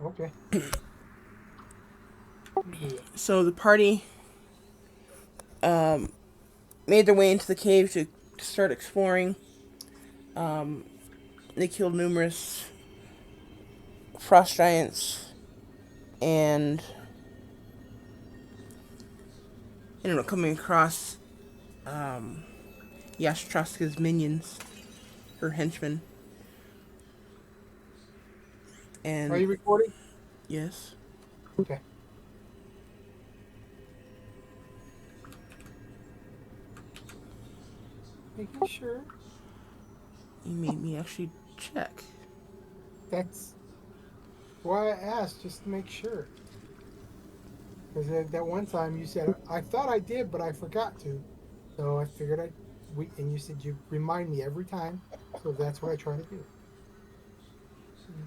Okay. So the party made their way into the cave to start exploring. They killed numerous frost giants and ended up coming across Yashtraska's minions, her henchmen, Are and you recording? yes, Okay. Making sure. he made me actually check. That's why I asked, just to make sure. Because that one time you said I thought I did, but I forgot to. So I figured and you said you remind me every time. So that's what I try to do.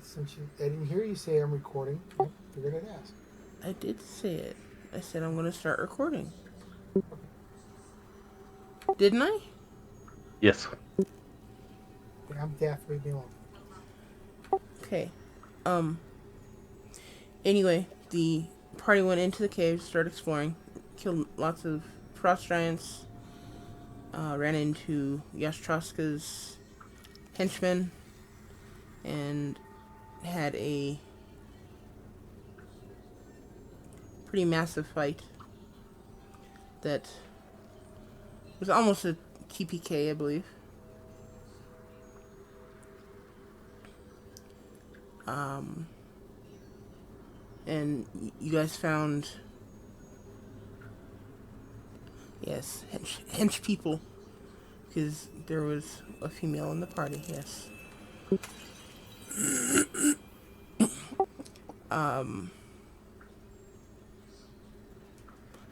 Since I didn't hear you say I'm recording, I figured I'd ask. I did say it. I said I'm going to start recording. Okay. Didn't I? Yes. I'm deaf. Leave me alone. Okay. Um. Anyway, the party went into the cave, started exploring, killed lots of frost giants, ran into Yashtraska's henchmen, and had a pretty massive fight that was almost a TPK, I believe. Um, and you guys found, yes, hench people, because there was a female in the party, yes. Um,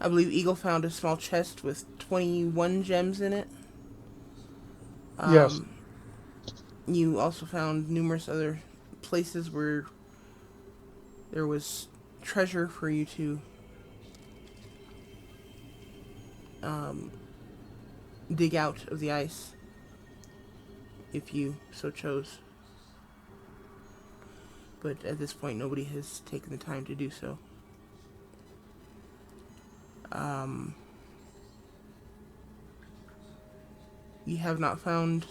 I believe Eagle found a small chest with 21 gems in it. Yes. Um, you also found numerous other places where there was treasure for you to um, dig out of the ice if you so chose. But at this point, nobody has taken the time to do so. Um, you have not found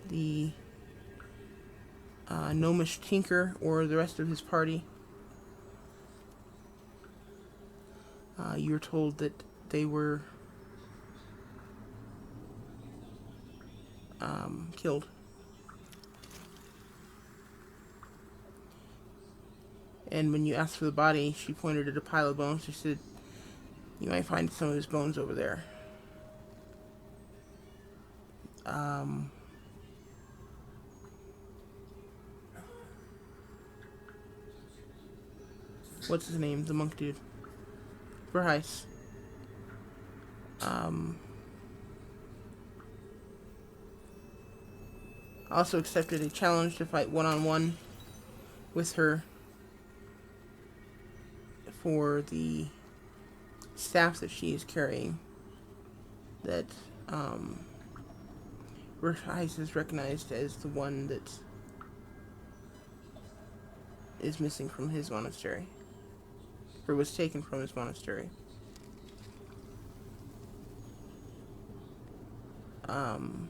the gnomish tinker or the rest of his party. You were told that they were killed. And when you asked for the body, she pointed at a pile of bones. She said, "You might find some of his bones over there." Um, what's his name? The monk dude. Verheis. Um, also accepted a challenge to fight one on one with her for the staff that she is carrying. That um, Verheis is recognized as the one that is missing from his monastery, or was taken from his monastery. Um,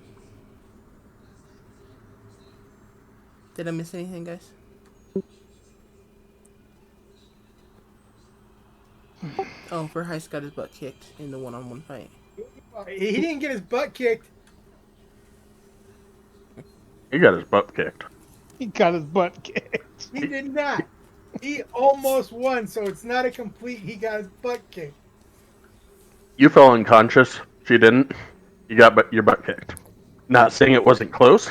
did I miss anything, guys? Oh, Verheis got his butt kicked in the one-on-one fight. He didn't get his butt kicked. He got his butt kicked. He got his butt kicked. He did not. He almost won, so it's not a complete. He got his butt kicked. You fell unconscious. She didn't. You got your butt kicked. Not saying it wasn't close.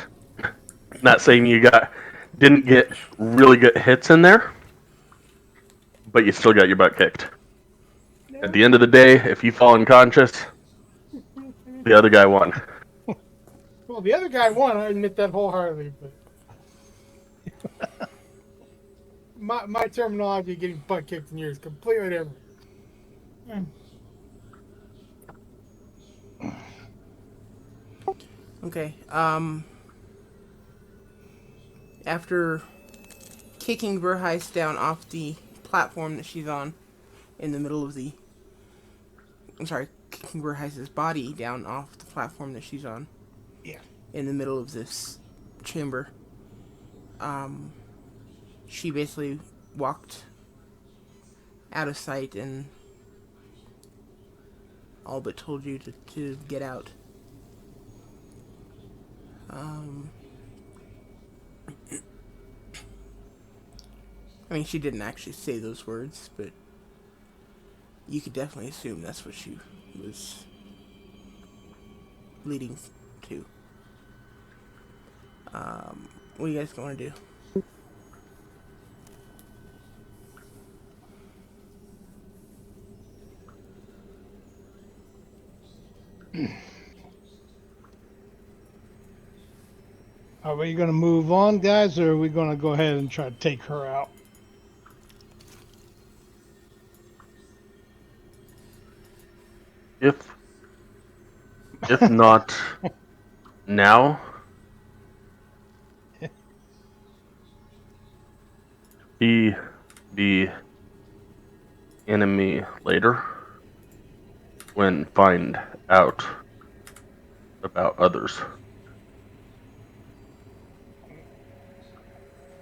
Not saying you didn't get really good hits in there, but you still got your butt kicked. At No. the end of the day, if you fall unconscious, the other guy won. Well, the other guy won. I admit that wholeheartedly, but my terminology of getting butt kicked in yours is completely different. Okay. After kicking Verheist down off the platform that she's on in the middle of the. I'm sorry, kicking Verheist's body down off the platform that she's on Yeah. in the middle of this chamber. She basically walked out of sight and all but told you to get out. I mean, she didn't actually say those words, but you could definitely assume that's what she was leading to. What are you guys going to do? Are we going to move on, guys, or are we going to go ahead and try to take her out? If not now, be the enemy later when find out about others.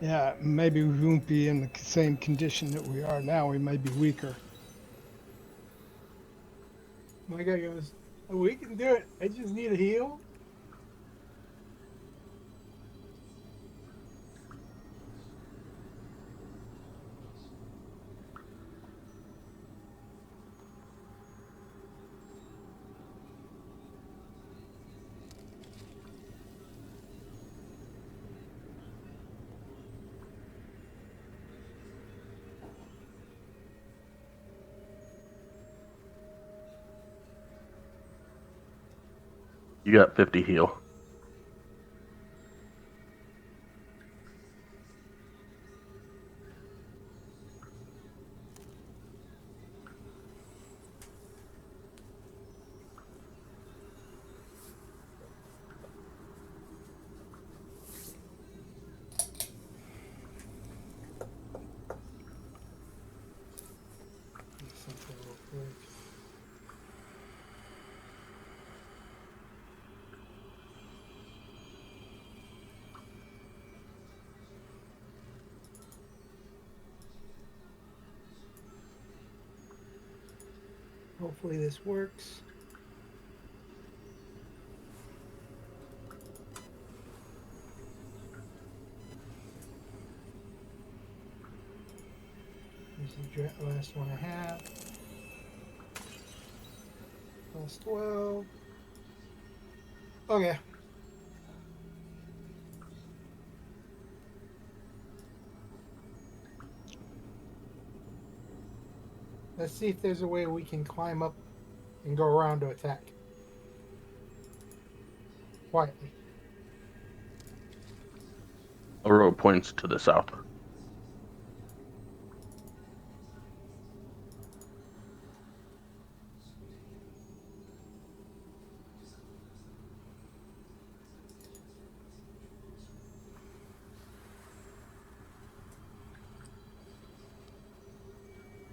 Yeah, maybe we won't be in the same condition that we are now. We may be weaker. My guy goes, "Oh, we can do it. I just need a heal." You got 50 heal. Something real quick. Hopefully this works. Here's the last one I have. Plus 12. Okay. Let's see if there's a way we can climb up and go around to attack. Quietly. A road points to the south.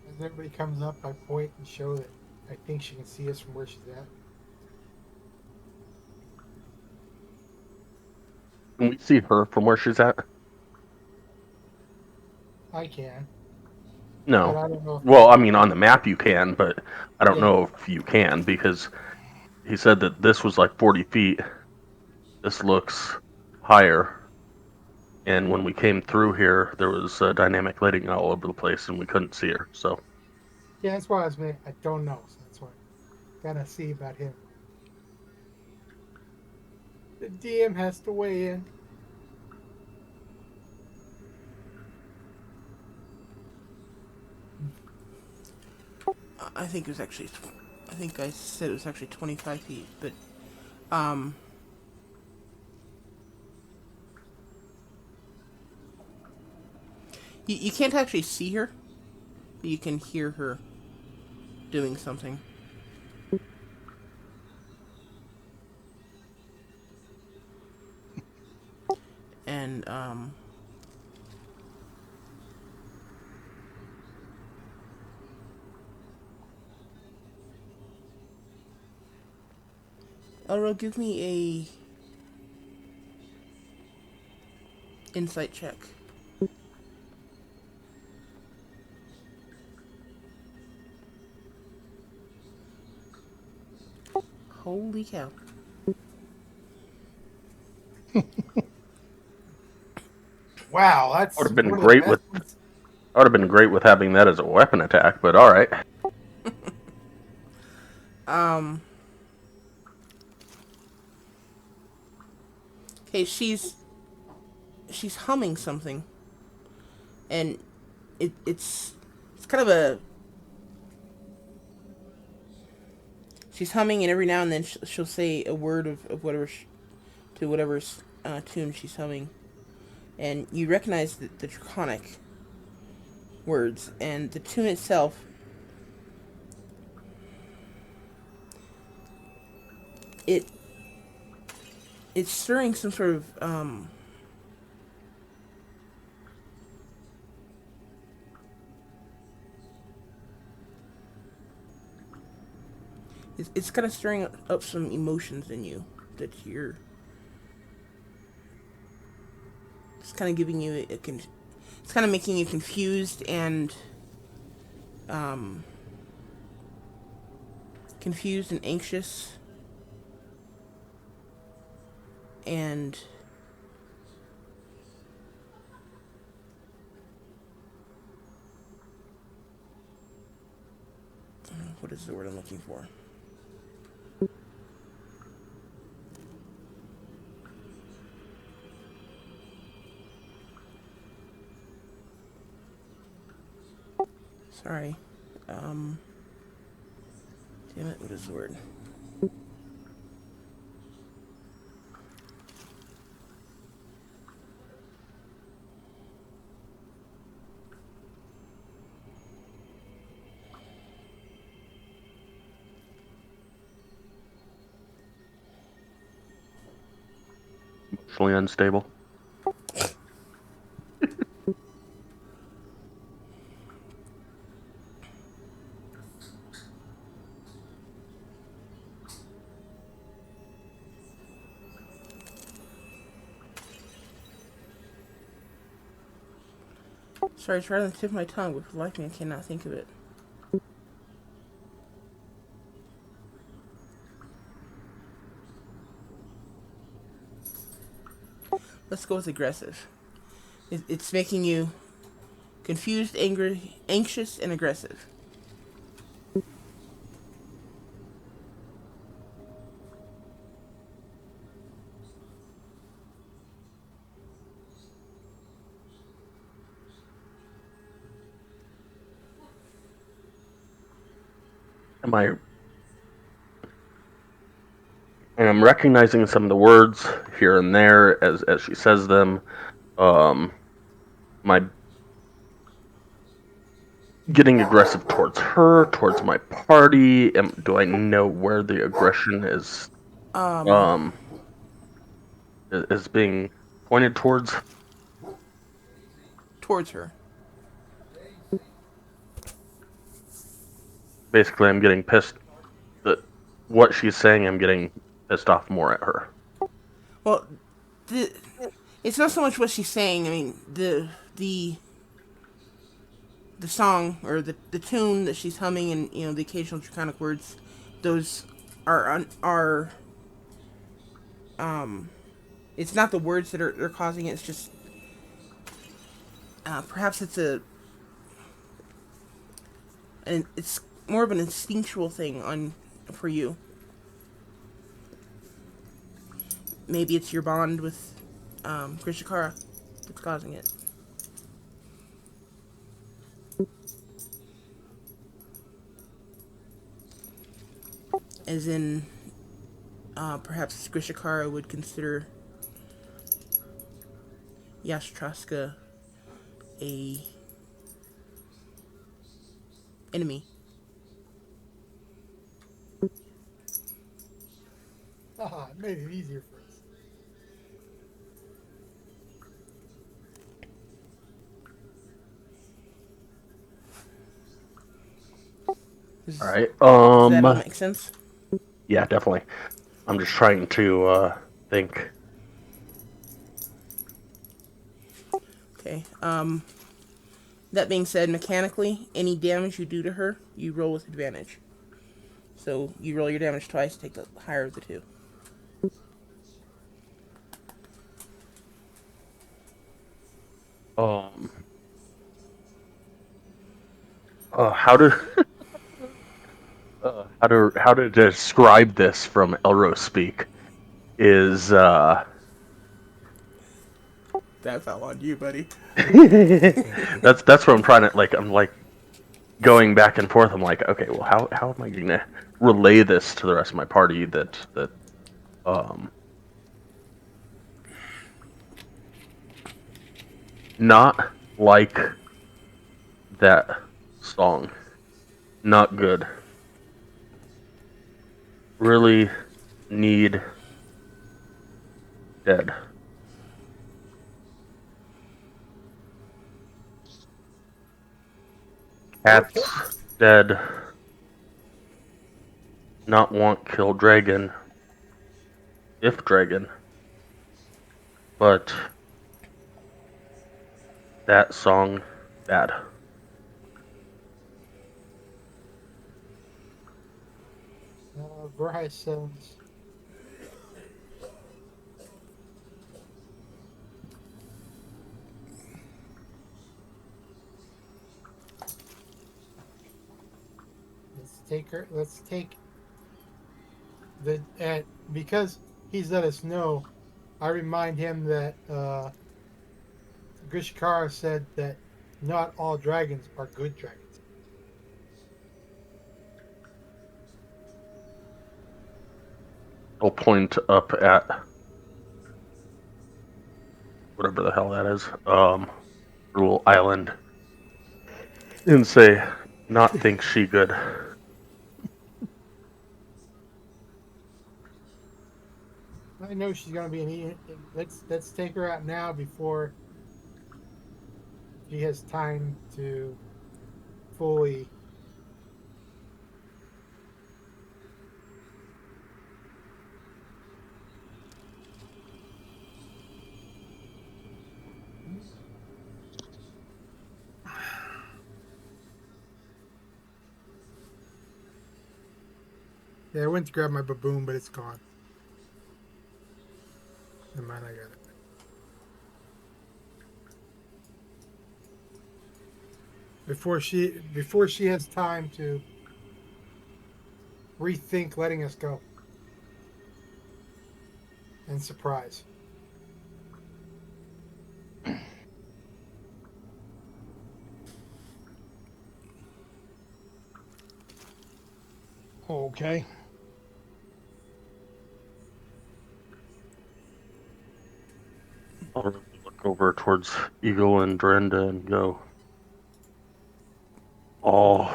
As everybody comes up, I point and show that I think she can see us from where she's at. Can we see her from where she's at? I can, but No. I don't know if Well, that. I mean, on the map you can, but I don't Yeah. know if you can because he said that this was like 40 feet. This looks higher. And when we came through here, there was dynamic lighting all over the place, and we couldn't see her. So Yeah, that's why I was saying I don't know. So that's why. Gotta see about him. The DM has to weigh in. I think it was actually. I think I said it was actually 25 feet, but um, you can't actually see her, but you can hear her doing something. And Elro, give me a insight check. Holy cow. Wow, Would that's have been one of the great best with. ones. I would have been great with having that as a weapon attack, but all right. Um. Okay, she's humming something, and it's kind of a she's humming, and every now and then she'll say a word of whatever to whatever tune she's humming, and you recognize the draconic words, and the tune itself. It it's stirring some sort of it's kind of stirring up some emotions in you that you're. It's kind of giving you it's kind of making you confused and um, anxious and what is the word I'm looking for? Sorry. Um, Damn it, what is the word? Emotionally unstable. Sorry, it's right on the tip of my tongue, but for the life of me, I cannot think of it. Let's go with aggressive. It's making you confused, angry, anxious, and aggressive. Am I? And I'm recognizing some of the words here and there as she says them. Am I getting aggressive towards her, towards my party? Do I know where the aggression Um, um is being pointed towards? Towards her. Basically, I'm getting pissed that what she's saying. I'm getting pissed off more at her. Well, the it's not so much what she's saying. I mean, the song or the tune that she's humming, and the occasional draconic words, those are it's not the words that are causing it. It's just perhaps it's more of an instinctual thing on for you. Maybe it's your bond with Grishikara that's causing it. As in, perhaps Grishikara would consider Yashtraska a enemy. Haha, it made it easier for us. All right. Does that all make sense? Yeah, definitely. I'm just trying to think. Okay. That being said, mechanically, any damage you do to her, you roll with advantage. So you roll your damage twice, take the higher of the two. Um, how to how to describe this from Elro speak is That's all on you, buddy. that's what I'm trying to like. I'm like going back and forth. I'm like, okay, well, how am I going to relay this to the rest of my party that um not like that song, not good. Really need dead. Okay. Cats dead. Not want kill dragon. If dragon. But that song bad. Bryce says, let's take her. Let's take the because he's let us know. I remind him that Grishkara said that not all dragons are good dragons. I'll point up at whatever the hell that is. Little island. And say, not think she good. I know she's gonna be let's take her out now before she has time to fully. Yeah, I went to grab my baboon, but it's gone. Never mind, I got it. Before she has time to rethink letting us go and surprise. Okay. I'll really look over towards Eagle and Drenda and go, all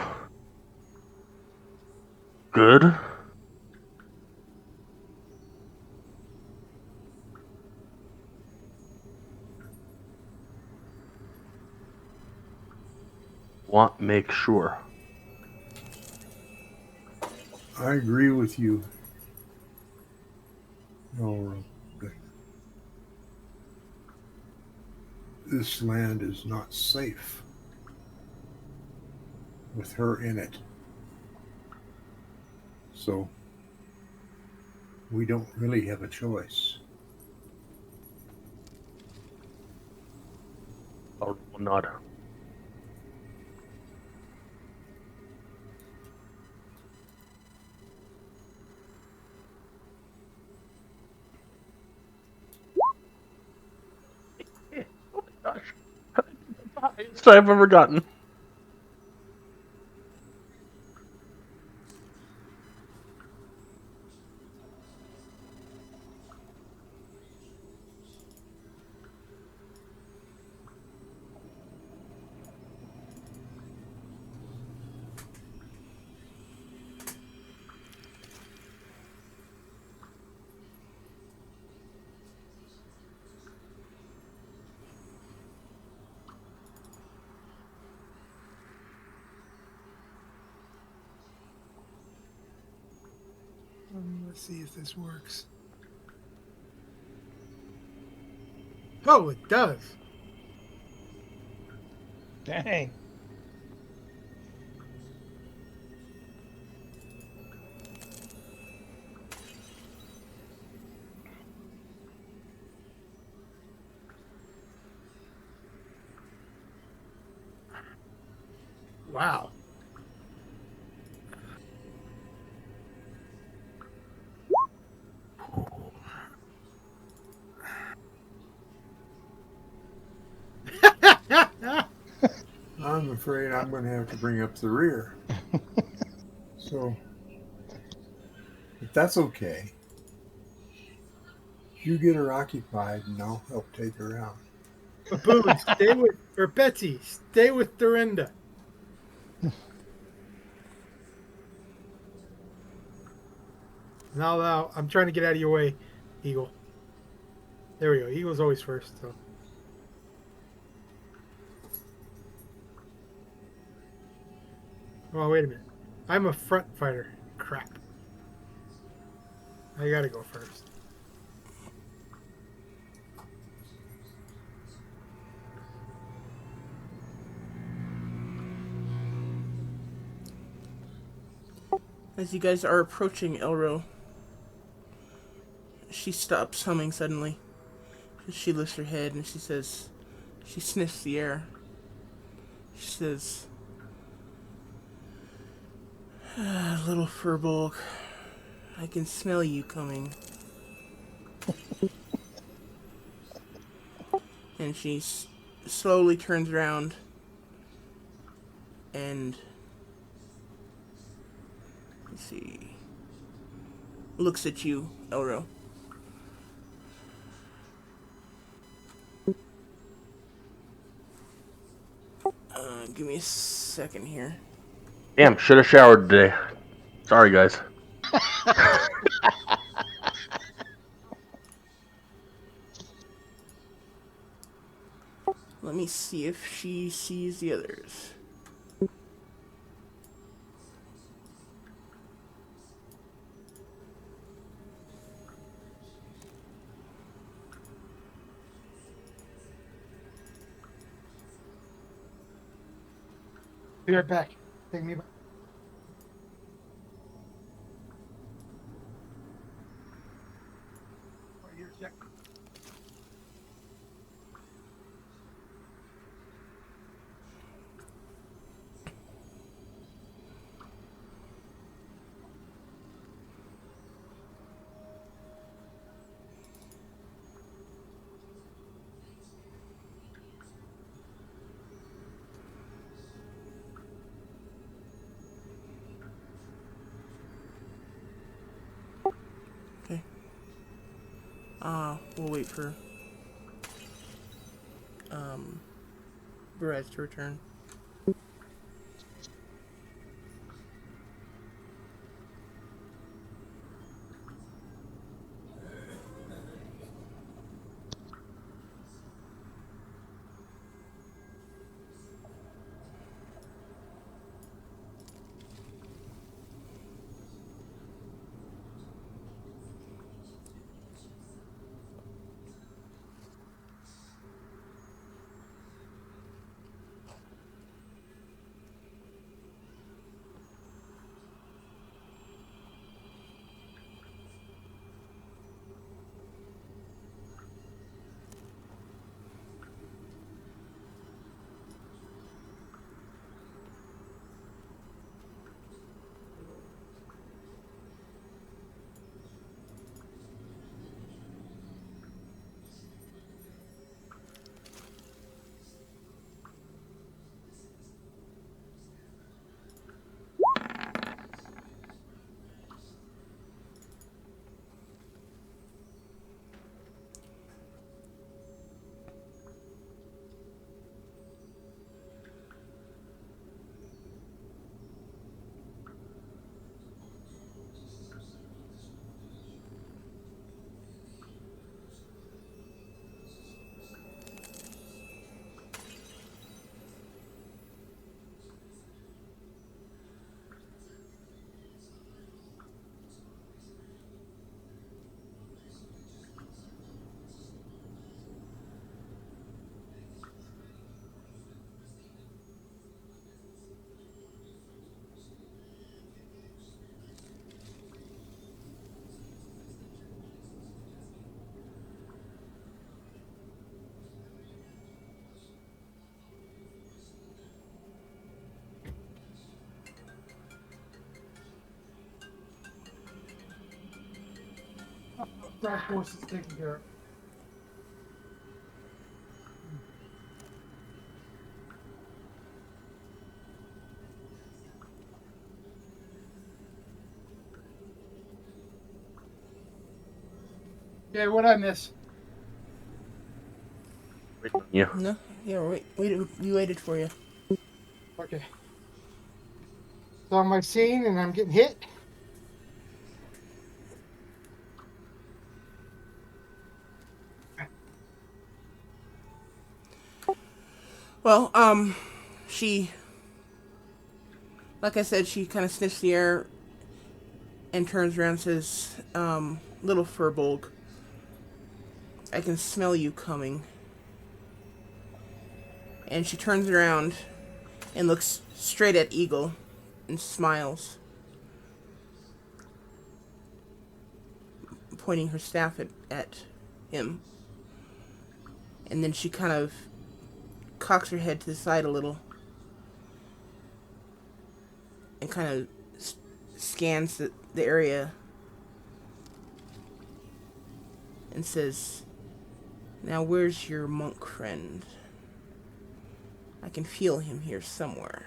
good? Want make sure. I agree with you. No, this land is not safe with her in it. So we don't really have a choice. I'll nod. Oh my gosh. The highest I've ever gotten. Let's see if this works. Oh, it does. Dang. Wow. I'm afraid I'm going to have to bring up the rear. So, if that's okay, you get her occupied and I'll help take her out. Baboon, stay with, or Betsy, stay with Dorinda. Now, I'm trying to get out of your way, Eagle. There we go. Eagle's always first. So. Oh, wait a minute. I'm a front fighter. Crap. I gotta go first. As you guys are approaching Elro, she stops humming suddenly. She lifts her head and she says, she sniffs the air. She says, little furbolg, I can smell you coming. And she slowly turns around and, let's see, looks at you, Elro. Give me a second here. Damn, should have showered today. Sorry, guys. Let me see if she sees the others. Be right back. Take me back. Right here, check. Okay. We'll wait for Perez to return. Side force is taken care of. Okay, what I miss? Waiting on you. No, yeah, we waited for you. Okay. So am I seeing and I'm getting hit? Well, she, like I said, she kind of sniffs the air and turns around and says, little Furbolg, I can smell you coming. And she turns around and looks straight at Eagle and smiles, pointing her staff at him. And then she kind of cocks her head to the side a little and kind of scans the area and says, now where's your monk friend? I can feel him here somewhere.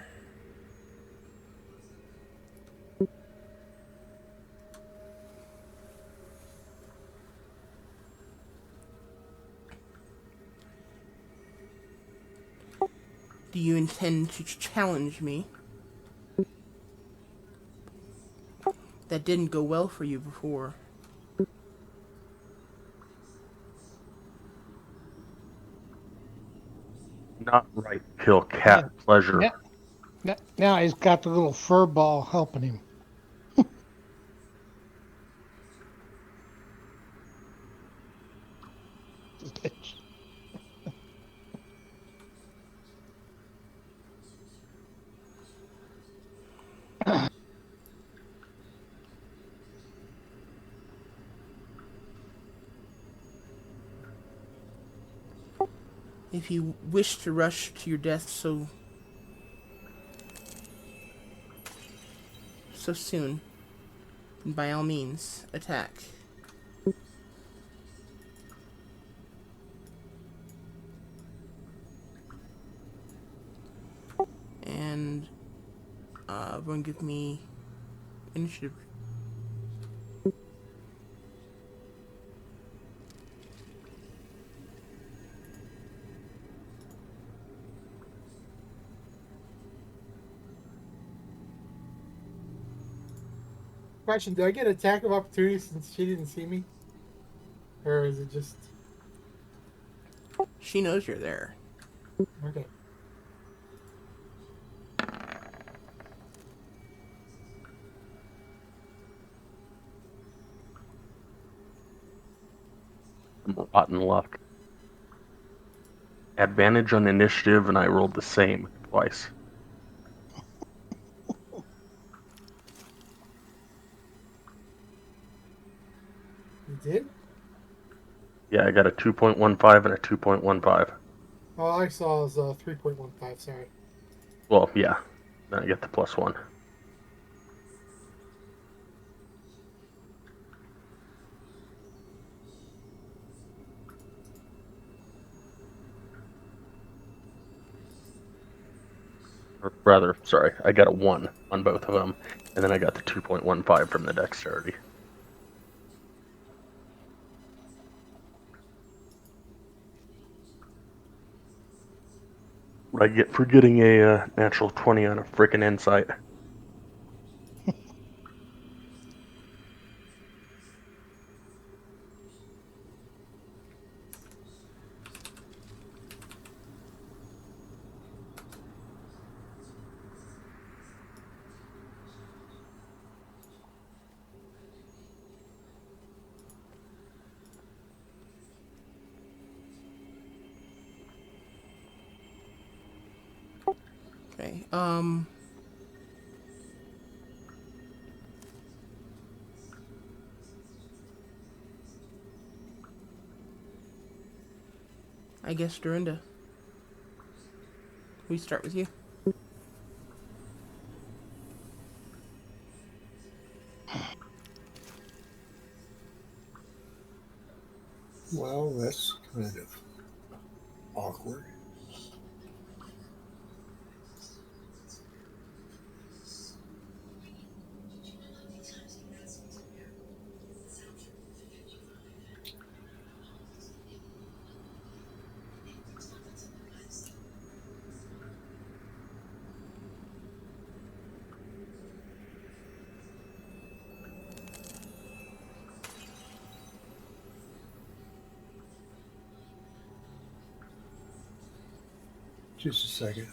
Do you intend to challenge me? That didn't go well for you before. Not right. Kill cat Yeah. pleasure. Now he's got the little fur ball helping him. If you wish to rush to your death so soon, then by all means, attack. And everyone give me initiative. Question: do I get attack of opportunity since she didn't see me, or is it just She knows you're there. okay? Rotten luck. Advantage on initiative, and I rolled the same twice. You did? Yeah, I got a 2.15 and a 2.15. All I saw was 3.15. Sorry. Well, yeah. Then I get the +1. Or rather, sorry, I got a 1 on both of them, and then I got the 2.15 from the dexterity. What I get for getting a natural 20 on a freaking insight. Okay. I guess Dorinda. We start with you. Well, that's kind of awkward. Just a second.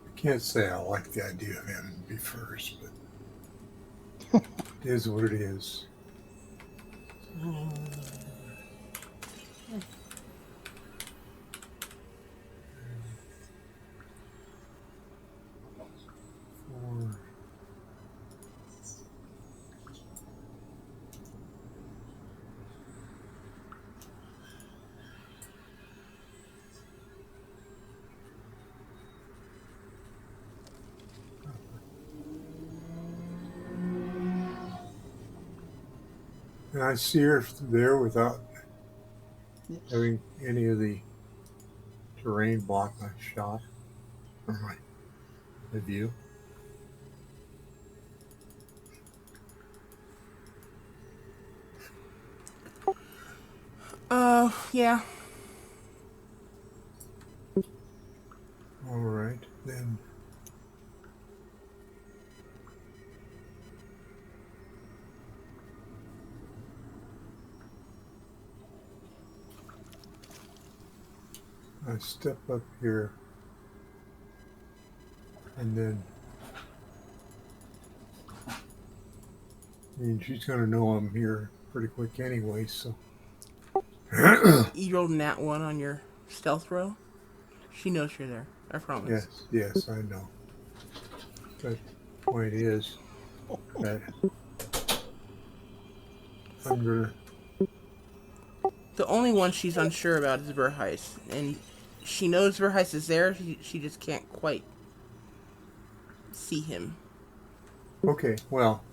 I can't say I like the idea of having to be first, but it is what it is. Four. And I see her there without having any of the terrain block my shot or my view. Yeah. All right, then. I step up here and then I mean she's gonna know I'm here pretty quick anyway, so You rolled a nat 1 on your stealth roll. She knows you're there. I promise. yes, I know. But the point is that I'm gonna The only one she's unsure about is Verheis. And she knows Verheis is there. She just can't quite see him. okay, well,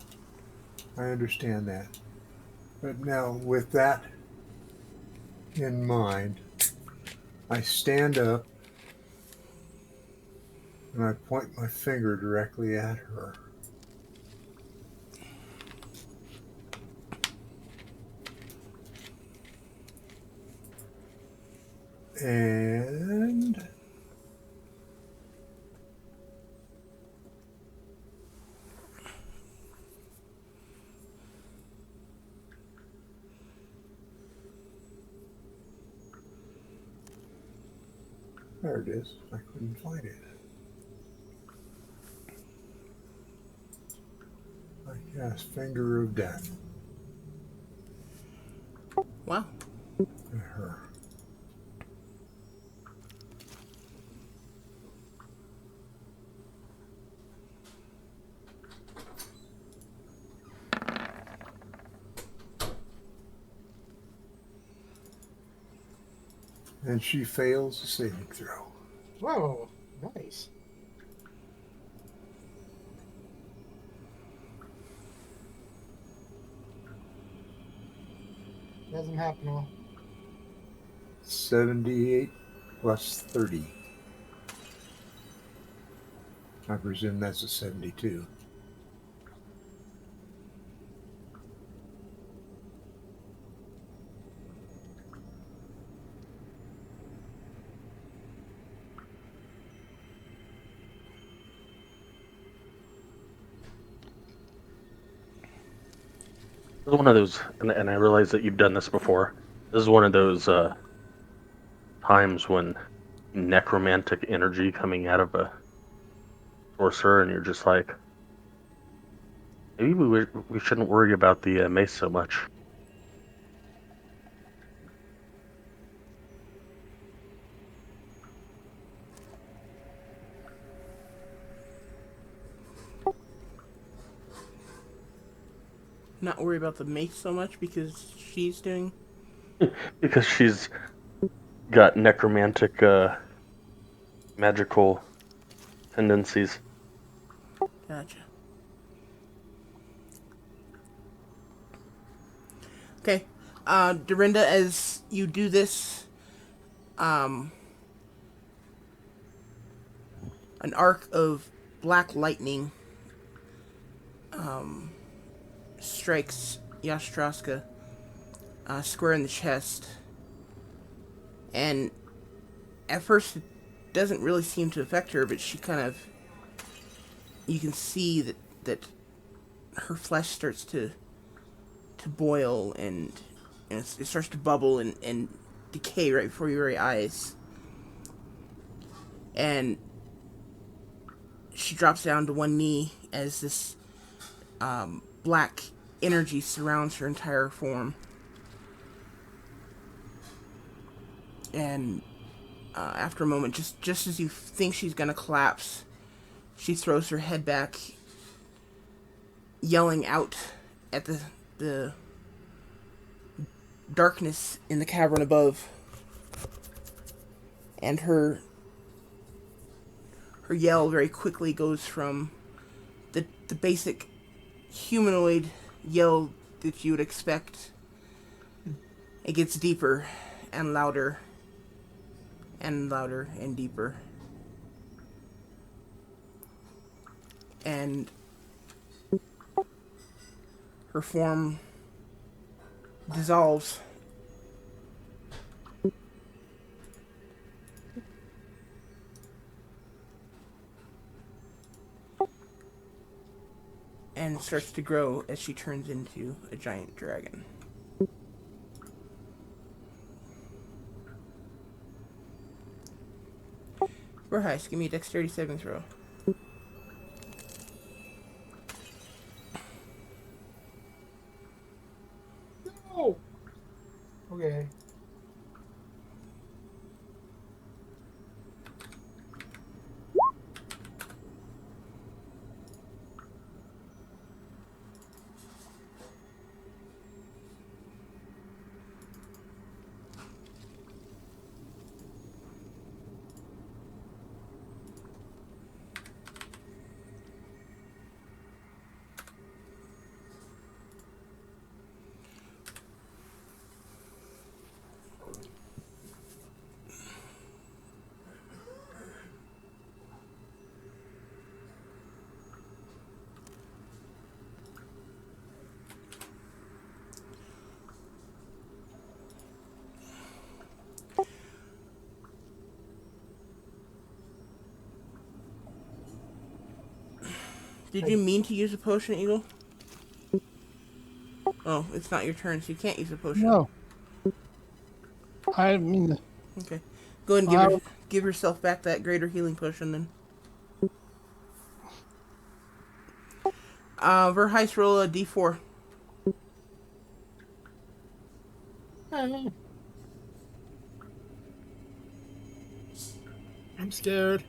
I understand that. But now with that in mind, I stand up and I point my finger directly at her. And there it is. I couldn't find it. I cast Finger of Death Wow. at her. And she fails the saving throw. Whoa, nice. Doesn't happen all. 78 plus 30. I presume that's a 72. This is one of those, and I realize that you've done this before. This is one of those times when necromantic energy coming out of a sorcerer, and you're just like, maybe we shouldn't worry about the mace so much. Not worry about the mace so much because she's doing. Because she's got necromantic magical tendencies. Gotcha. Okay. Dorinda, as you do this, an arc of black lightning strikes Yashtraska square in the chest. And at first it doesn't really seem to affect her, but she kind of... You can see that her flesh starts to boil and it starts to bubble and decay right before your very eyes. And she drops down to one knee as this black energy surrounds her entire form. And after a moment, just as you think she's gonna collapse, she throws her head back, yelling out at the darkness in the cavern above. And her yell very quickly goes from the basic humanoid yell that you would expect. It gets deeper and louder and louder and deeper. And her form dissolves. And starts to grow as she turns into a giant dragon. Verheist, give me a dexterity saving throw. No. Okay. Did you mean to use a potion, Eagle? Oh, it's not your turn, so you can't use a potion. No. I mean, Okay. Go ahead and give yourself back that greater healing potion then. Verheist, roll a d4. I'm scared.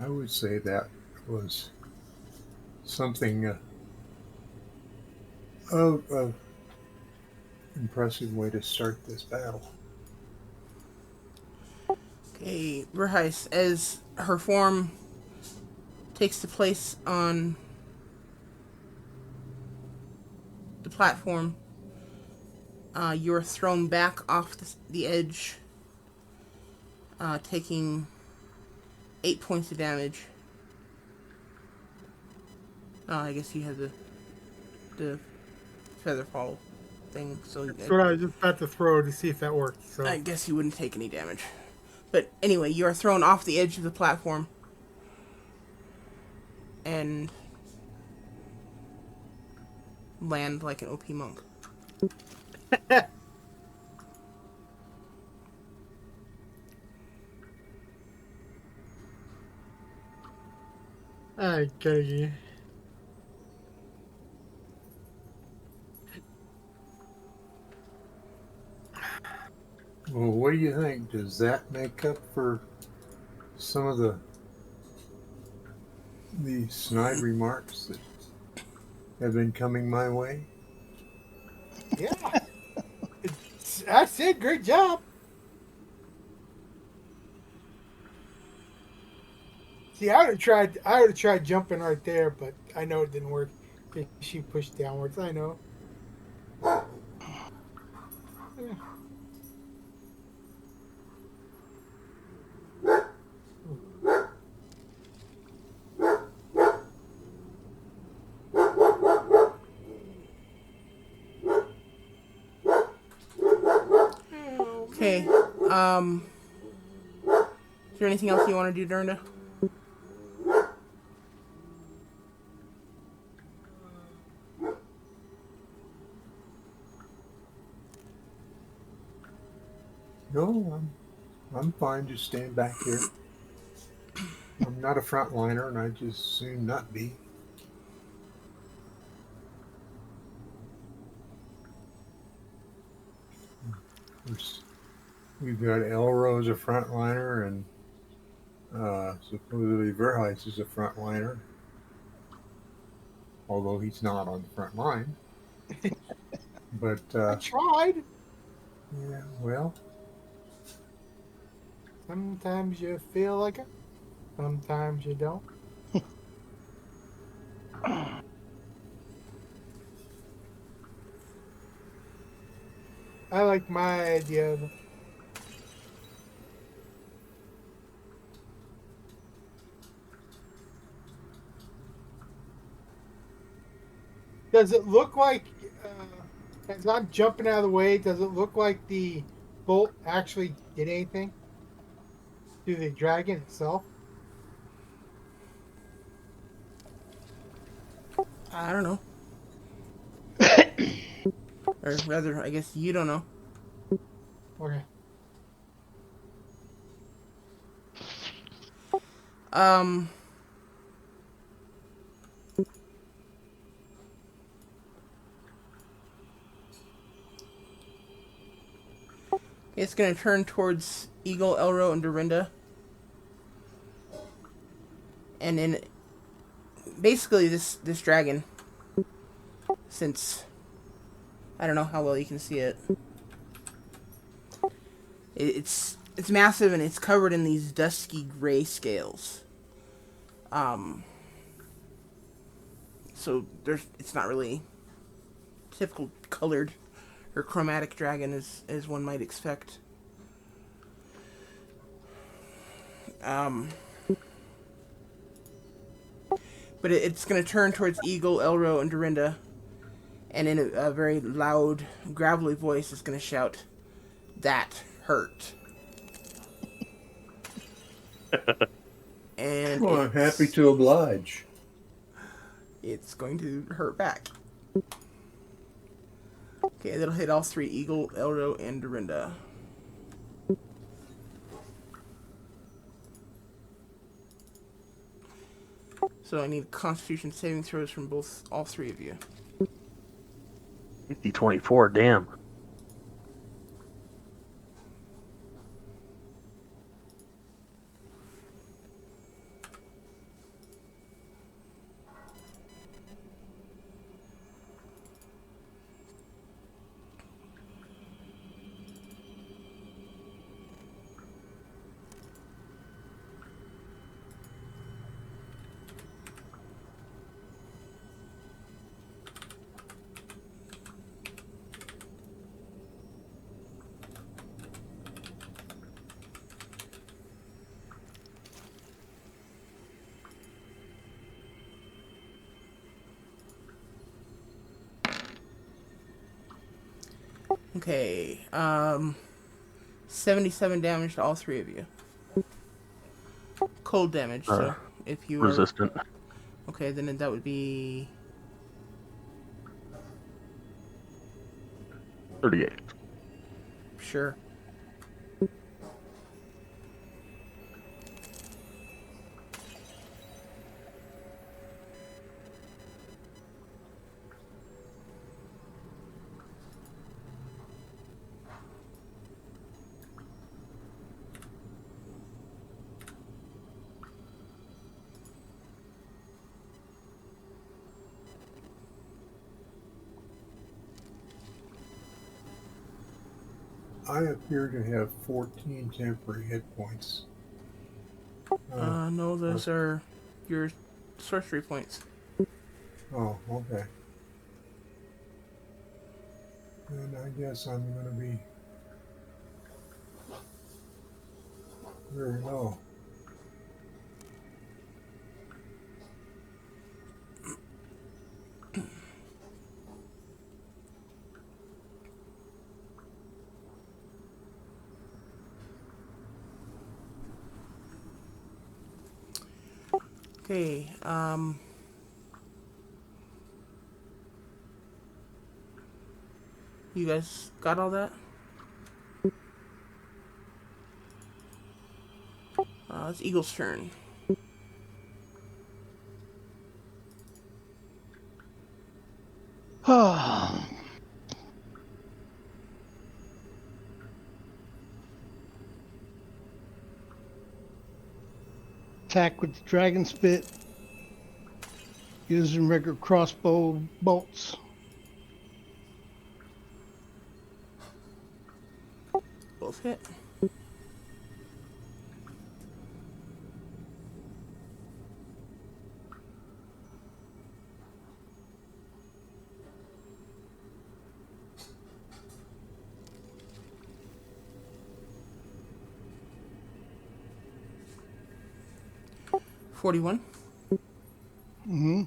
I would say that was something of impressive way to start this battle. Okay, Verheis, as her form takes the place on the platform, you're thrown back off the edge, taking 8 points of damage. I guess you have the feather fall thing, so That's what I was just about to throw to see if that worked. So I guess you wouldn't take any damage. But anyway, you are thrown off the edge of the platform and land like an OP monk. I gotta get. Well, what do you think? Does that make up for some of the snide remarks that have been coming my way? Yeah, I said great job. See, I would have tried. I would have tried jumping right there, but I know it didn't work. She pushed downwards. I know. Yeah. Okay. Is there anything else you want to do, Dernda? No, I'm fine just staying back here. I'm not a frontliner, and I just soon not be. There's- We've got Elro as a frontliner, and supposedly Verheis is a frontliner, although he's not on the front line. But I tried. yeah, well, Sometimes you feel like it. Sometimes you don't. I like my idea of it. Does it look like, as I'm jumping out of the way, does it look like the bolt actually did anything to the dragon itself? I don't know. Or rather, I guess you don't know. Okay. Um, it's gonna turn towards Eagle, Elro, and Dorinda. And then basically this dragon, since I don't know how well you can see it, it's massive and it's covered in these dusky gray scales. Um, so it's not really typical colored or chromatic dragon as one might expect. Um, but it's gonna turn towards Eagle, Elro, and Dorinda, and in a very loud, gravelly voice, is gonna shout, "That hurt." And well, I'm happy to oblige. it's going to hurt back. Okay, that'll hit all three: Eagle, Elro, and Dorinda. So I need Constitution saving throws from all three of you. 50-24, damn. Okay. 77 damage to all three of you. Cold damage. So if you are Resistant. okay, then that would be 38. sure. I appear to have 14 temporary hit points. No, those are your sorcery points. Oh, okay. And I guess I'm going to be very low. Okay. You guys got all that? It's Eagle's turn. Attack with the dragon spit. Using regular crossbow bolts. Both hit. $41. Mm-hmm.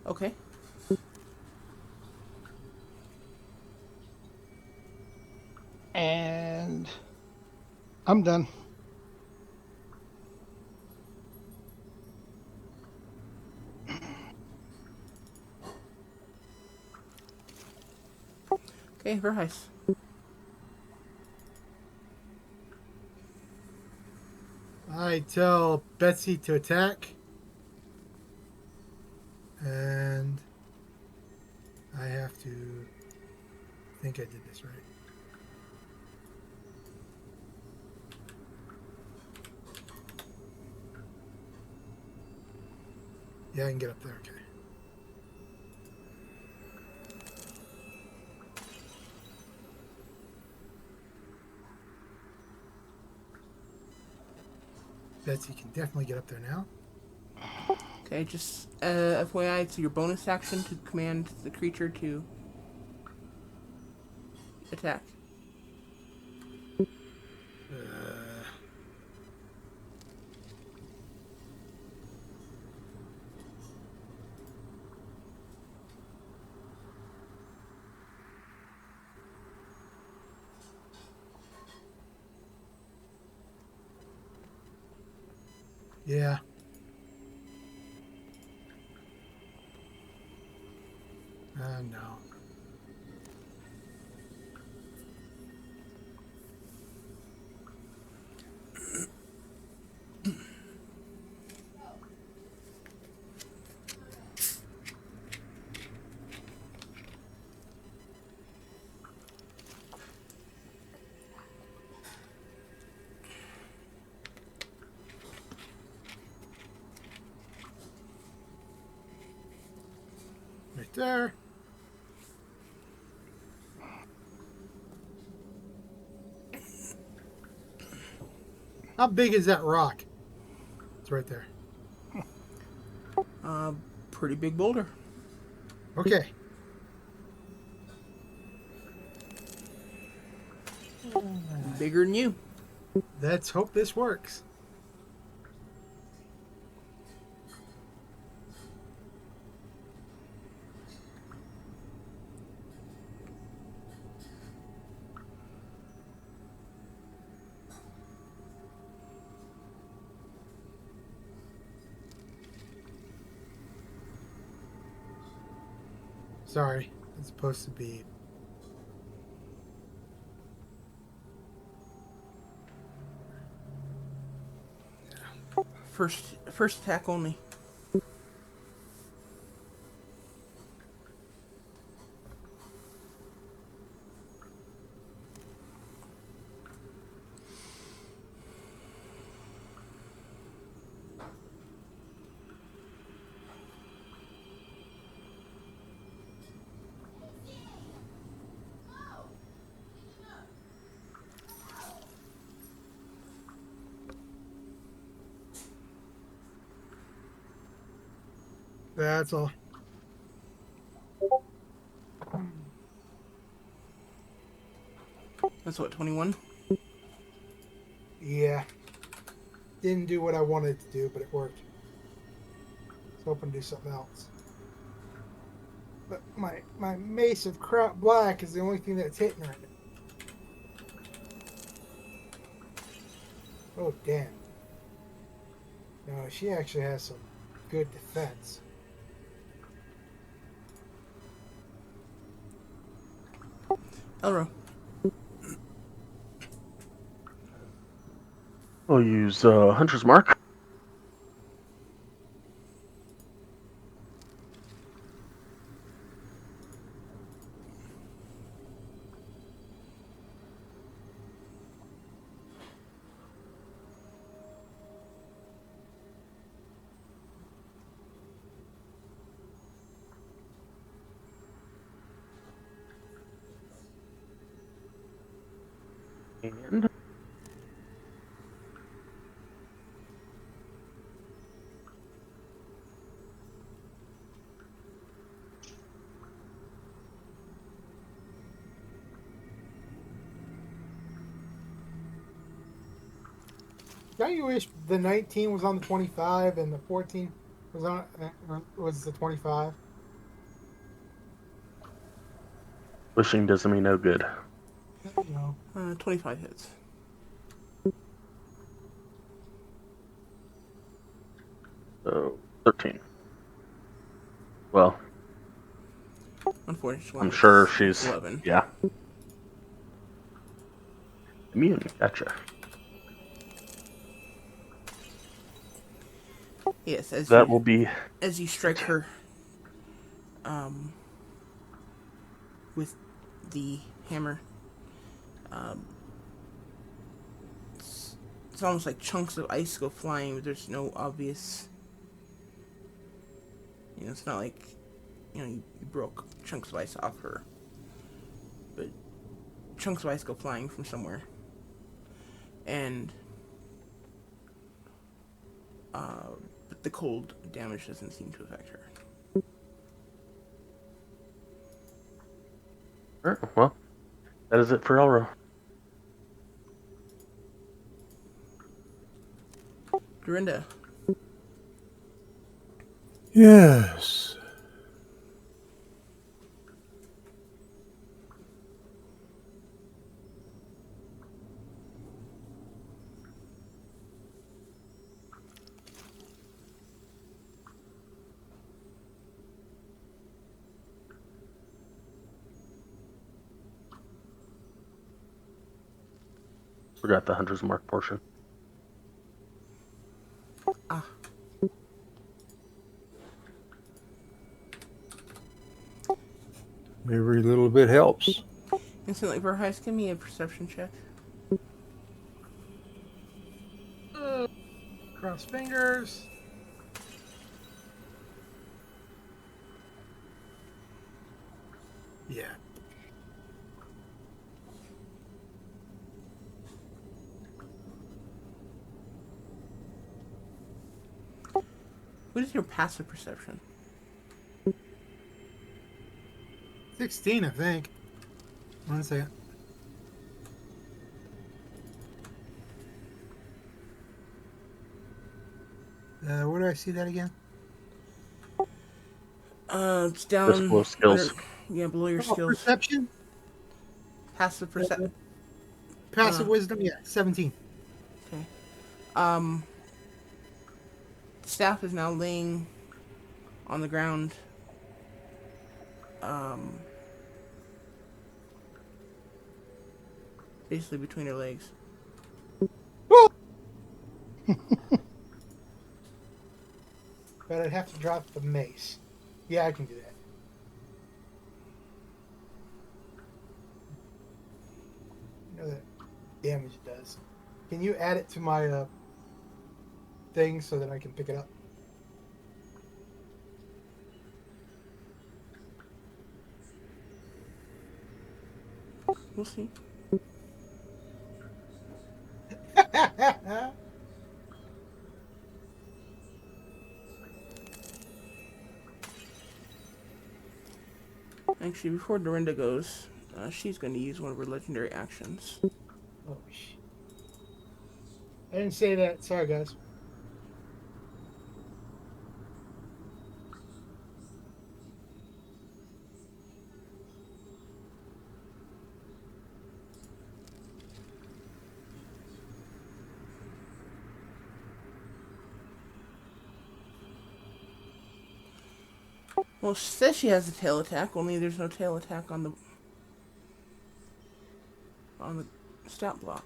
Okay. And I'm done. Okay, Verheis. I tell Betsy to attack. And I have to think I did this right. Yeah, I can get up there. Okay. Betsy can definitely get up there now. Okay, just FYI, it's your bonus action to command the creature to attack. Yeah. No. Right there. How big is that rock? It's right there. Pretty big boulder. Okay. Bigger than you. Let's hope this works. Sorry, it's supposed to be. First attack only. That's all. That's what, 21? Yeah. Didn't do what I wanted to do, but it worked. I was hoping to do something else. But my Mace of Crop Black is the only thing that's hitting right now. Oh, damn. No, she actually has some good defense. Elro. We'll use Hunter's Mark. And Don't you wish the 19 was on the 25 and the 14 was on was the 25? wishing doesn't mean no good. No. 25 hits. So 13. Well, Unfortunately, I'm sure it's she's 11. yeah. Immune. Gotcha. Yes, That will be as you strike her um, with the hammer, um, it's almost like chunks of ice go flying, but there's no obvious. It's not like you broke chunks of ice off her, but chunks of ice go flying from somewhere, and but the cold damage doesn't seem to affect her. Alright, well, that is it for Elro. Dorinda. Yes. Forgot the Hunter's Mark portion. Ah. Every little bit helps. Instantly, Verheis, give me a perception check. Cross fingers. Yeah. What is your passive perception? 16, I think. One second. Where do I see that again? It's Just down below under, skills. yeah, below your Oh, skills. perception, Passive percep. passive wisdom. Yeah, 17. Okay. Um, the staff is now laying on the ground. Um, basically between her legs. Woo! But I'd have to drop the mace. Yeah, I can do that. You know that damage it does. Can you add it to my thing so that I can pick it up? We'll see. Actually, before Dorinda goes, she's going to use one of her legendary actions. Oh, shit. I didn't say that. Sorry, guys. Well, she says she has a tail attack, only there's no tail attack on the stat block.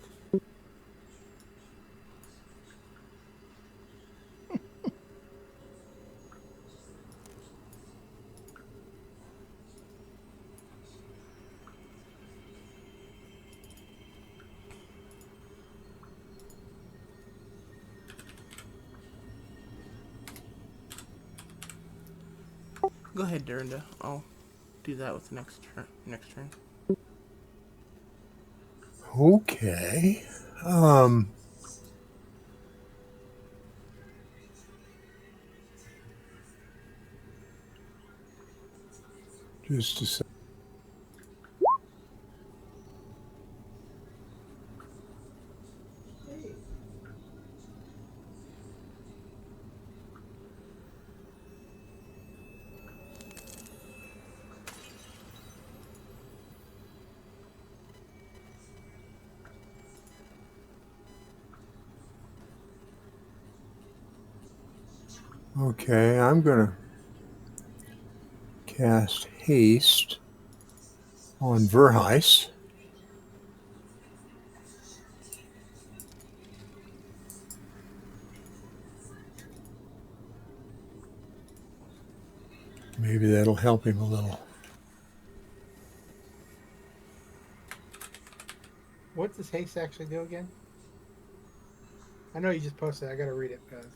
Go ahead, Dorinda. I'll do that with the next turn. Okay. Um, just a sec. Okay, I'm gonna cast haste on Verheis. Maybe that'll help him a little. What does haste actually do again? I know you just posted it. I got to read it, guys.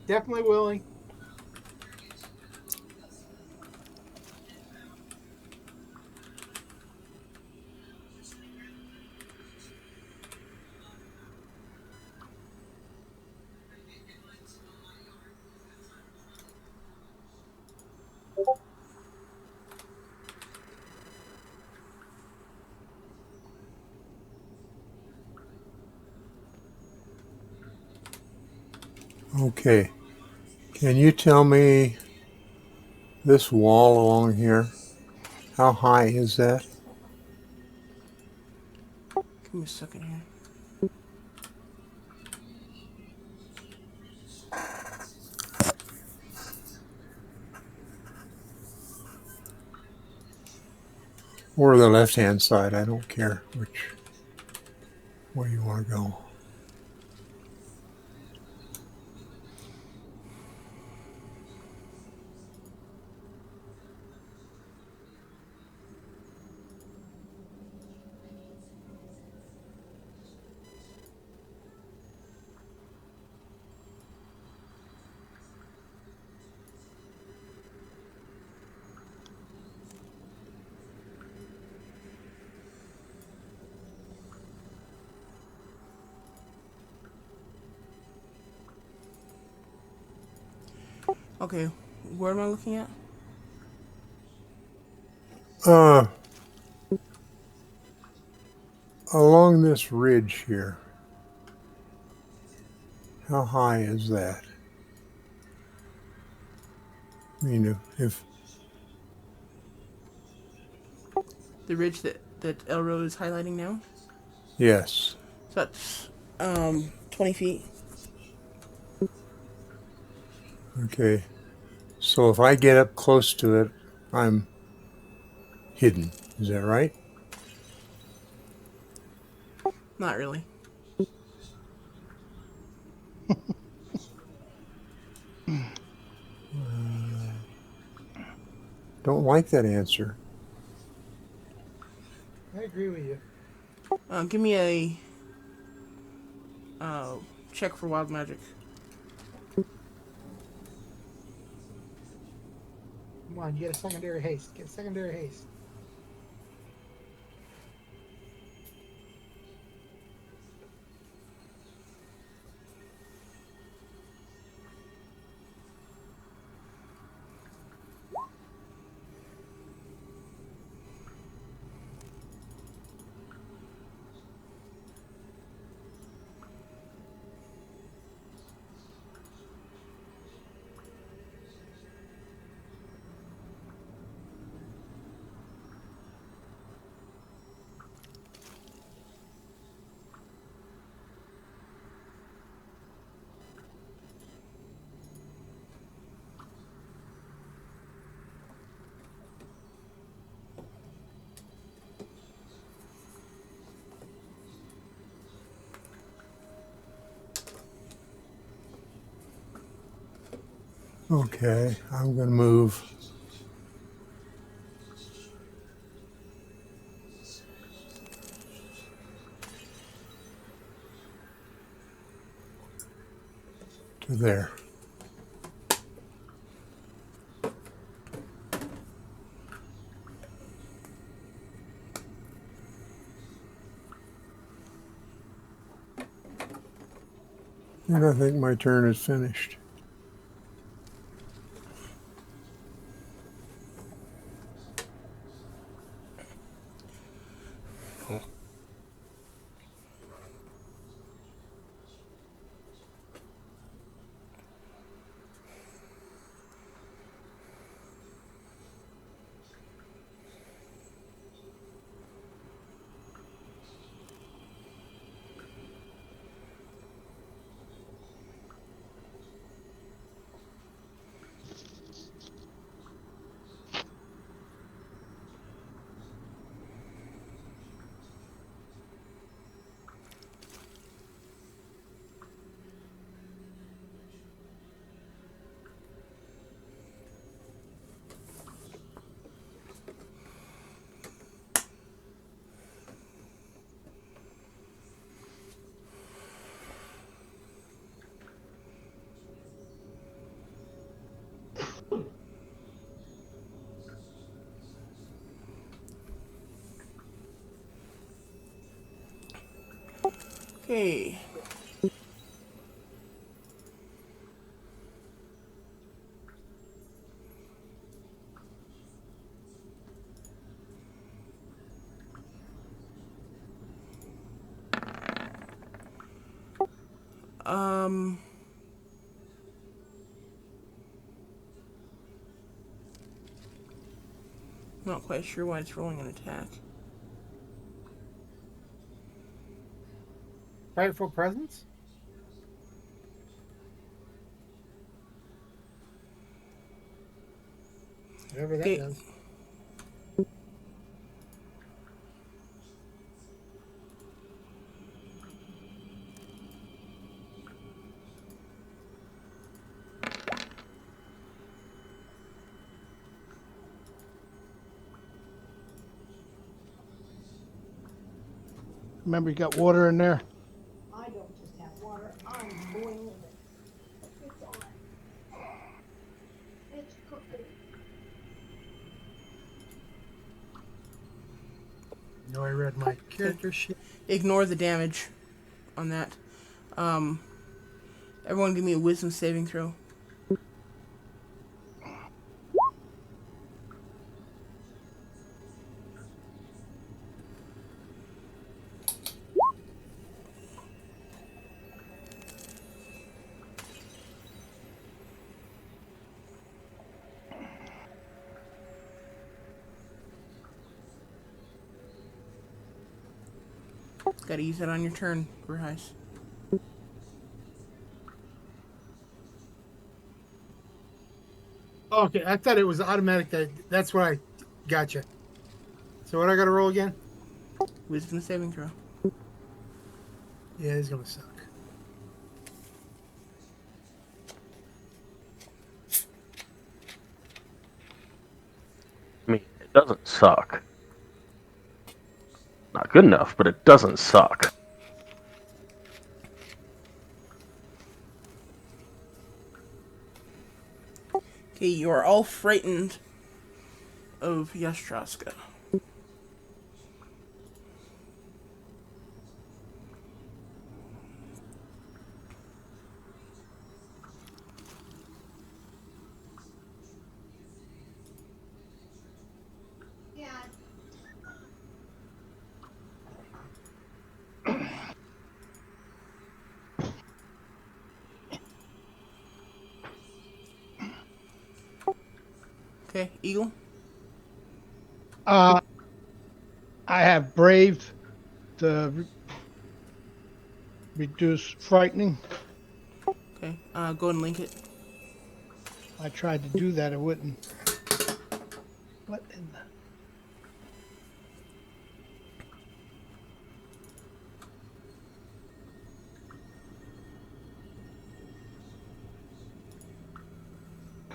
Definitely willing. Okay, can you tell me this wall along here? How high is that? Give me a second here. Or the left-hand side? I don't care which way you want to go. Okay, where am I looking at? Uh, along this ridge here. How high is that? I mean, if The ridge that Elro is highlighting now. yes. So that's 20 feet. Okay. So if I get up close to it, I'm hidden. Is that right? Not really. Don't like that answer. I agree with you. Give me a uh, check for wild magic. Come on, you get a secondary haste. Get a secondary haste. Okay, I'm going to move to there. And I think my turn is finished. Okay. Um, not quite sure why it's rolling an attack. Frightful presence? Whatever that Okay. does. Remember, you got water in there. I don't just have water, I'm boiling it. It's on. It's cooking. No, I read my Okay. character sheet. Ignore the damage on that. Um, everyone give me a wisdom saving throw. Gotta use that on your turn, Verheis. Okay, I thought it was automatic. That's what I gotcha. So what I got to roll again? Wisdom saving throw. Yeah, it's gonna suck. I mean, it doesn't suck. Not good enough, but it doesn't suck. Okay, you are all frightened of Yastroska. Yeah. Okay, Eagle. Uh, I have brave to reduce frightening. Okay, go and link it. I tried to do that, it wouldn't. What in the?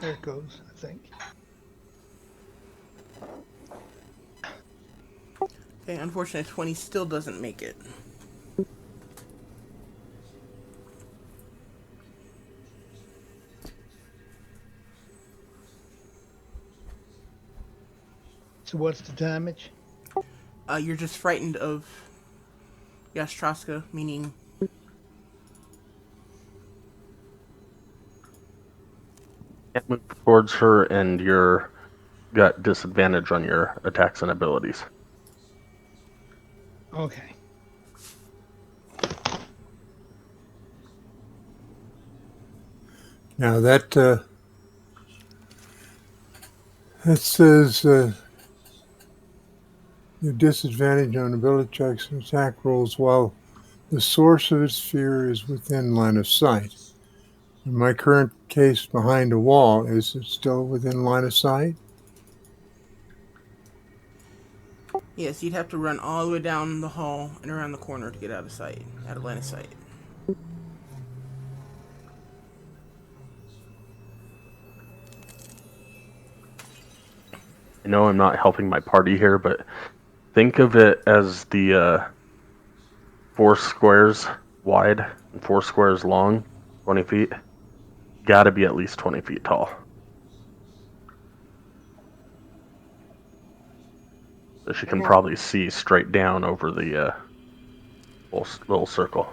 There it goes, I think. Okay, unfortunately, 20 still doesn't make it. So what's the damage? You're just frightened of Yastroska, meaning Can't move towards her, and you're got disadvantage on your attacks and abilities. Okay. Now that says the disadvantage on ability checks and attack rolls while the source of its fear is within line of sight. In my current case behind a wall, is it still within line of sight? yes, you'd have to run all the way down the hall and around the corner to get out of sight, out of line of sight. I know I'm not helping my party here, but think of it as the 4 squares wide and 4 squares long, 20 feet. Gotta be at least 20 feet tall. So she can Okay. probably see straight down over the little circle.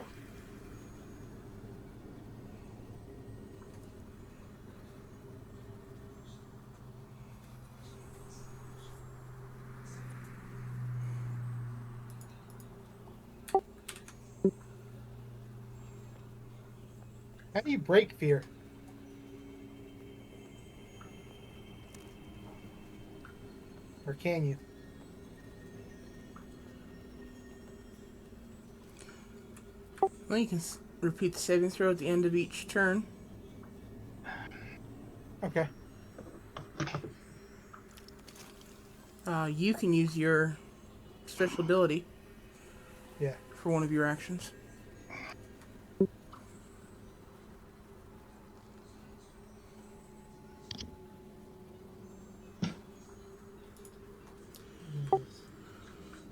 How do you break fear? Or can you? Well, you can repeat the saving throw at the end of each turn. Okay. You can use your special ability Yeah. for one of your actions.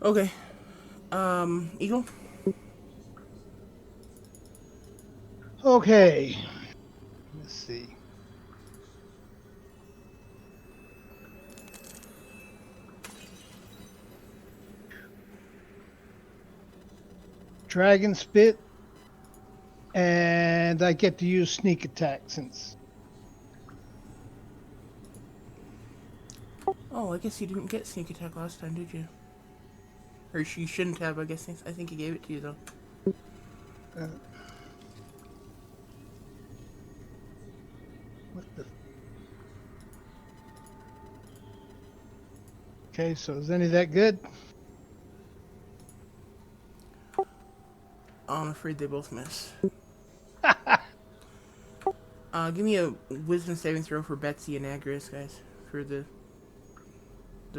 Okay. Eagle? Okay. Let's see. Dragon spit, and I get to use sneak attack since. Oh, I guess you didn't get sneak attack last time, did you? Or you shouldn't have, I guess. I think he gave it to you, though. Uh, what the? Okay, so is any of that good? I'm afraid they both miss. Give me a wisdom saving throw for Betsy and Agris, guys, for the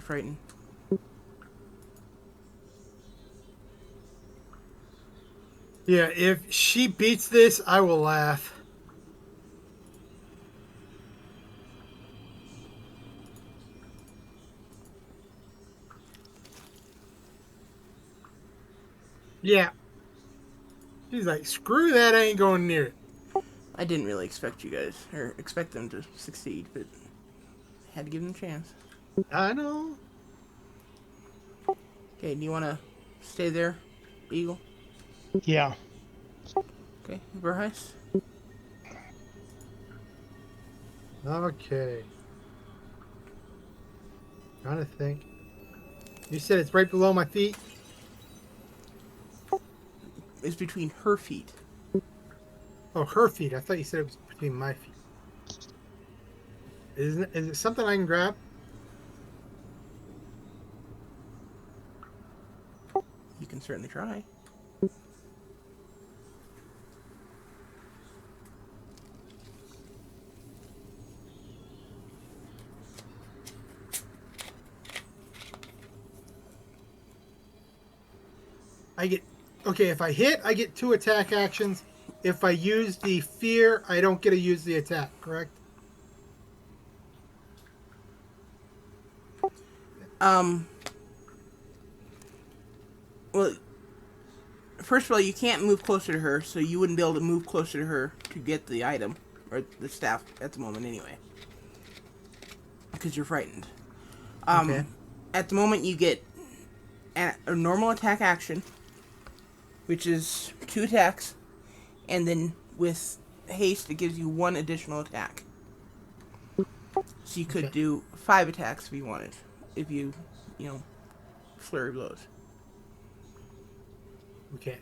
frighten. Yeah, if she beats this, I will laugh. Yeah. She's like, screw that, I ain't going near it. I didn't really expect you guys, or expect them to succeed, but had to give them a chance. I know. Okay, do you want to stay there, Eagle? Yeah. Okay, Verheis? Okay. Trying to think. You said it's right below my feet? It's between her feet. Oh, her feet. I thought you said it was between my feet. Is it something I can grab? You can certainly try. I get okay. If I hit, I get 2 attack actions. If I use the fear, I don't get to use the attack. Correct? Um, well, first of all, you can't move closer to her, so you wouldn't be able to move closer to her to get the item, or the staff at the moment anyway. Because you're frightened. Okay. At the moment, you get a normal attack action, which is 2 attacks, and then with haste, it gives you 1 additional attack. So you could Okay. do 5 attacks if you wanted, if you flurry blows. Okay.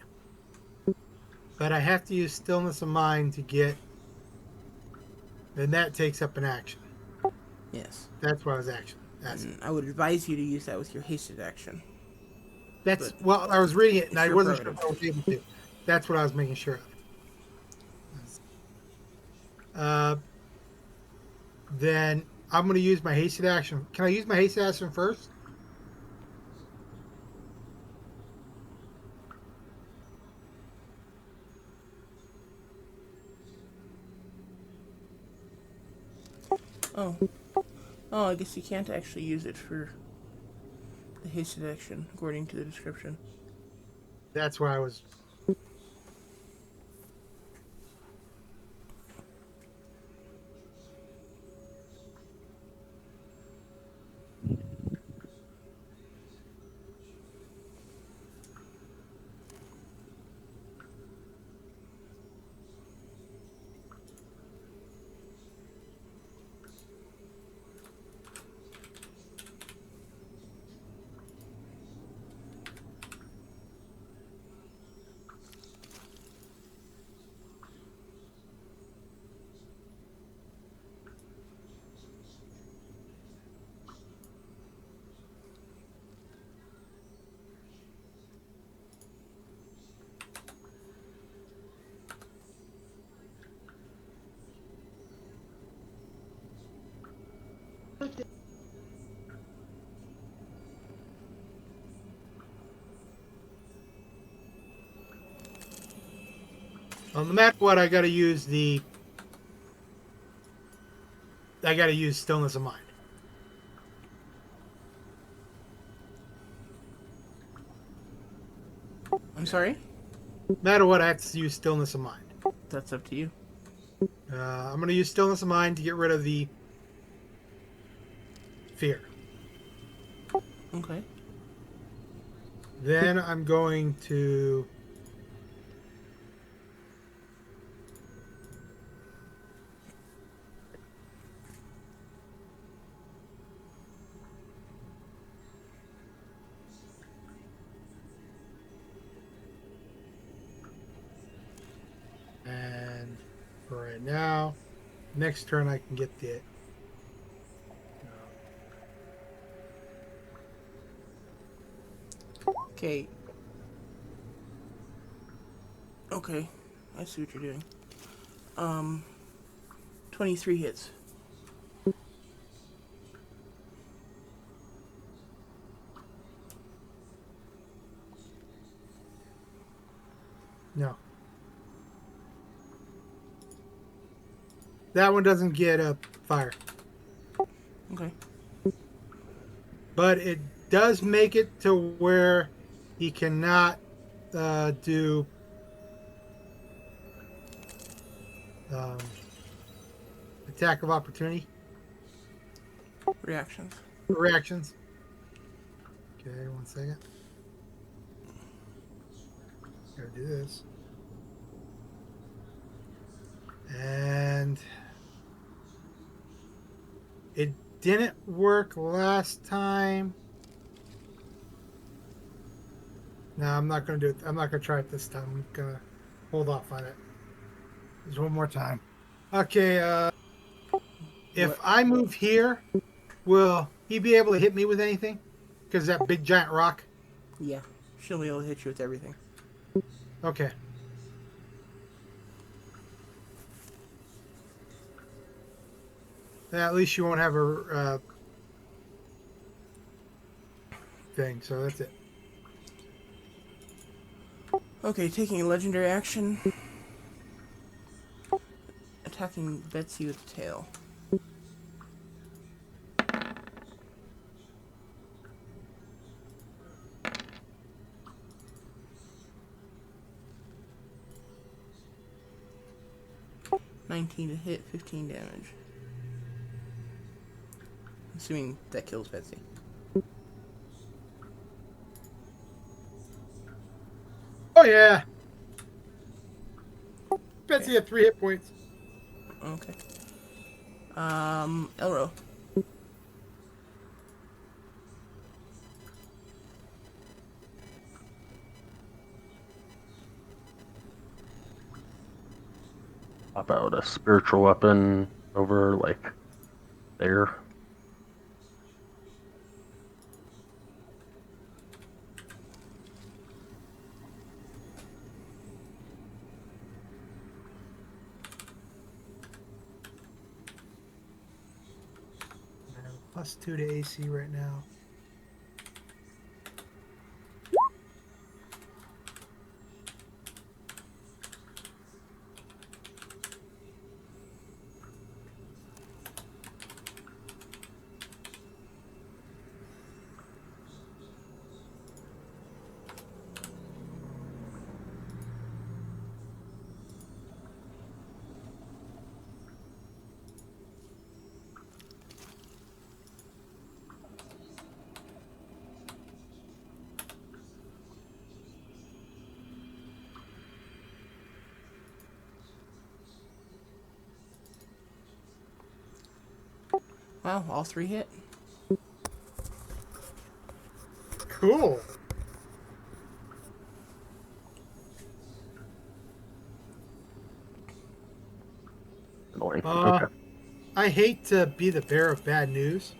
But I have to use stillness of mind to get. Then that takes up an action. Yes. That's what I was actually asking. And I would advise you to use that with your hasted action. That's But well, I was reading it and it's I your wasn't sure if prerogative. I was able to. That's what I was making sure of. Uh, then I'm going to use my hasted action. Can I use my hasted action first? Oh. Oh, I guess you can't actually use it for the hasted action, according to the description. That's why I was. Well, no matter what, I got to use the. I got to use stillness of mind. I'm sorry? No matter what, I have to use stillness of mind. That's up to you. I'm going to use stillness of mind to get rid of the fear. Okay. Then I'm going to. And for right now, next turn I can get the. Okay. Okay, I see what you're doing. 23 hits. No. That one doesn't get a fire. Okay. But it does make it to where he cannot do um, attack of opportunity Reactions. reactions. Okay, 1 second. Gotta do this. And it didn't work last time. No, I'm not gonna do it. I'm not gonna try it this time. I'm gonna hold off on it. Just one more time. Okay, if What? I move here, will he be able to hit me with anything? Because that big giant rock. Yeah. She'll be able to hit you with everything. Okay. At least you won't have a thing, so that's it. Okay, taking a legendary action. Attacking Betsy with the tail. $19 to hit, 15 damage. Assuming that kills Betsy. Oh yeah, Betsy Okay. had 3 hit points. Okay. Elro. Pop out a spiritual weapon over like there. I have +2 to AC right now. Wow, all 3 hit. Cool. Annoying. Uh, Okay. I hate to be the bearer of bad news,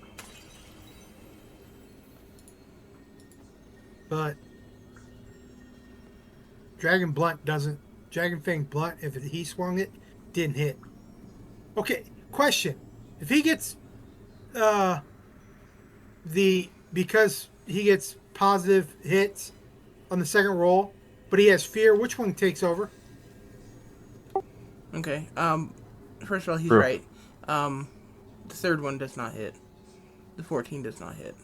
but Dragon Blunt doesn't. Dragon Fang Blunt, if he swung it, didn't hit. Okay, question: if he gets uh because he gets positive hits on the second roll, but he has fear, which one takes over? Okay. First of all, he's True. right. The third one does not hit. The 14 does not hit.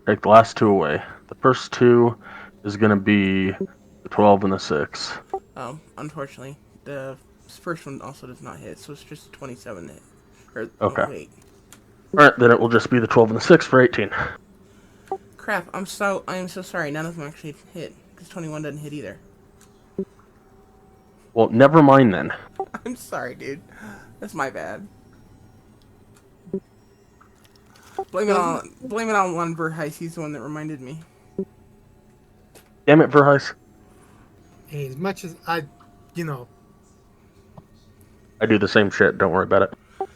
Take the last 2 away. The first 2 is going to be the 12 and the 6. Unfortunately, the first one also does not hit, so it's just 27 hit. Or, Okay. oh, wait. Alright, then it will just be the 12 and the 6 for 18. Crap, I am so sorry. None of them actually hit, because 21 doesn't hit either. Well, never mind then. I'm sorry, dude. That's my bad. Blame it on Lon Verheis. He's the one that reminded me. Damn it, Verheis. Hey, as much as you know, I do the same shit. Don't worry about it.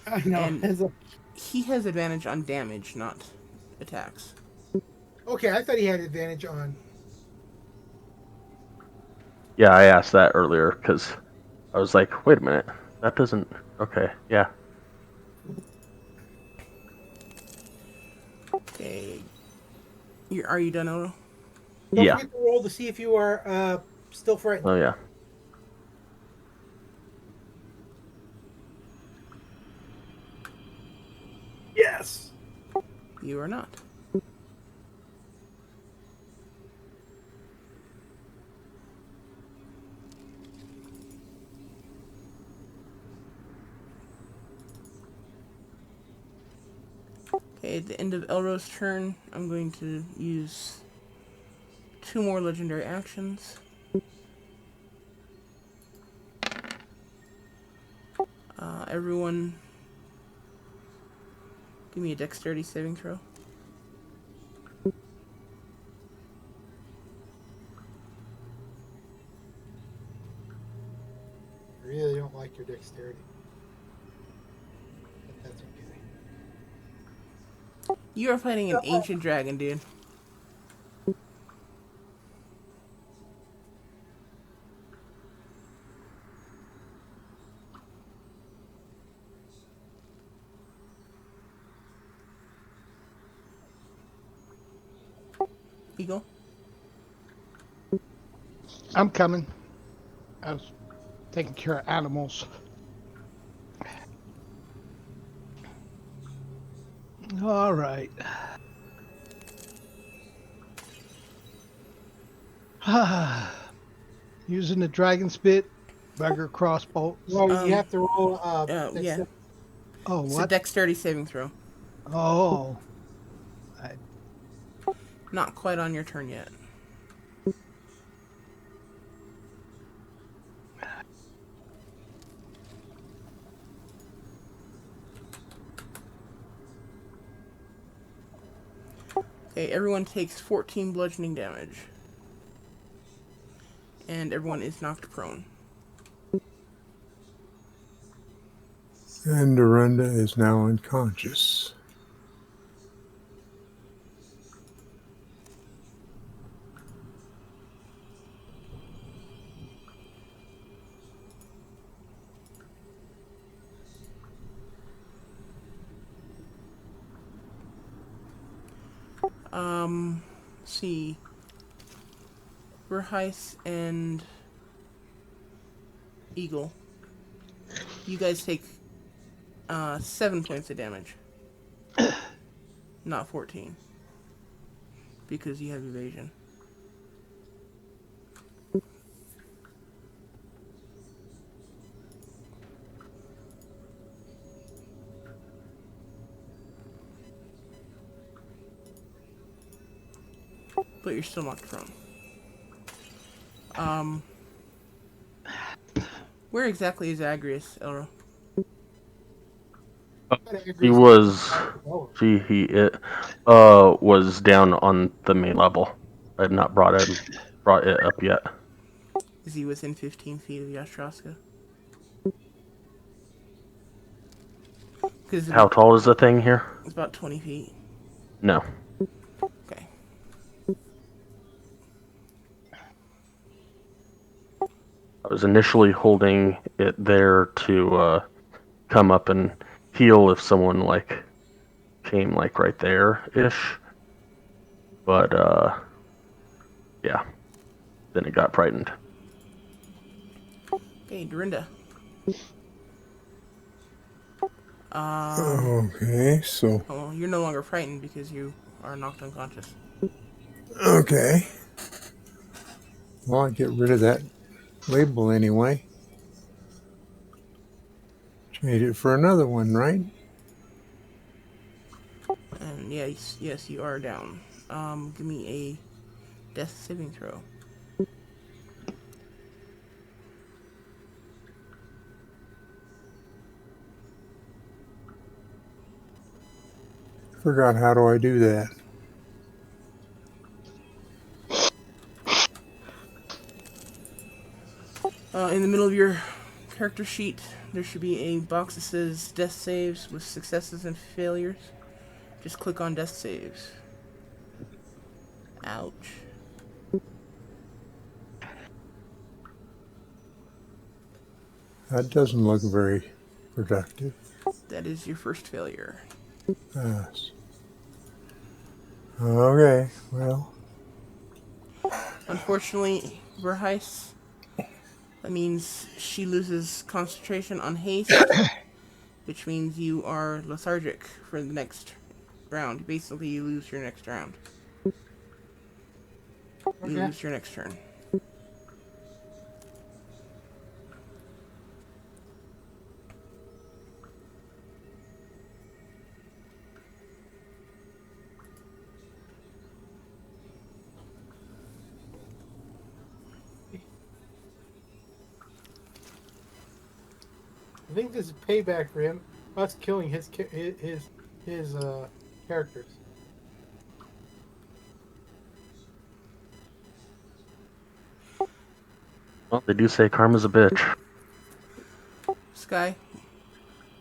I know. And he has advantage on damage, not attacks. Okay, I thought he had advantage on. Yeah, I asked that earlier because I was like, wait a minute, that doesn't. Okay, yeah. Okay. Are you done, Odo? Don't Yeah. forget to roll to see if you are still frightened. Oh, yeah. Yes. You are not. Okay, at the end of Elro's turn, I'm going to use 2 more legendary actions. Everyone, give me a dexterity saving throw. I really don't like your dexterity, but that's okay. You are fighting an ancient dragon, dude. Eagle. I'm coming. I was taking care of animals. All right. Using the dragon spit, bugger crossbow. Well, you have to roll Yeah. dexterity. Oh, It's a what? dexterity saving throw. Oh, I, Not quite on your turn yet. Okay, everyone takes 14 bludgeoning damage. And everyone is knocked prone. And Dorinda is now unconscious. Let's see. Verheis and Eagle. You guys take 7 points of damage. Not 14. Because you have evasion. But you're still knocked prone. Where exactly is Agrius, Elro? He Agri's was. lower. It was down on the main level. I had not brought it up yet. Is he within 15 feet of Yastroska? Because How tall is the thing here? it's about 20 feet. No. Okay. I was initially holding it there to come up and heal if someone like came like right there ish. But yeah. Then it got frightened. Okay, Dorinda. Okay, so Oh, you're no longer frightened because you are knocked unconscious. okay. Well, I get rid of that label anyway. Trade it for another one, right? And yes, you are down. Give me a death saving throw. Forgot how do I do that. In the middle of your character sheet, there should be a box that says death saves with successes and failures. Just click on death saves. Ouch. That doesn't look very productive. That is your first failure. Yes. Okay, well, Unfortunately, Verheis, that means she loses concentration on haste, which means you are lethargic for the next round. Basically, you lose your next round. You Okay. lose your next turn. I think this is payback for him. Us killing his characters. Well, they do say karma's a bitch. Sky,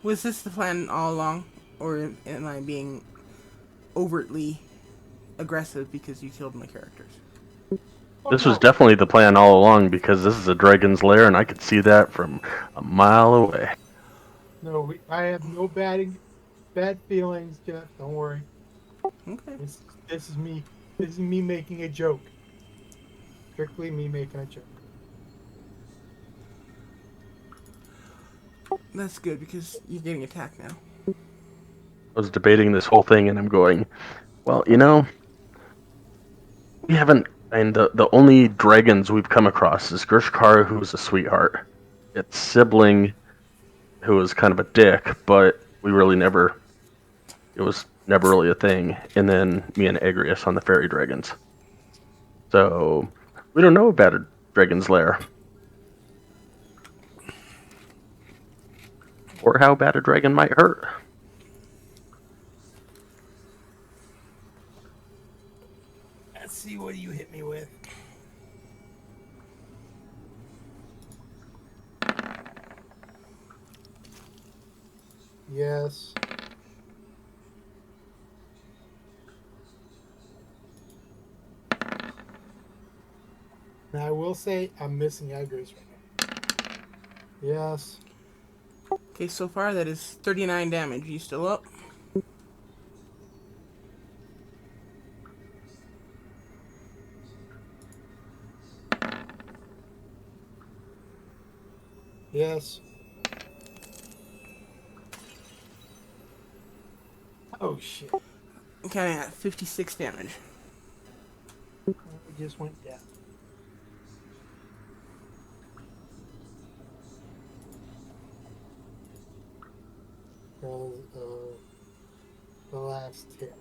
was this the plan all along? Or am I being overtly aggressive because you killed my characters? Oh This was no, definitely the plan all along because this is a dragon's lair, and I could see that from a mile away. no. I have no bad feelings, Jeff. Don't worry. Okay. This is me. This is me making a joke. Strictly me making a joke. That's good because you're getting attacked now. I was debating this whole thing, and I'm going, well, we haven't, and the only dragons we've come across is Gershkar, who's a sweetheart. It's Sibling, who was kind of a dick, but we really never, it was never really a thing. And then me and Agrius on the fairy dragons. So we don't know about a dragon's lair. Or how bad a dragon might hurt. Let's see what you hit me with. Yes. Now I will say I'm missing aggros right now. Yes. Okay, so far that is 39 damage. You still up? Yes. Oh shit. Okay, at 56 damage. We just went down. Because of the last hit.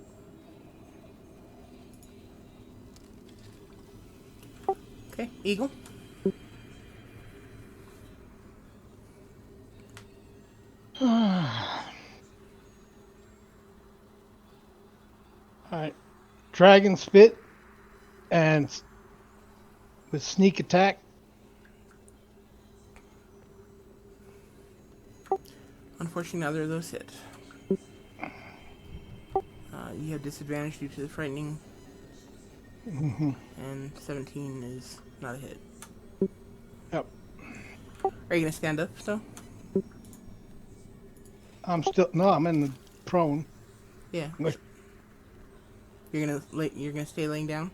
Okay, Eagle. Alright. Dragon spit and with sneak attack. Unfortunately, neither of those hit. You have disadvantage due to the frightening, and 17 is not a hit. Yep. Are you gonna stand up still? I'm in the prone. Yeah. Wait. You're gonna stay laying down.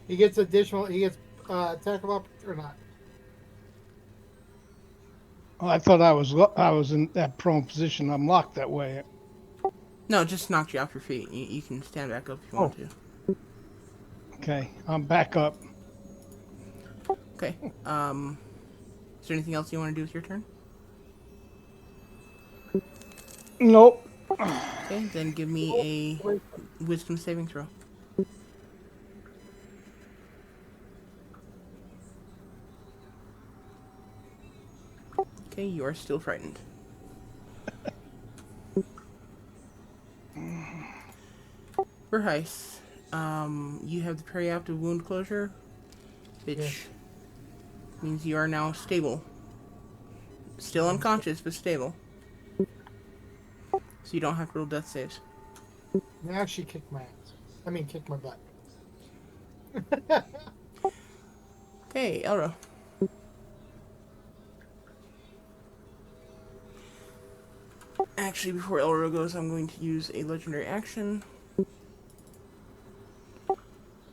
He gets additional. He gets attack of opportunity or not. Oh, I thought I was in that prone position. I'm locked that way. No, it just knocked you off your feet. You can stand back up if you Oh. want to. Okay, I'm back up. Okay. Is there anything else you want to do with your turn? Nope. Okay, then give me a wisdom saving throw. Okay, you are still frightened. Verheis, you have the periaptive wound closure, which Yes. means you are now stable. Still unconscious, but stable. So you don't have to roll death saves. Now she kicked my ass. I mean, kicked my butt. Okay, Elro. Actually, before Elro goes, I'm going to use a legendary action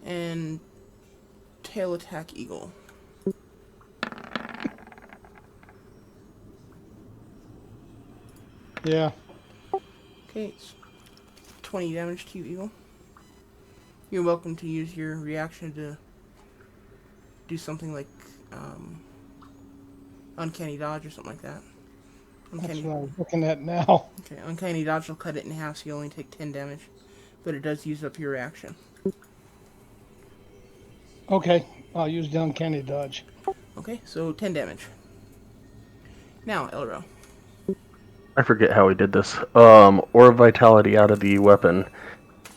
and tail attack Eagle. Yeah. Okay, it's 20 damage to you, Eagle. You're welcome to use your reaction to do something like uncanny dodge or something like that. That's Uncanny. what I was looking at now. Okay, uncanny dodge will cut it in half, so you only take 10 damage, but it does use up your reaction. Okay, I'll use the uncanny dodge. Okay, so 10 damage. Now, Elro. I forget how he did this. Aura vitality out of the weapon.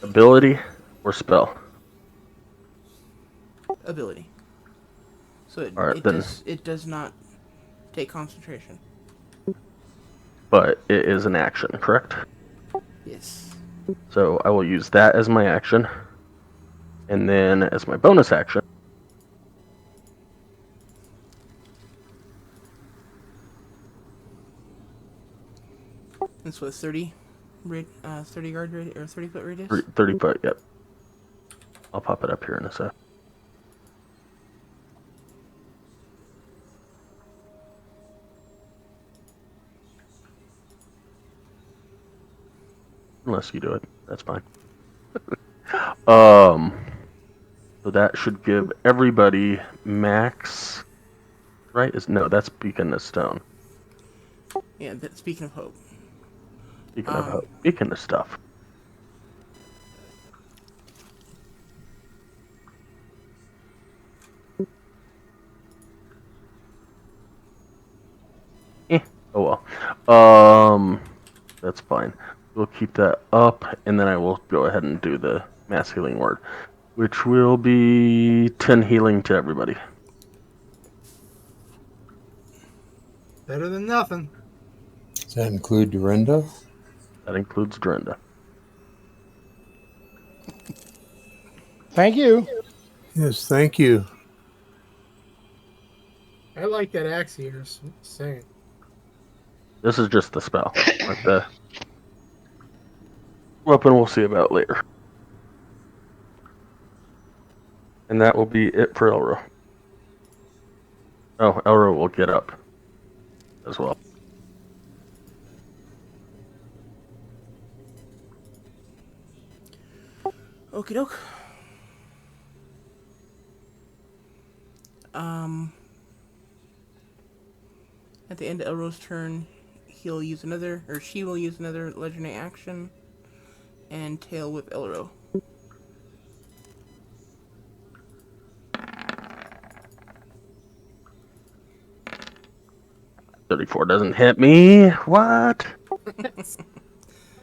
Ability or spell? Ability. So Alright, then. it does not take concentration. But it is an action, correct? Yes. So I will use that as my action. And then as my bonus action, That's what 30 guard radius or 30 foot radius. 30 foot, yep. I'll pop it up here in a sec. Unless you do it, that's fine. So that should give everybody max, right? No, that's Beacon of Stone. Yeah, speaking of hope. Beacon of Hope. Beacon of Stuff. Oh well. That's fine. We'll keep that up, and then I will go ahead and do the mass healing word, which will be 10 healing to everybody. Better than nothing. Does that include Dorinda? That includes Dorinda. Thank you. Yes, thank you. I like that axe here. Saying. This is just the spell. Like the weapon we'll see about later. And that will be it for Elro. Oh, Elro will get up as well. Okie doke. At the end of Elro's turn, he'll use another, or she will use another legendary action and tail whip Elro. $34 doesn't hit me. What?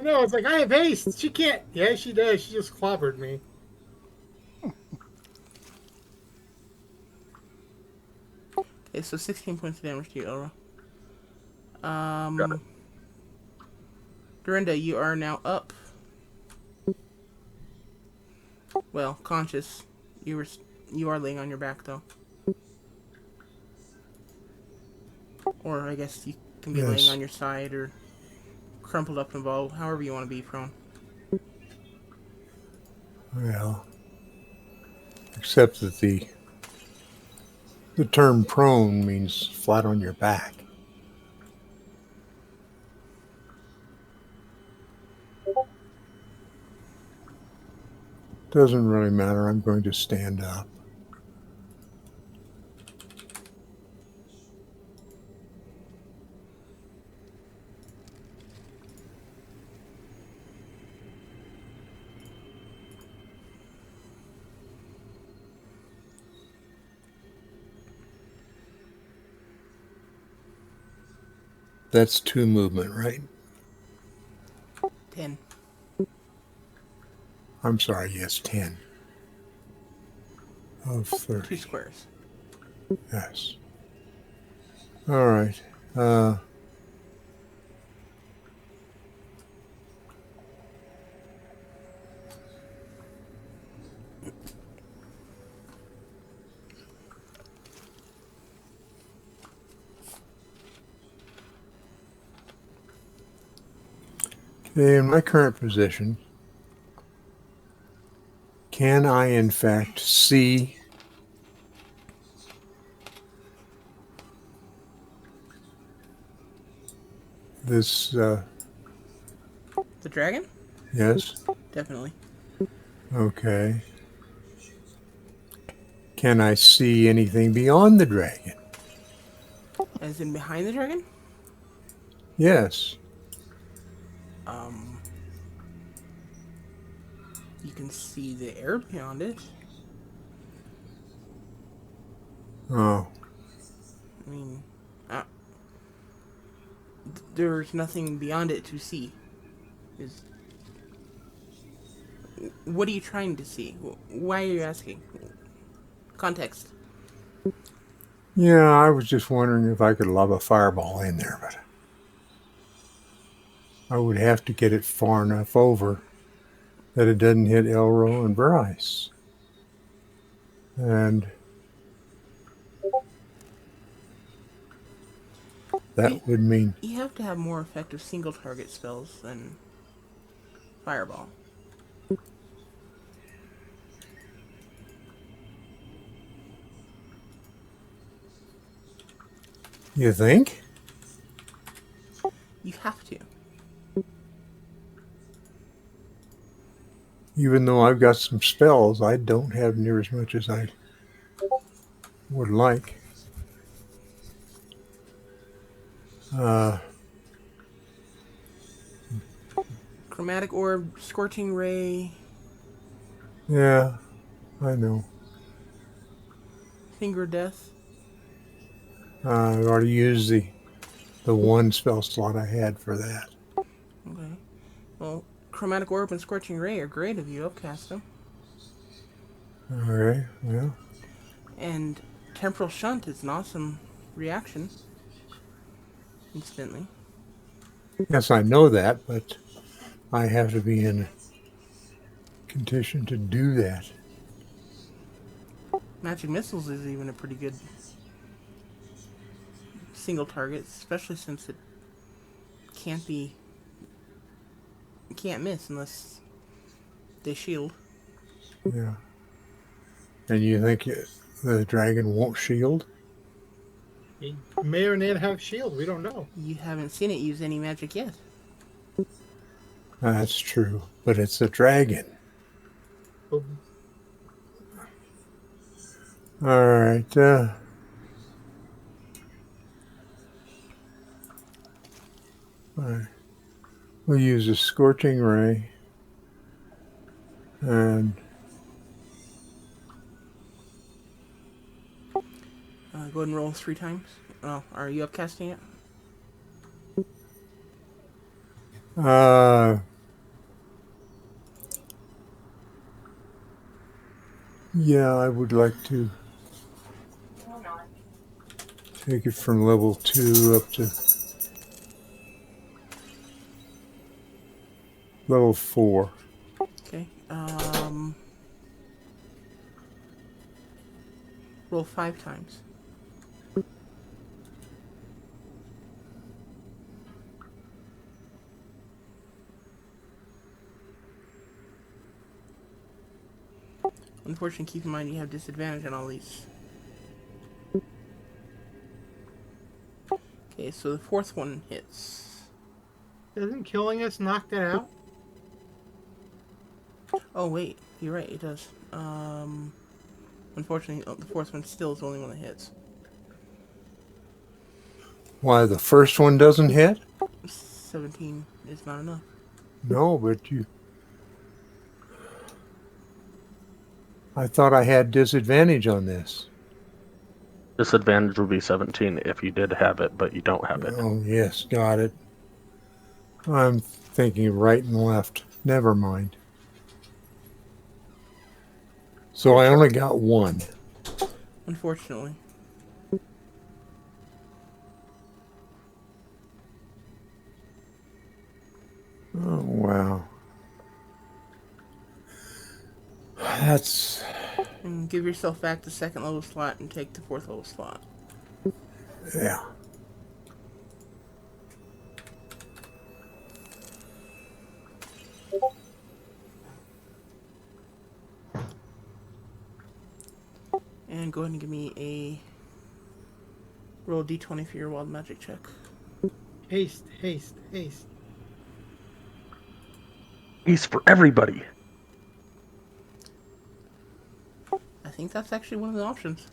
No, it's like I have haste. She can't. Yeah, she does. She just clobbered me. Okay, so 16 points of damage to you, Elro. Got it. Dorinda, you are now up. Well, conscious. You are laying on your back though. Or I guess you can be laying Yes. on your side or crumpled up in a ball, however you want to be prone. Well, except that the term prone means flat on your back. Doesn't really matter. I'm going to stand up. That's 2 movement, right? 10. I'm sorry, yes, 10 of 2 30. squares. Yes. All right. In my current position, can I in fact see this? The dragon? Yes. Definitely. Okay. Can I see anything beyond the dragon? As in behind the dragon? Yes. Um, you can see the air beyond it. Oh. I mean, there's nothing beyond it to see. Is What are you trying to see? Why are you asking? Context. Yeah, I was just wondering if I could lob a fireball in there, but I would have to get it far enough over that it doesn't hit Elro and Bryce. And You, that would mean, you have to have more effective single target spells than Fireball. you think? You have to. Even though I've got some spells, I don't have near as much as I would like. Uh, Chromatic Orb, Scorching Ray, yeah, I know. Finger of Death. I've already used the one spell slot I had for that. Okay. Well, Chromatic Orb and Scorching Ray are great if you upcast them. All right, well, And Temporal Shunt is an awesome reaction. Instantly. yes, I know that, but I have to be in condition to do that. Magic Missiles is even a pretty good single target, especially since it can't miss unless they shield. Yeah. And you think the dragon won't shield? He may or may not have shield. We don't know. You haven't seen it use any magic yet. That's true, but it's a dragon. But All right. All right. We'll use a scorching ray, and Go ahead and roll 3 times. Oh, are you upcasting it? uh, yeah, I would like to take it from level 2 up to level 4. Okay. Roll 5 times. Unfortunately, keep in mind you have disadvantage on all these. Okay, so the 4th one hits. doesn't killing us knock that out? Oh wait, you're right, it does. Unfortunately, the 4th one still is the only one that hits. Why, the first one doesn't hit? 17 is not enough. No, but I thought I had disadvantage on this. Disadvantage would be 17 if you did have it, but you don't have it. Oh, yes, got it. I'm thinking right and left. Never mind. So I only got 1. Unfortunately. Oh, wow. That's... And give yourself back the 2nd level slot and take the 4th level slot. yeah. And go ahead and give me a roll d20 for your wild magic check. Haste, haste, haste. He's for everybody. I think that's actually one of the options.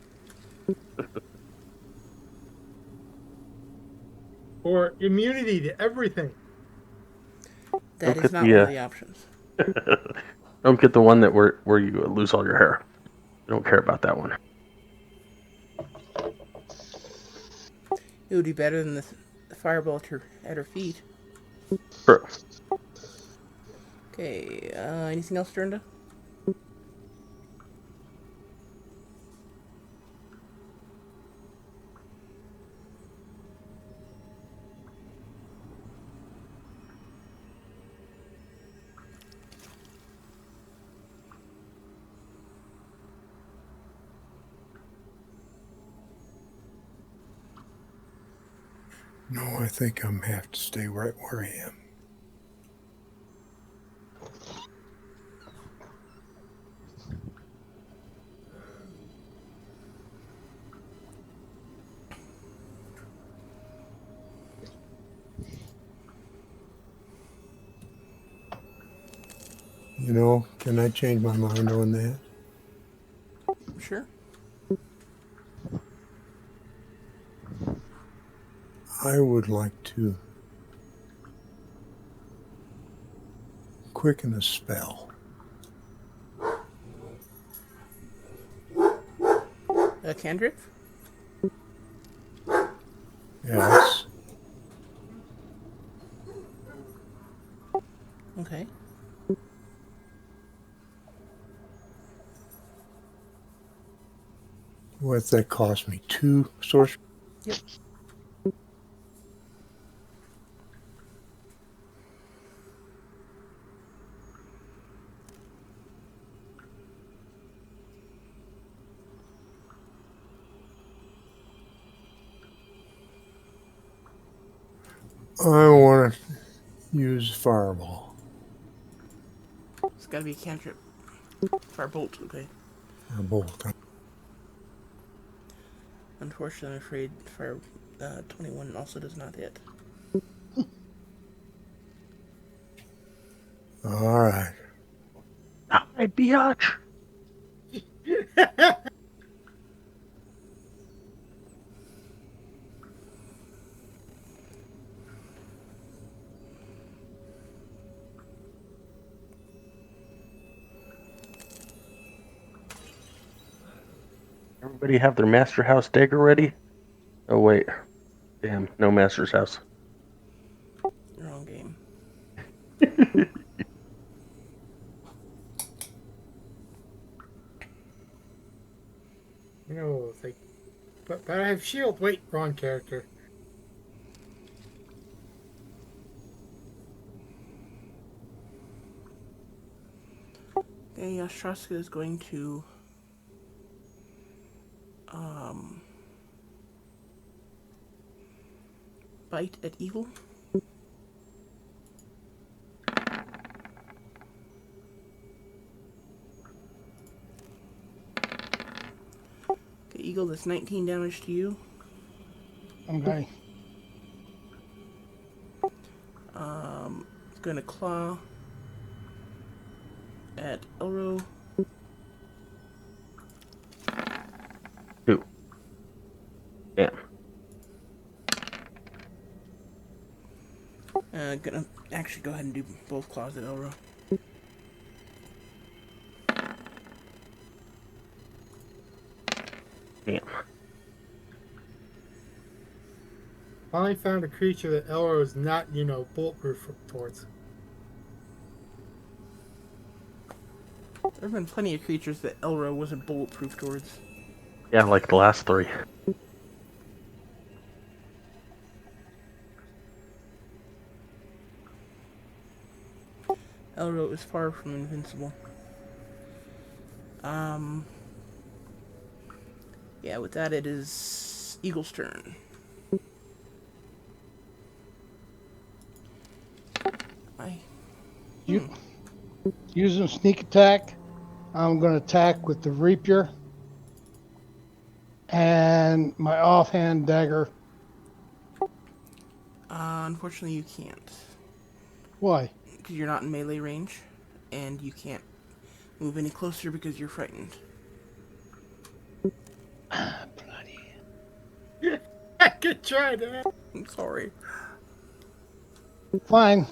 Or immunity to everything. That Don't is get not one of the the options. don't get the one that where you lose all your hair. I don't care about that one. It would be better than the fireball at her feet. True. Okay, anything else, Jernda? No, I think I'm have to stay right where I am. You know, can I change my mind on that? Sure. I would like to quicken a spell. A cantrip? Yes. Okay. What's that cost me? 2 sorcery? Yep. I want to use fireball. It's gotta be a cantrip. Firebolt, okay. Or bolt. Unfortunately, I'm afraid Fire 21 also does not hit. All right. Hi, biatch. Everybody have their master house dagger ready? Oh wait, damn, no master's house. Wrong game. You know, it's like, but I have shield. Wait, wrong character. Okay, Yashaska is going to um, bite at Eagle. Okay, Eagle, that's 19 damage to you. Okay. It's gonna claw at Elro. 2. Damn. Gonna actually go ahead and do both claws at Elro. Damn. Finally found a creature that Elro is not, bulletproof towards. There have been plenty of creatures that Elro wasn't bulletproof towards. Yeah, like the last 3. Elro is far from invincible. Yeah, with that it is Eagle's turn. Using sneak attack, I'm going to attack with the rapier. And my offhand dagger. Unfortunately, you can't. Why? Because you're not in melee range, and you can't move any closer because you're frightened. Bloody. I could try that. I'm sorry. Fine.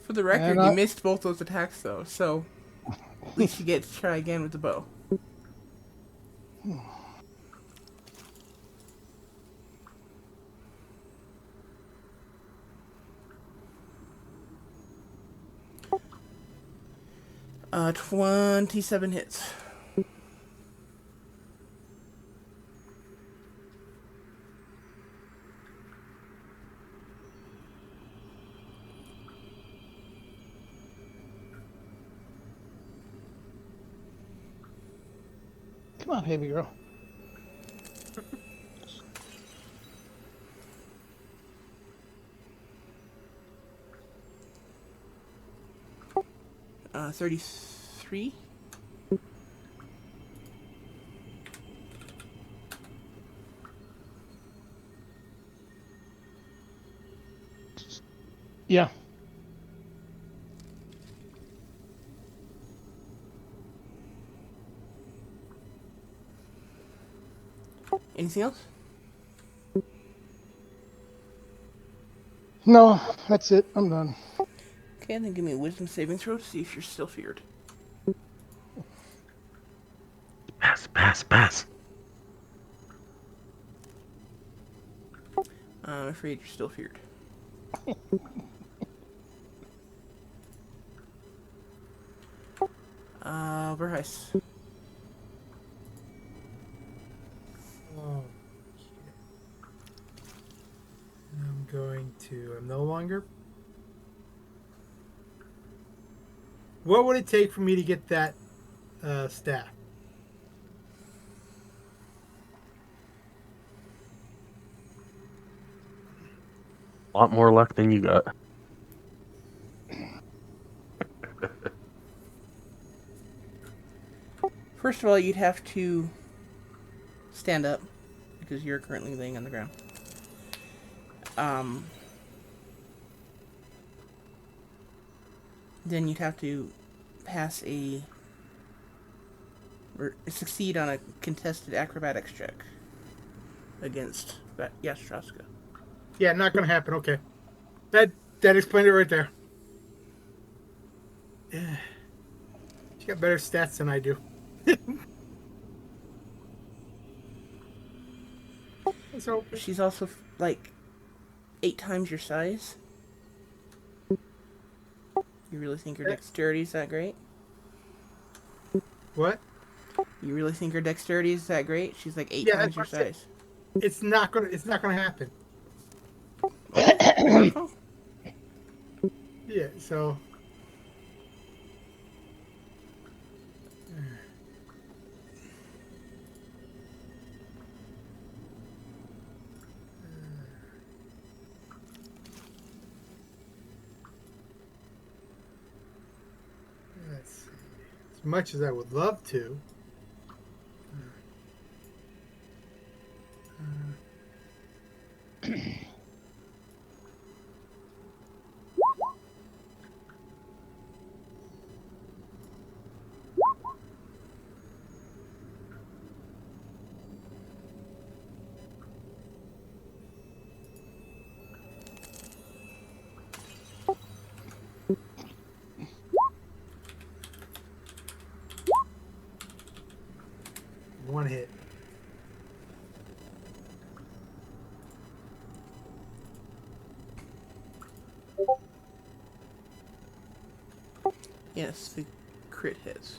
For the And record, you missed both those attacks, though, so at least you get to try again with the bow. 27 hits. Come on, baby girl. 33. Yeah. Anything else? No, that's it. I'm done. Okay, then give me a wisdom saving throw to see if you're still feared. Pass. I'm afraid you're still feared. Verheis. Oh, I'm no longer. What would it take for me to get that staff? A lot more luck than you got. First of all, you'd have to stand up because you're currently laying on the ground. Then you'd have to pass or succeed on a contested acrobatics check against Yastraska. Yeah, not gonna happen. Okay, that explained it right there. Yeah, she got better stats than I do. So She's also like 8 times your size. You really think her dexterity is that great? what? You really think her dexterity is that great? She's like 8 Yeah, that's times your what I said. size. It's not gonna happen. Okay, your call. Yeah, so let's see. As much as I would love to, one hit. Yes, the crit hits.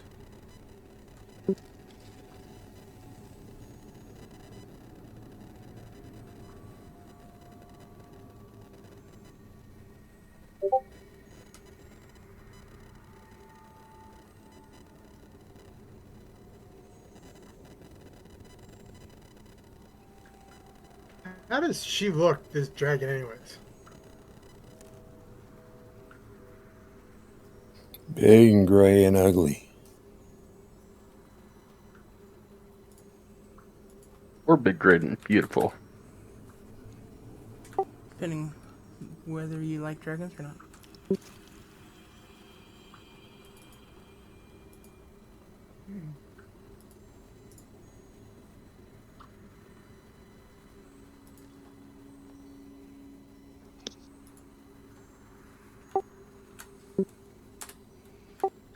How does she look, this dragon, anyways? Big and gray and ugly. Or big, great, and beautiful. Depending whether you like dragons or not.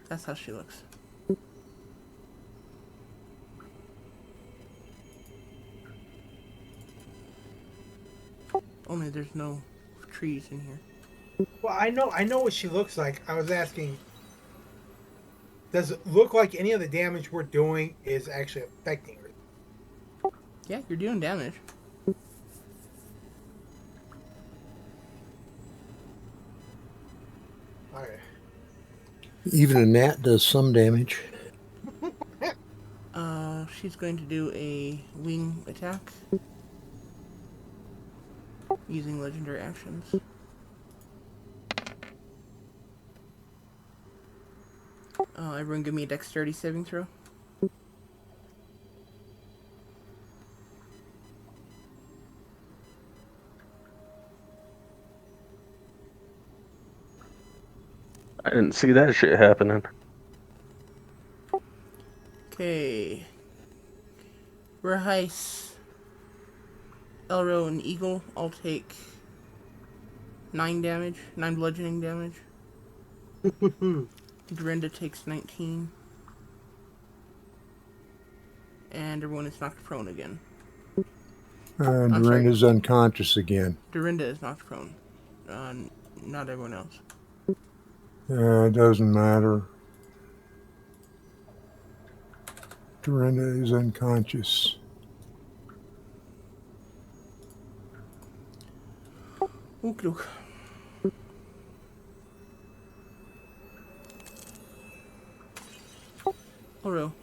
That's how she looks. Only there's no trees in here. Well, I know what she looks like. I was asking, does it look like any of the damage we're doing is actually affecting her? Yeah, you're doing damage. Okay. Even a gnat does some damage. She's going to do a wing attack using legendary actions. Everyone give me a dexterity saving throw. I didn't see that shit happening. Okay. Rahais, Elro, and Eagle all take 9 damage, 9 bludgeoning damage. Dorinda takes 19. And everyone is knocked prone again. I'm sorry. Dorinda's unconscious again. Dorinda is knocked prone. Not everyone else. It doesn't matter. Dorinda is unconscious. Okie Oro.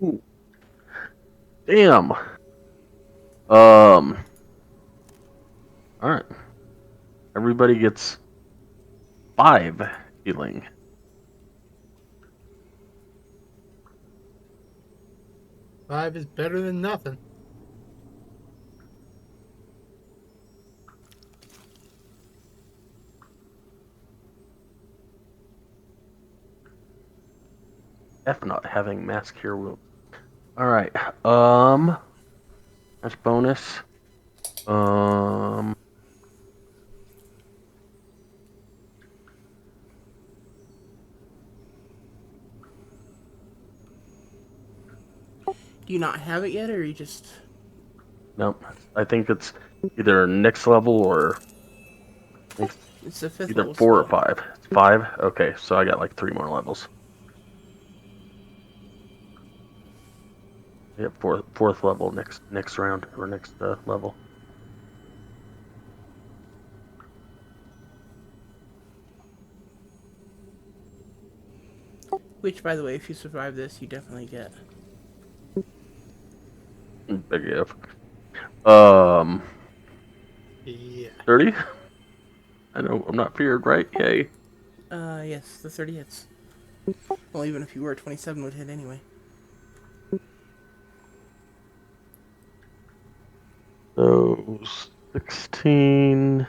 Ooh. Damn. All right. Everybody gets 5 healing. Five is better than nothing. F not having mask here will. All right. That's bonus. Do you not have it yet, or you just... Nope. I think it's either next level or It's the 5th either level 4 or spell. 5. It's 5. Okay, so I got like 3 more levels. Yep, fourth level next round or next level. Which, by the way, if you survive this, you definitely get. Big if. Yeah. 30. I know I'm not feared, right? Yay. Yes, the 30 hits. Well, even if you were, 27 would hit anyway. So 16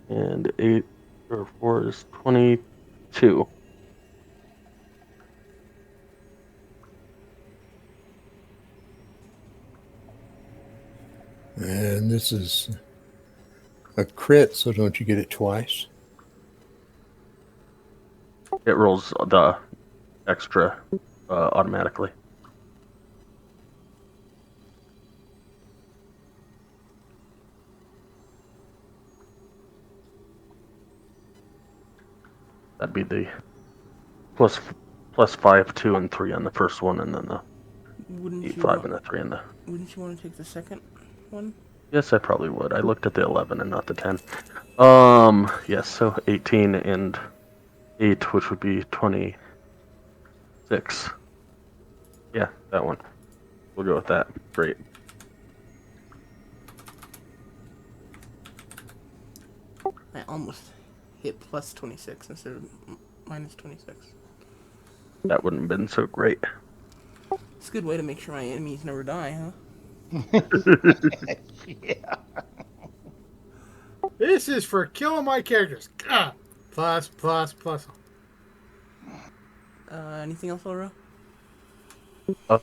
and 8 or 4 is 22. And this is a crit, so don't you get it twice? It rolls the extra automatically. That'd be the plus plus 5, 2, and 3 on the first one, and then the Wouldn't 8, you 5, want? and the 3 on the. Wouldn't you want to take the second one? Yes, I probably would. I looked at the 11 and not the 10. Yes, so 18 and 8, which would be 26. Yeah, that one. We'll go with that. Great. I almost hit plus 26 instead of minus 26. That wouldn't have been so great. It's a good way to make sure my enemies never die, huh? Yeah. This is for killing my characters. Ah, plus, plus, plus. Anything else, Laura? Um,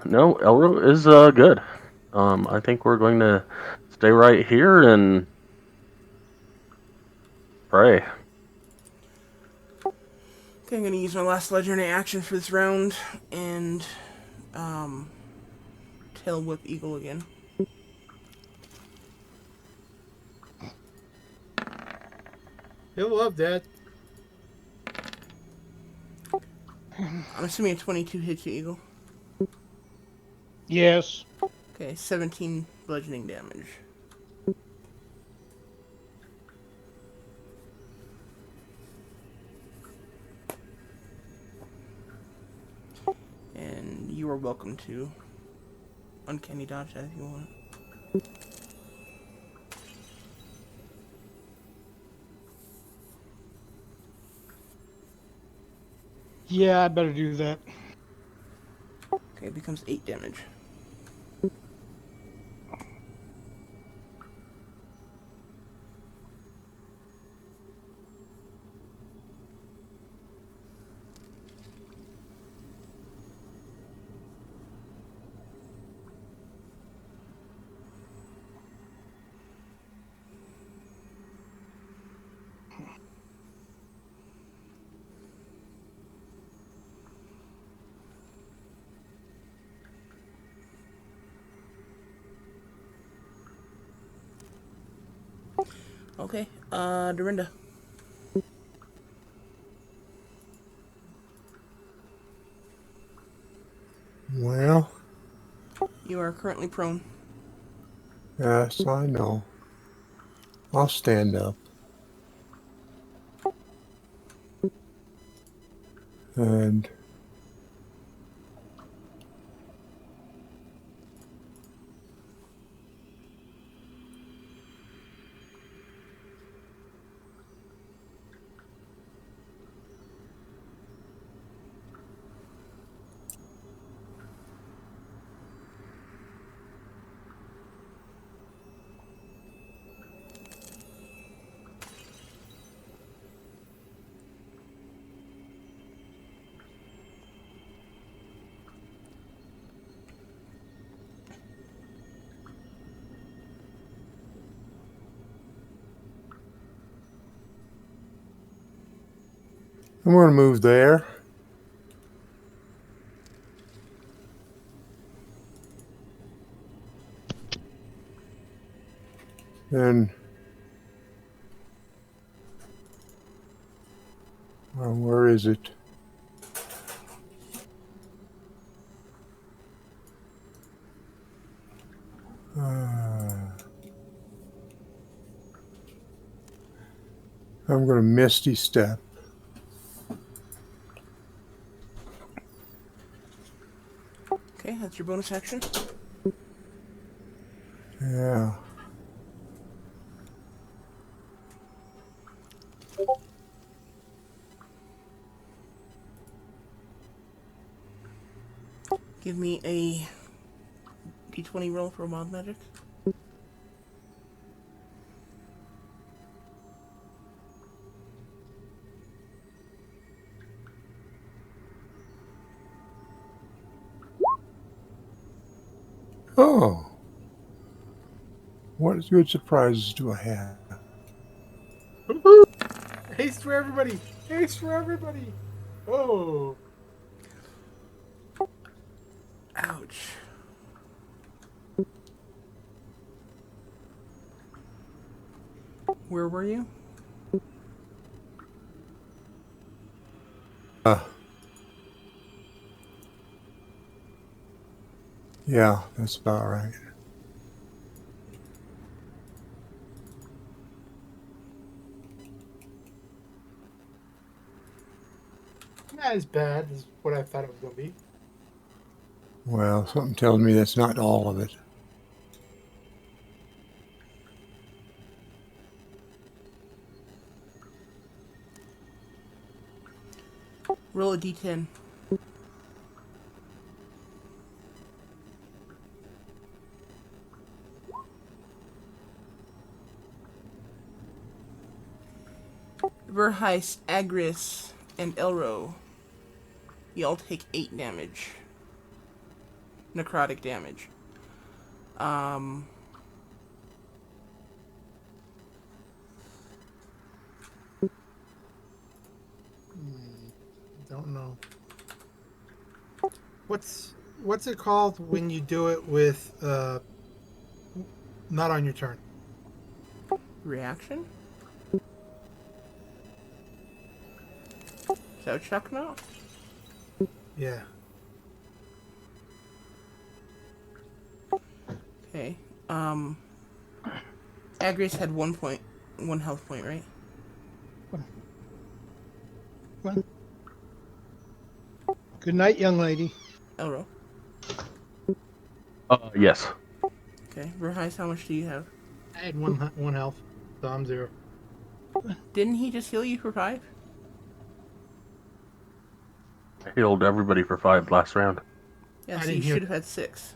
no, Elro is good. I think we're going to stay right here and pray. Okay, I'm gonna use my last legendary action for this round and tail whip eagle again. He'll love that. I'm assuming a 22 hits you, eagle. Yes. Okay, 17 bludgeoning damage. And you are welcome to uncanny dodge that if you want. Yeah, I better do that. Okay, it becomes 8 damage. Okay, Dorinda. Well, You are currently prone. yes, I know. I'll stand up. And I'm going to move there. And where is it? I'm going to Misty Step. Okay, that's your bonus action. Yeah. Give me a d20 roll for wild magic. Oh. What good surprises do I have? Woo-hoo! Haste for everybody! Haste for everybody! Oh. Ouch. Where were you? Uh, yeah, that's about right. Not as bad as what I thought it was going to be. Well, something tells me that's not all of it. Roll a d10. Verheist, Agris, and Elro. You all take 8 damage. Necrotic damage. Um, Don't know. What's it called when you do it with not on your turn? reaction? Is that what you're talking about? Yeah. Okay. Agris had 1 health point, right? Well, good night, young lady. Elro. Yes. Okay. Verheist, how much do you have? I had one health, so I'm 0. Didn't he just heal you for 5? I healed everybody for 5 last round. Yeah, I so you didn't hear should have that. had 6.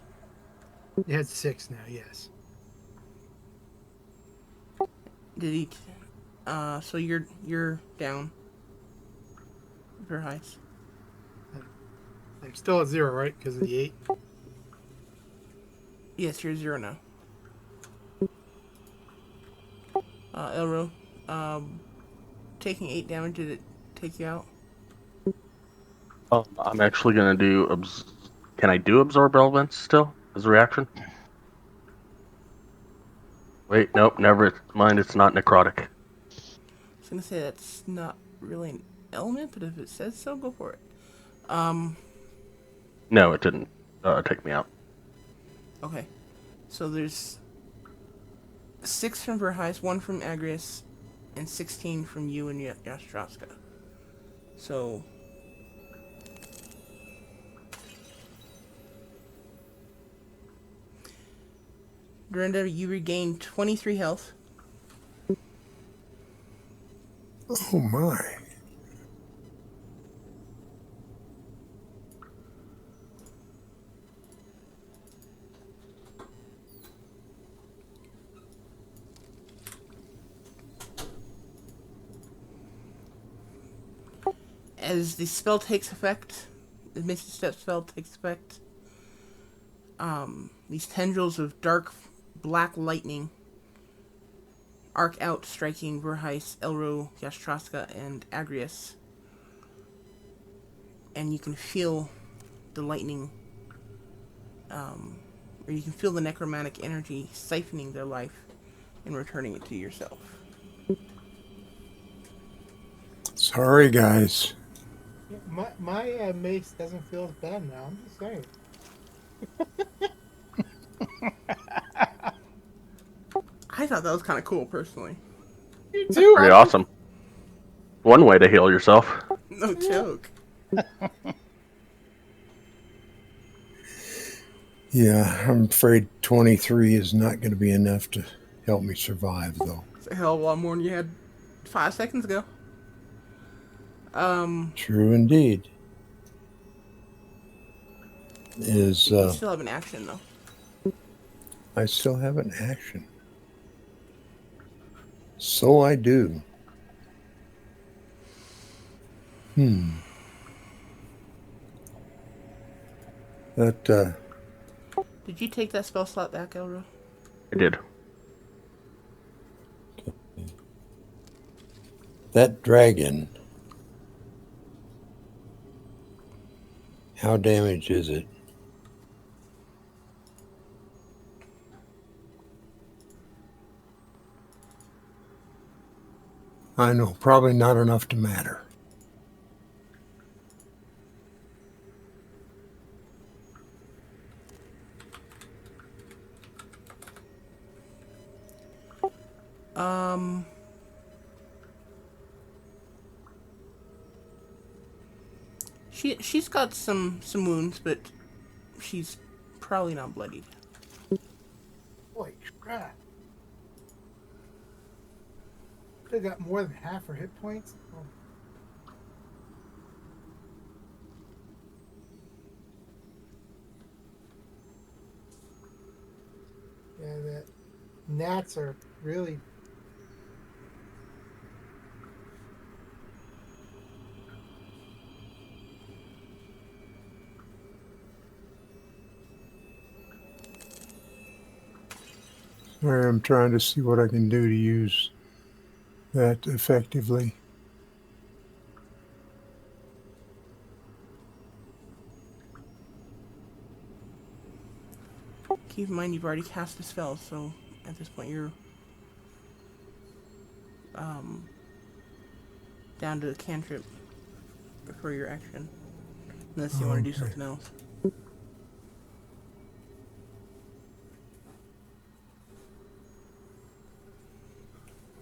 You had 6 now. Yes. Did he? So you're down. Verheist. I'm still at 0, right? Because of the 8. Yes, you're 0 now. Elro. Taking 8 damage, did it take you out? I'm actually gonna do. Can I do absorb elements still as a reaction? Wait, nope, never mind. It's not necrotic. I was gonna say that's not really an element, but if it says so, go for it. No, it didn't take me out. Okay. So there's 6 from Verheist, 1 from Agrius, and 16 from you and Yastroska. So Dorinda, you regain 23 health. Oh my. As the spell takes effect, the Misty Step spell takes effect, these tendrils of dark black lightning arc out, striking Verheist, Elro, Yastroska, and Agrius. And you can feel the lightning, or you can feel the necromantic energy siphoning their life and returning it to yourself. Sorry, guys. Yeah, my mace doesn't feel as bad now. I'm just saying. I thought that was kind of cool, personally. You too. Pretty awesome. One way to heal yourself. No joke. Yeah, I'm afraid 23 is not going to be enough to help me survive, though. It's a hell of a lot more than you had 5 seconds ago. True indeed. You still have an action, though. I still have an action. So I do. That Did you take that spell slot back, Elro? I did. that dragon. How damaged is it? I know, probably not enough to matter. Um, she's got some wounds, but she's probably not bloodied. Holy crap. They got more than half her hit points. Oh. Yeah, the gnats are really. Sorry, I'm trying to see what I can do to use that effectively. Keep in mind you've already cast a spell, so at this point you're down to a cantrip for your action, unless you want to do Okay. something else.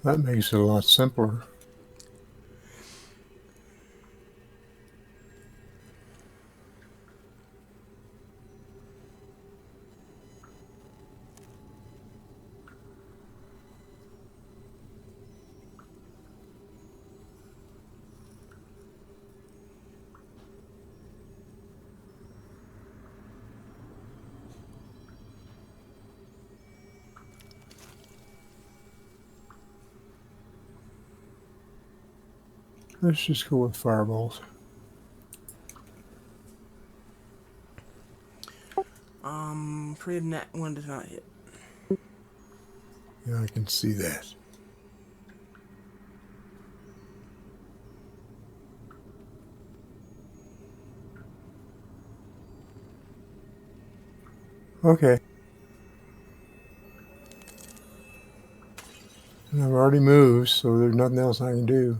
That makes it a lot simpler. Let's just go with fireballs. Afraid nat 1 does not hit. Yeah, I can see that. Okay. And I've already moved, so there's nothing else I can do.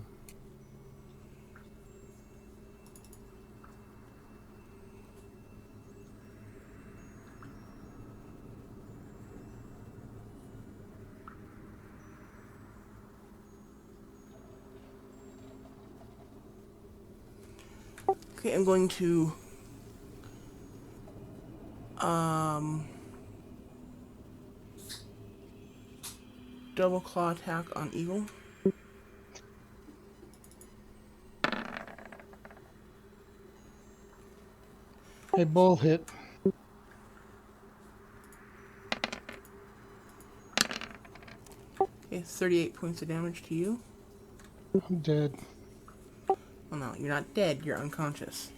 Okay, I'm going to double claw attack on Eagle. They both hit. Okay, 38 points of damage to you. I'm dead. Well, no, you're not dead, you're unconscious.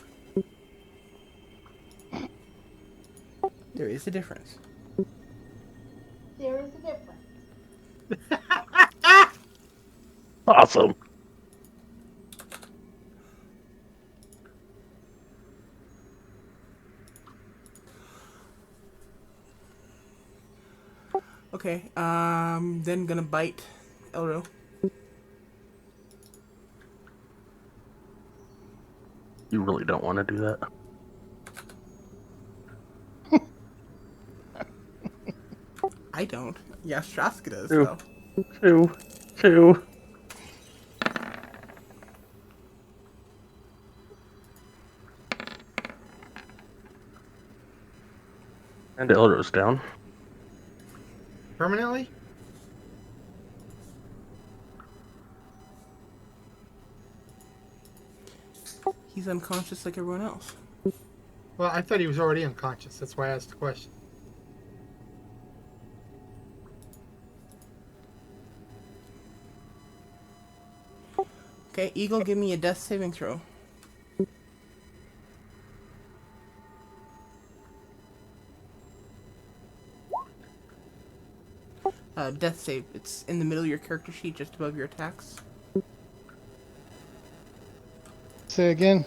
There is a difference. There is a difference. Awesome. Okay, then gonna bite Elro. You really don't want to do that. I don't. Yeah, Shaska does, Two. though. Two. And Elro's down. Permanently? He's unconscious like everyone else. Well, I thought he was already unconscious. That's why I asked the question. Okay, Eagle, give me a death saving throw. Death save. It's in the middle of your character sheet, just above your attacks. Say again.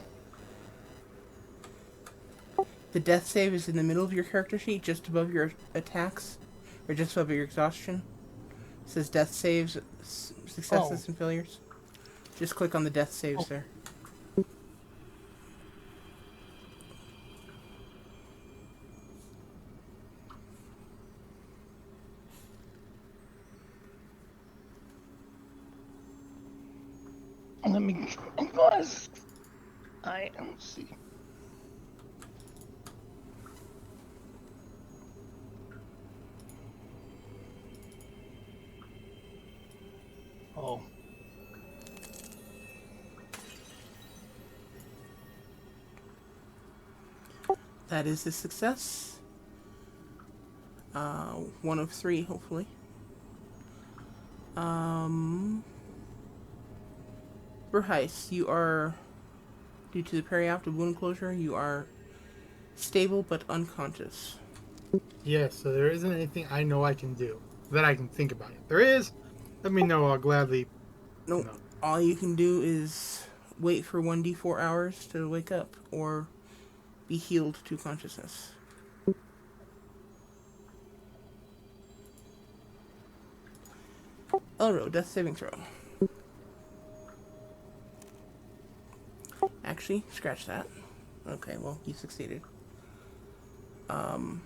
The death save is in the middle of your character sheet, just above your attacks, or just above your exhaustion. It says death saves, successes, and failures. Just click on the death saves there. Let me glass. Let's see. Oh. That is a success. 1 of 3, hopefully. Verheis, you are, due to the perioptic wound closure, you are stable but unconscious. Yes, so there isn't anything I know I can do that I can think about. If there is, let me know. I'll gladly. Nope. No. All you can do is wait for 1d4 hours to wake up, or be healed to consciousness. Elro, death saving throw. Actually, scratch that. Okay, well, you succeeded. I'm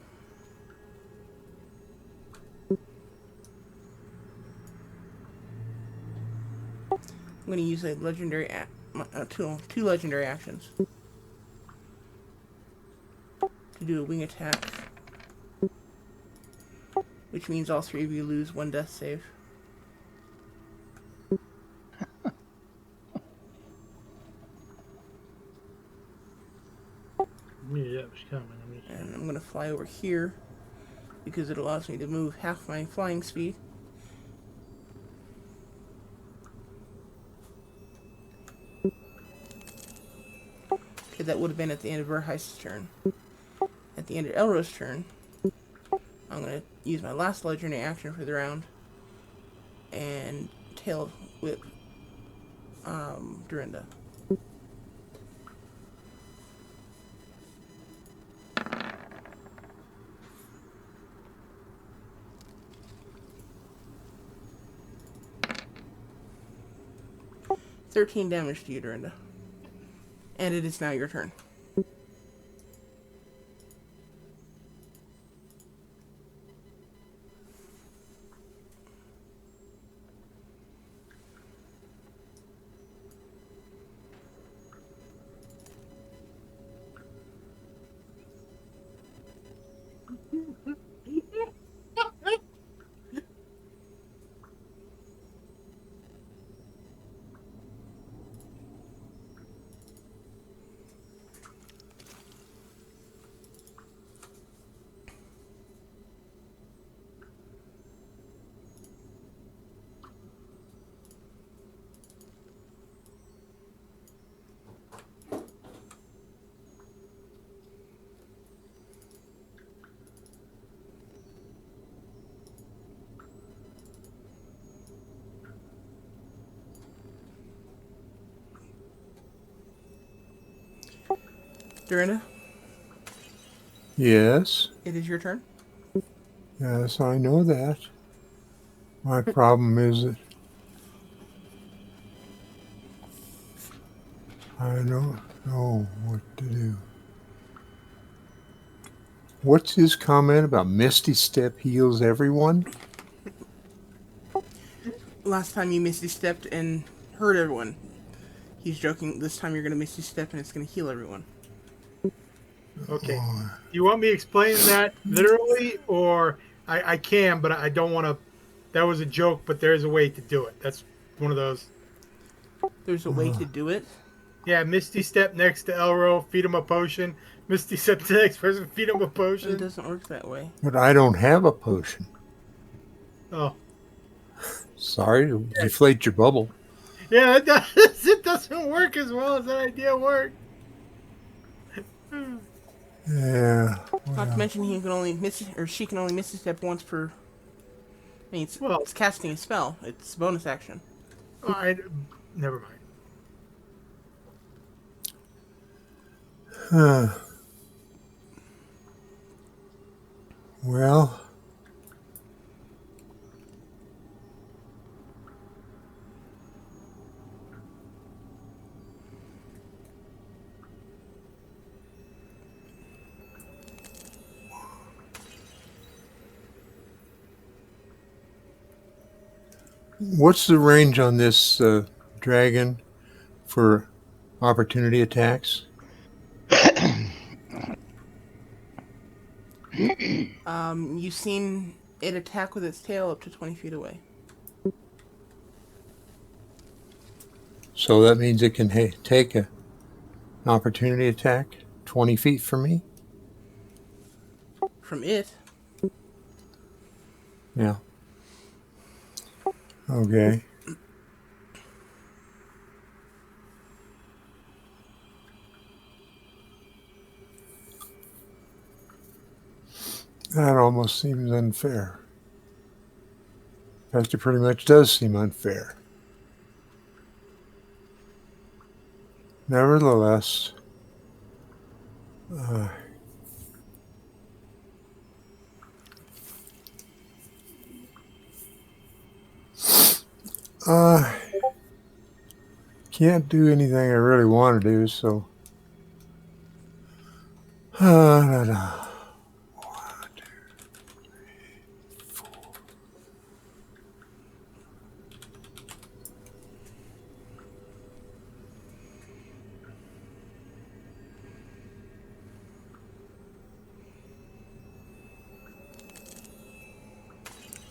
going to use a legendary two legendary actions to do a wing attack, which means all 3 of you lose 1 death save. Yeah, that was coming. And I'm going to fly over here because it allows me to move half my flying speed. Okay, that would have been at the end of Verheist's turn. At the end of Elro's turn, I'm going to use my last legendary action for the round and tail whip Dorinda. $13 damage to you, Dorinda. And it is now your turn. Dorinda, Yes. it is your turn. Yes, I know that. My problem is that I don't know what to do. What's his comment about Misty Step heals everyone? Last time you Misty stepped and hurt everyone. He's joking, this time you're going to Misty step and it's going to heal everyone. Okay. Do you want me to explain that literally, or I can, but I don't want to. That was a joke, but there's a way to do it. That's one of those. There's a way to do it. Yeah, Misty step next to Elro, feed him a potion. Misty step to the next person, feed him a It potion. doesn't work that way. But I don't have a potion. Oh, Sorry to deflate your bubble. yeah, it doesn't work as well as that idea worked. Yeah. Not to mention he can only she can only Misty step once per. I mean, Well, it's casting a spell. It's a bonus action. I never mind. Well, What's the range on this dragon for opportunity attacks? You've seen it attack with its tail up to 20 feet away. So that means it can take an opportunity attack 20 feet from me? From it, Yeah. Okay. That almost seems unfair. In fact, it pretty much does seem unfair. Nevertheless, uh, uh, can't do anything I really want to do, so. Da, da.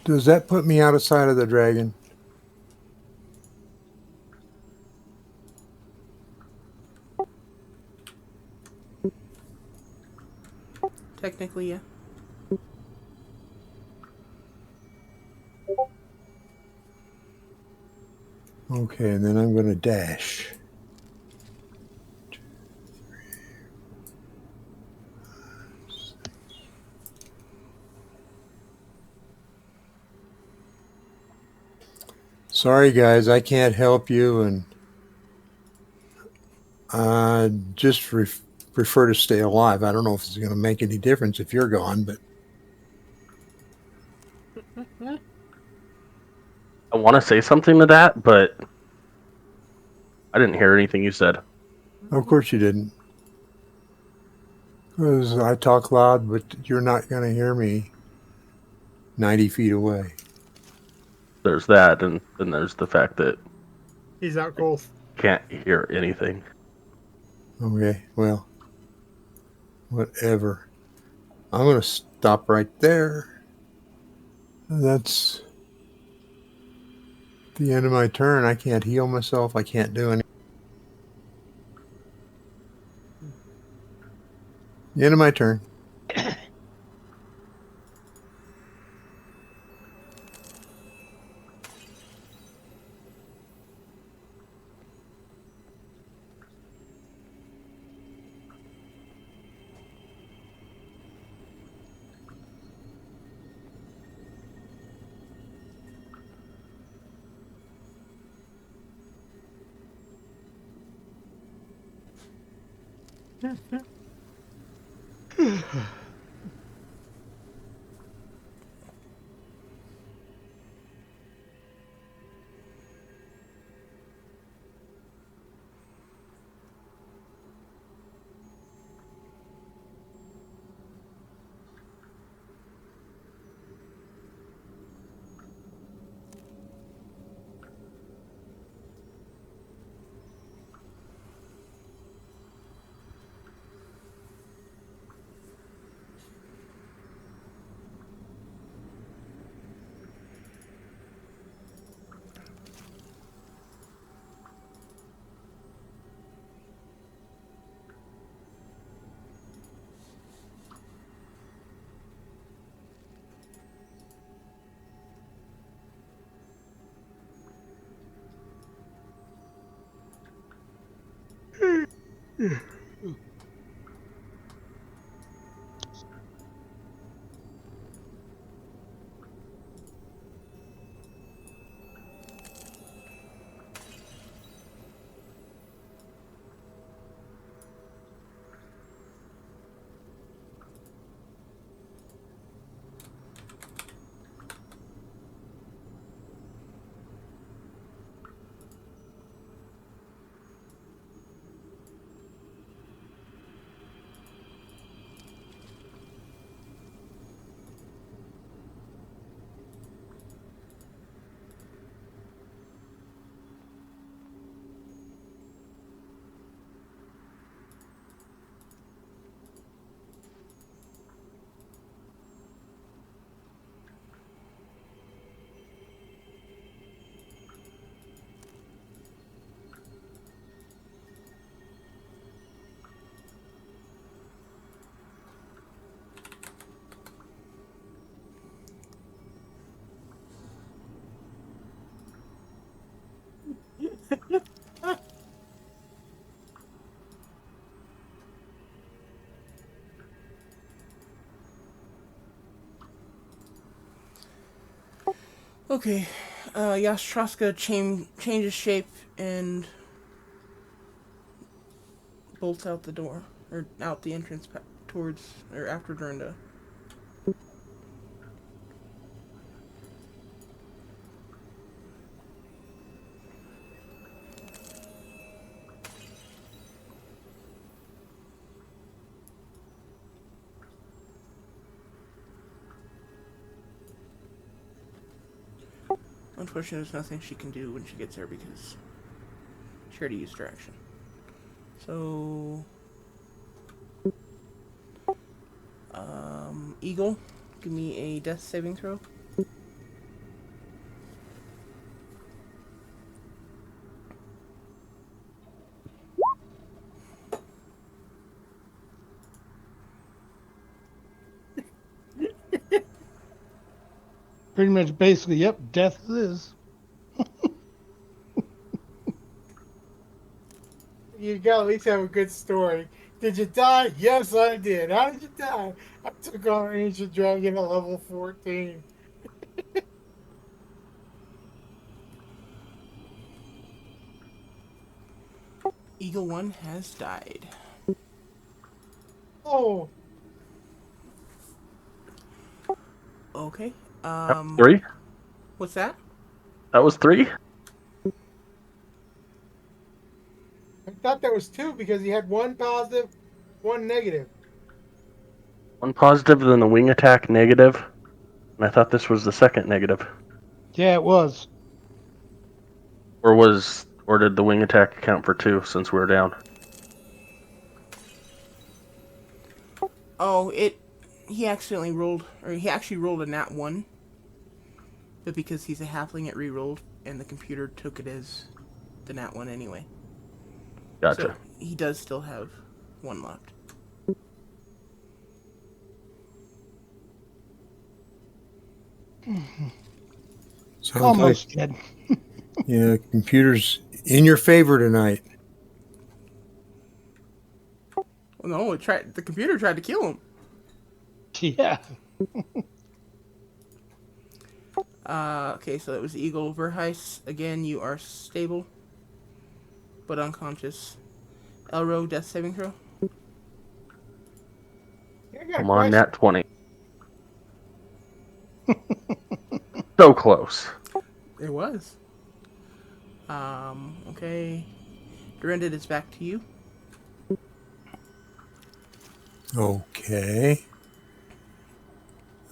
Does that put me out of sight of the dragon? technically, yeah. Okay, and then I'm going to dash. Sorry, guys, I can't help you, and I just prefer to stay alive. I don't know if it's going to make any difference if you're gone, but I want to say something to that, but I didn't hear anything you said. of course you didn't. Because I talk loud, but you're not going to hear me 90 feet away. There's that, and then there's the fact that He's out cold. can't hear anything. Okay, well, whatever. I'm going to stop right there. That's the end of my turn. I can't heal myself. I can't do anything. The end of my turn. Okay. Yastroska changes shape and bolts out the door. Or out the entrance towards, or after Dorinda. Unfortunately, there's nothing she can do when she gets there because she already used her action. So, Eagle, give me a death saving throw. Pretty much basically, yep, death it is. You gotta at least have a good story. Did you die? Yes, I did. How did you die? I took on an ancient dragon at level 14. Eagle 1 has died. Oh, Okay. That was 3. What's that? That was 3. I thought that was two because he had one positive, one negative. One positive, then the wing attack negative. And I thought this was the second negative. Yeah, it was. Or did the wing attack account for 2 since we were down? Oh, he accidentally rolled, or he actually rolled a nat 1. But because he's a halfling, it re-rolled, and the computer took it as the nat 1 anyway. So Gotcha. he does still have 1 left. Sounds Almost like dead. yeah, computer's in your favor tonight. Well, no, the computer tried to kill him. Yeah. Okay, so it was Eagle Verheis. Again, you are stable, but unconscious. Elro, death saving throw. I got a Come on, question. nat 20. So close. It was. Okay. Dorinda, it's back to you. Okay.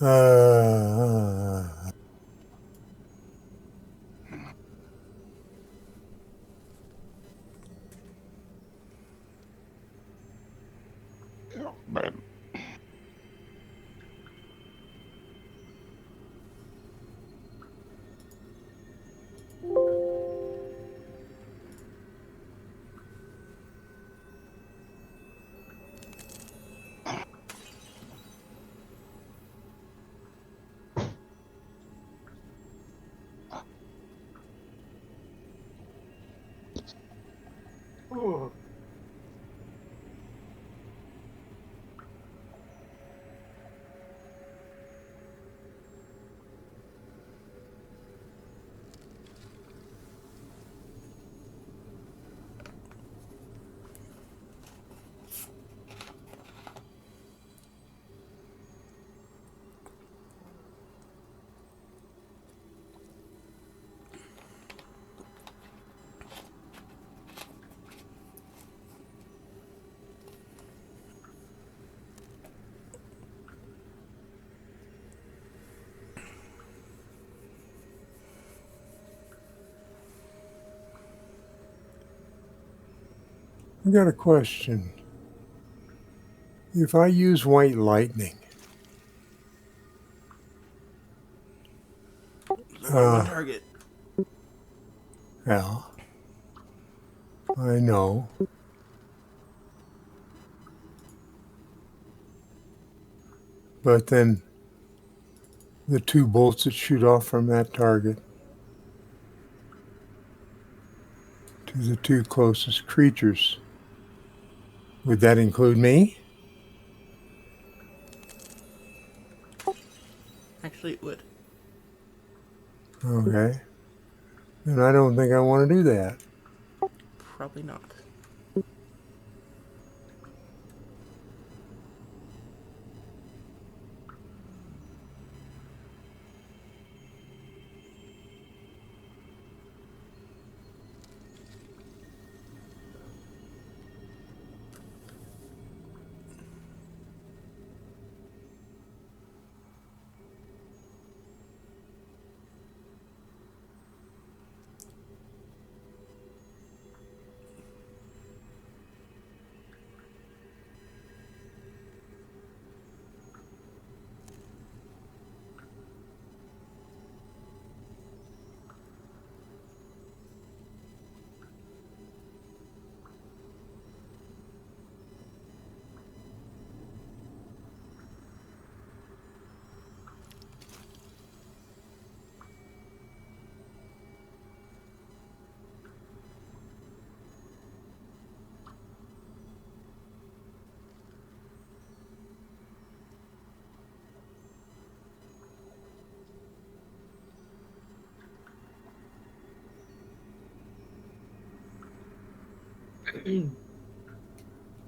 Uh, Ooh. I got a question. If I use white lightning, There's only one target. yeah, I know. But then the 2 bolts that shoot off from that target to the 2 closest creatures, would that include me? Actually, it would. Okay. And I don't think I want to do that. Probably not.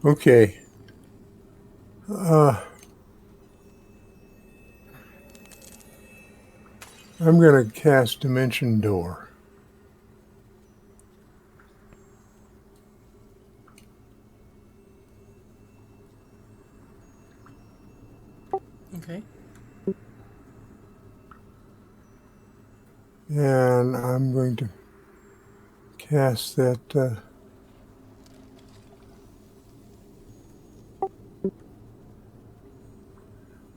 Okay. Uh, I'm going to cast Dimension Door. Okay. And I'm going to cast that.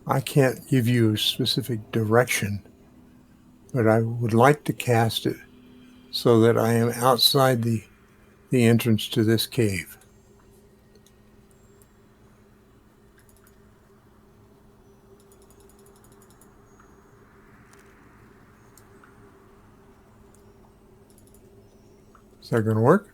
I can't give you a specific direction, but I would like to cast it so that I am outside the entrance to this cave. Is that going to work?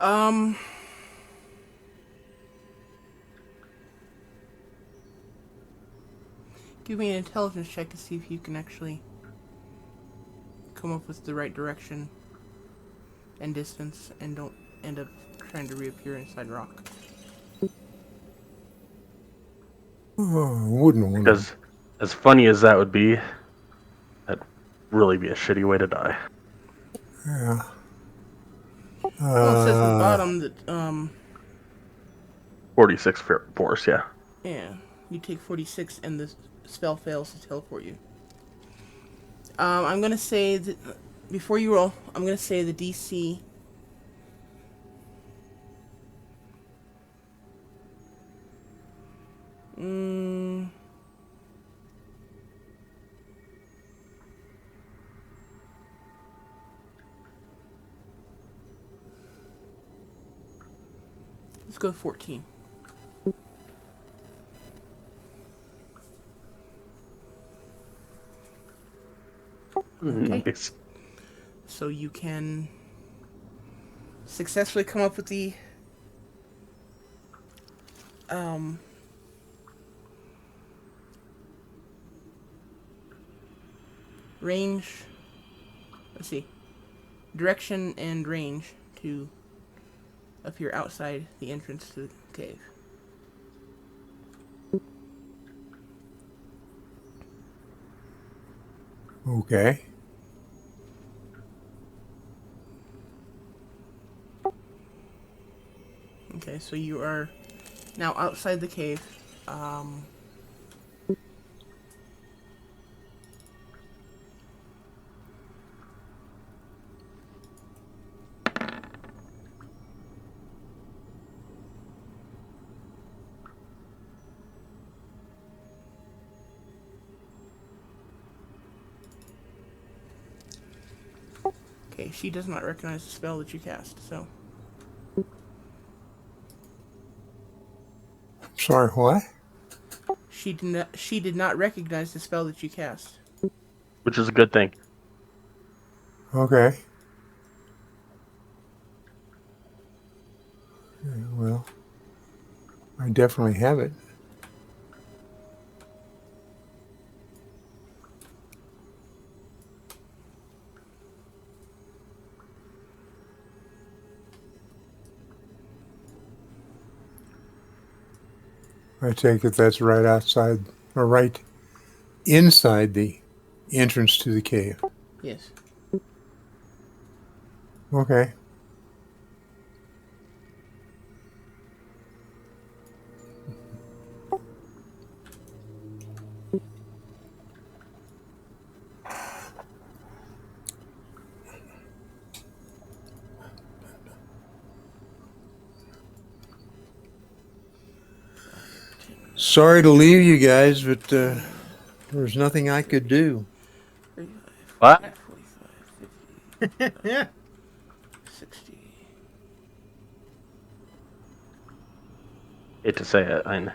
Um. Give me an intelligence check to see if you can actually come up with the right direction and distance and don't end up trying to reappear inside rock. Oh, I wouldn't want to. Because as funny as that would be, that'd really be a shitty way to die. Yeah. Well, it says at the Uh, bottom that 46 force, yeah. yeah, you take 46 and the spell fails to teleport you. I'm gonna say that before you roll, I'm gonna say the DC. Mm, let's go 14. Okay, Nice. so you can successfully come up with the um, range. Let's see, direction and range to appear outside the entrance to the cave. okay. Okay, so you are now outside the cave. Um, okay, she does not recognize the spell that you cast, so sorry, what? She did not recognize the spell that you cast. which is a good thing. Okay. Yeah, well, I definitely have it. I take it that's right outside, or right inside the entrance to the cave. Yes. Okay. Sorry to leave you guys, but there's nothing I could do. 35, What? 45, 50, 60. Hate to say it, I know.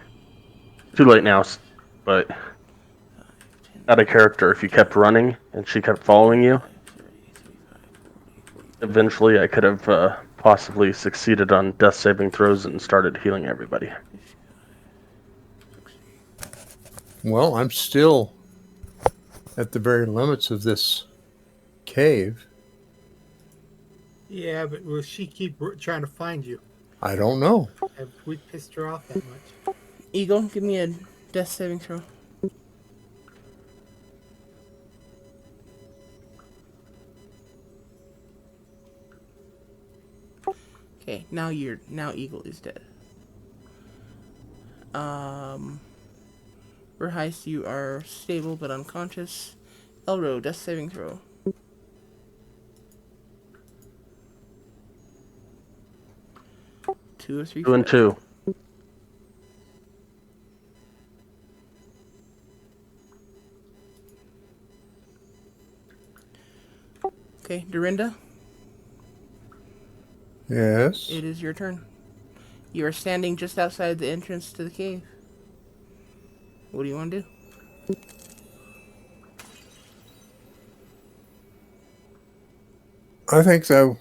Too late now, but out of character, if you kept running and she kept following you, 40. eventually I could have possibly succeeded on death saving throws and started healing everybody. Well, I'm still at the very limits of this cave. Yeah, but will she keep trying to find you? I don't know. Have we pissed her off that much? Eagle, give me a death saving throw. Okay, now Eagle is dead. Verheist, you are stable but unconscious. Elro, death saving throw. Two or three. 2 and 2. Okay, Dorinda, Yes. it is your turn. You are standing just outside the entrance to the cave. What do you want to do? I think so.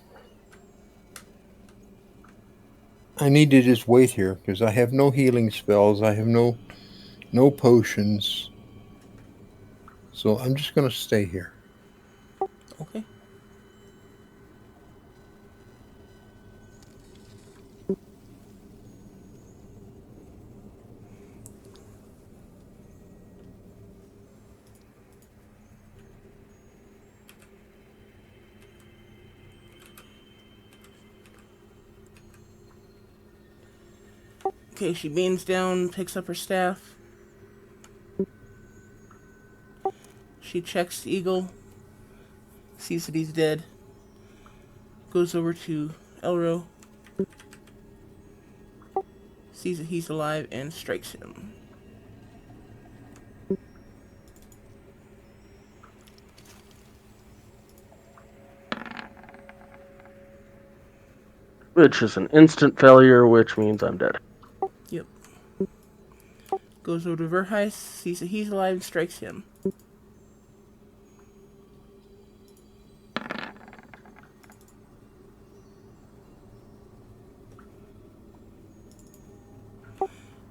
I need to just wait here because I have no healing spells. I have no potions. So I'm just going to stay here. Okay. Okay, she beams down, picks up her staff. She checks Eagle, sees that he's dead. Goes over to Elro, sees that he's alive, and strikes him. Which is an instant failure, which means I'm dead. Yep. Goes over to Verheist, sees that he's alive, and strikes him.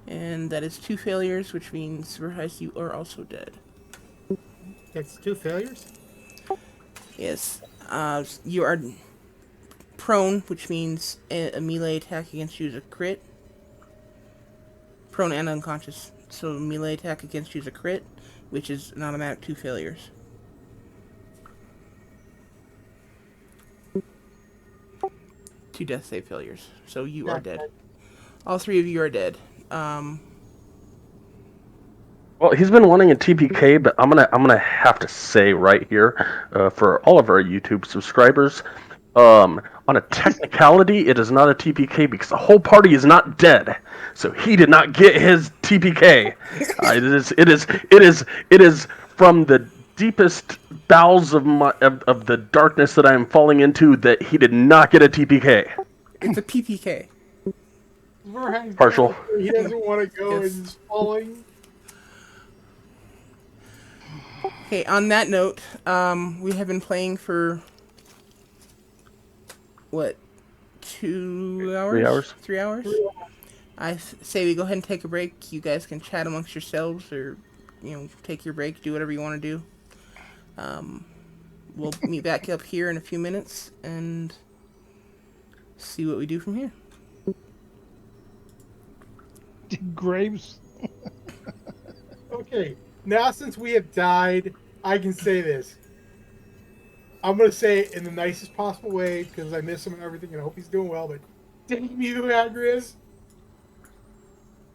And that is 2 failures, which means Verheist, you are also dead. That's 2 failures? Yes. You are prone, which means a melee attack against you is a crit. Prone and unconscious. So melee attack against you is a crit, which is an automatic 2 failures. Two death save failures. So you are dead. All 3 of you are dead. Well, he's been wanting a TPK, but I'm gonna have to say right here, for all of our YouTube subscribers, on a technicality, it is not a TPK because the whole party is not dead, so he did not get his TPK. It is from the deepest bowels of of the darkness that I am falling into that he did not get a TPK. It's a PPK. Brian's Partial. going where he doesn't want to go Yes. and is falling. Okay, on that note, we have been playing for what, 2 hours? 3 hours. 3 hours? Say we go ahead and take a break. You guys can chat amongst yourselves, or take your break, do whatever you want to do. We'll meet back up here in a few minutes and see what we do from here. Graves. Okay, now since we have died, I can say this. I'm gonna say it in the nicest possible way because I miss him and everything, and I hope he's doing well. But take me to Agrias.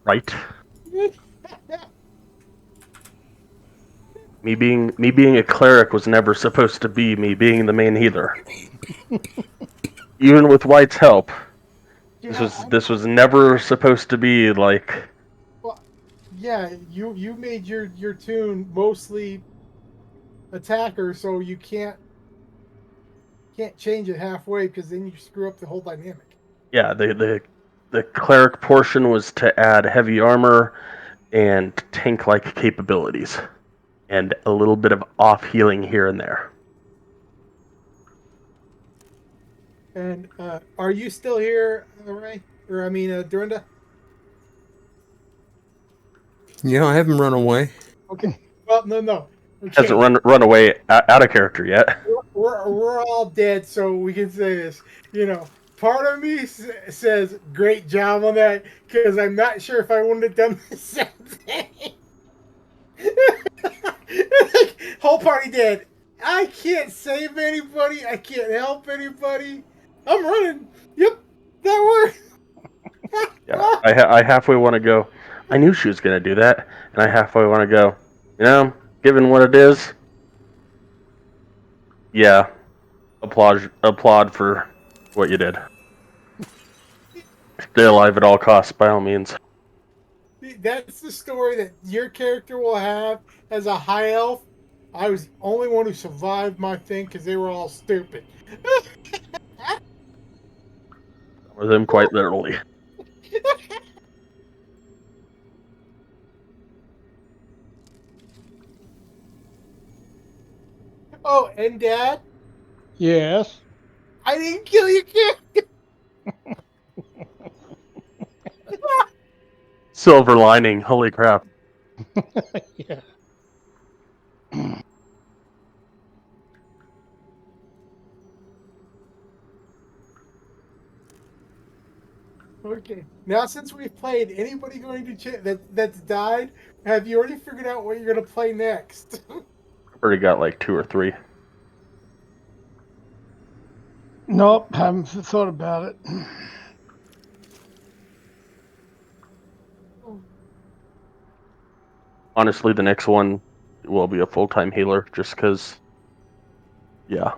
Right. Me being a cleric was never supposed to be me being the main healer. Even with White's help, this was never supposed to be like. Well, yeah, you made your tune mostly attacker, so you can't change it halfway because then you screw up the whole dynamic. Yeah, the cleric portion was to add heavy armor and tank-like capabilities, and a little bit of off healing here and there. And are you still here, Ray? Or I mean, Dorinda? Yeah, I haven't run away. Okay. Well, no. Okay. Hasn't run away out of character yet. We're all dead, so we can say this. Part of me says great job on that because I'm not sure if I wouldn't have done the same thing. Whole party dead. I can't save anybody. I can't help anybody. I'm running. Yep, that worked. Yeah, I halfway want to go. I knew she was gonna do that, and I halfway want to go. Given what it is, yeah, applaud for what you did. Stay alive at all costs, by all means. That's the story that your character will have as a high elf. I was the only one who survived my thing because they were all stupid. Or them quite literally. Oh, and Dad, Yes. I didn't kill your character. Silver lining, holy crap. Yeah. Okay, now since we've played, anybody going to that's died? Have you already figured out what you're going to play next? Already got like 2 or 3. Nope, haven't thought about it. Honestly, the next one will be a full-time healer, just because, yeah.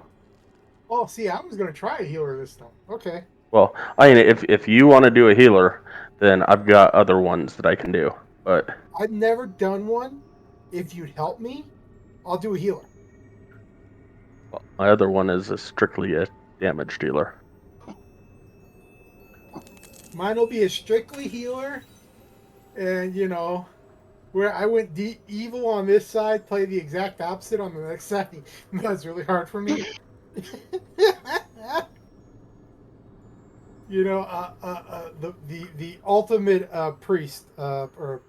Oh, see, I was going to try a healer this time. Okay. Well, I mean, if you want to do a healer, then I've got other ones that I can do. But I've never done one. If you'd help me, I'll do a healer. well, my other one is strictly a damage dealer. Mine will be a strictly healer, and where I went evil on this side, play the exact opposite on the next side. That's really hard for me. The ultimate priest, or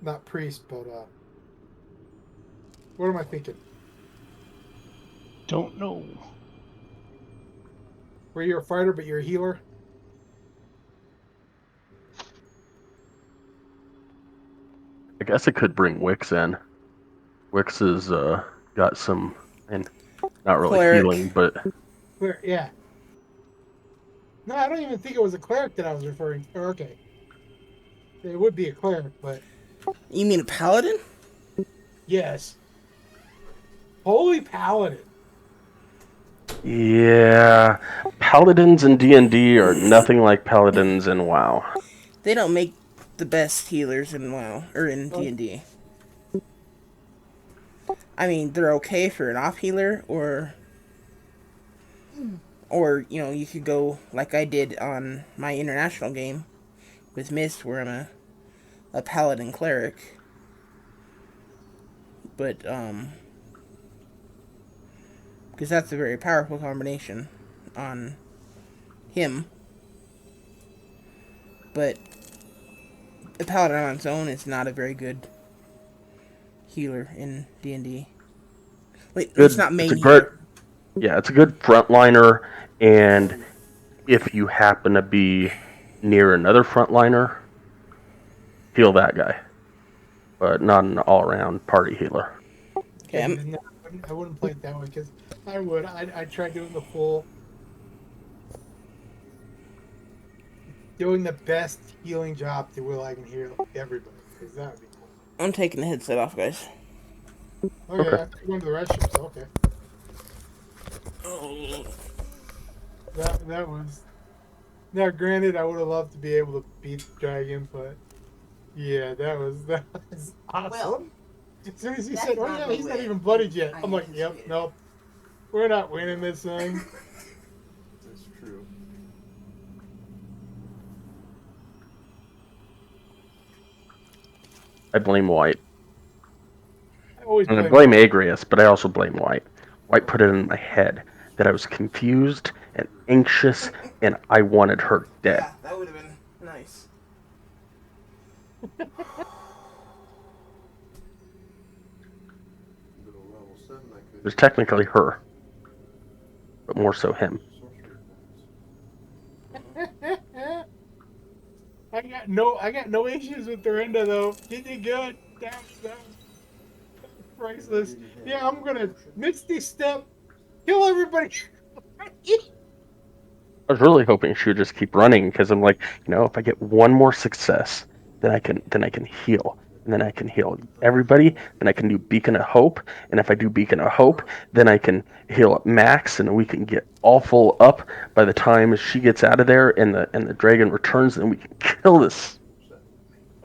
not priest, but what am I thinking? Don't know. Where you're a fighter, but you're a healer. I guess I could bring Wix in. Wix has got some, and not really Cleric. healing, but Yeah. No, I don't even think it was a cleric that I was referring to. Okay. It would be a cleric, but You mean a paladin? yes. Holy paladin. yeah, paladins in D&D are nothing like paladins in WoW. They don't make the best healers in WoW or in D&D. I mean, they're okay for an off healer or Or, you could go like I did on my international game with Mist, where I'm a paladin cleric. But, because that's a very powerful combination on him. But a paladin on its own is not a very good healer in D&D. Wait, it's Good. not It's a main great. healer. Yeah, it's a good frontliner, and if you happen to be near another frontliner, heal that guy, but not an all-around party healer. Okay, Yeah, no, I wouldn't play it that way because I would. I'd try doing doing the best healing job to will I can heal everybody because that would be cool. I'm taking the headset off, guys. Okay, Okay. I have to go to the restroom. So okay, that was now. Granted, I would have loved to be able to beat the dragon, but yeah, that was awesome. Well, As soon as you that's said, "Oh not yeah, the he's not way even bloodied yet," I I'm like, "Yep, anticipated. nope, we're not winning this thing." That's true. I blame White. I always And I blame blame White. Agrius, but I also blame White. White put it in my head that I was confused and anxious, and I wanted her dead. Yeah, that would have been nice. But on level 7, I It could was technically her, but more so him. sorcery points. I got no issues with Dorinda though. She did good. That was priceless. Yeah, I'm gonna Misty Step, kill everybody. I was really hoping she would just keep running because I'm like, if I get one more success, then I can heal, and then I can heal everybody. Then I can do Beacon of Hope, and if I do Beacon of Hope, then I can heal up Max, and we can get all full up by the time she gets out of there and the dragon returns, and we can kill this.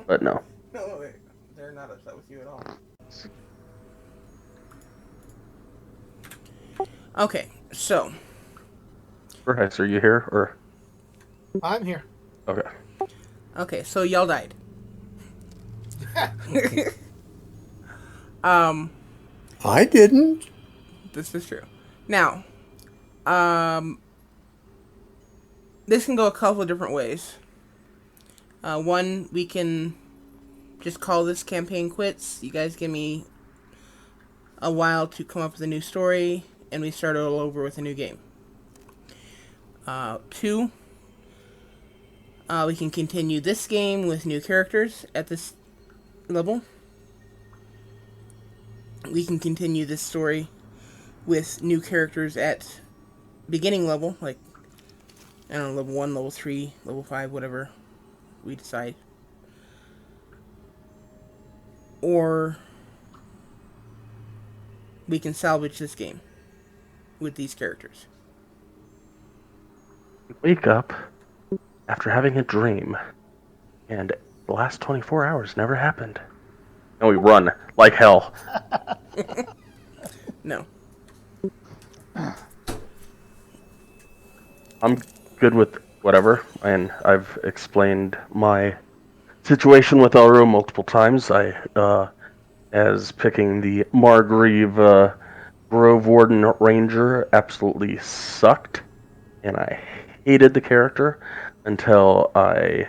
But no. No, they're not upset with you at all. Okay, so Bryce, are you here or I'm here. okay? y'all died. um, I didn't. this is true. Now, um, this can go a couple of different ways. One, we can just call this campaign quits. You guys give me a while to come up with a new story, and we start all over with a new game. Two, we can continue this game with new characters at this level. We can continue this story with new characters at beginning level, like, I don't know, level 1, level 3, level 5, whatever we decide. Or we can salvage this game with these characters. Wake up after having a dream, and the last 24 hours never happened. And we run like hell. No. I'm good with whatever, and I've explained my situation with Elro multiple times. As picking the Margreve Grove Warden Ranger absolutely sucked, and I hated the character until I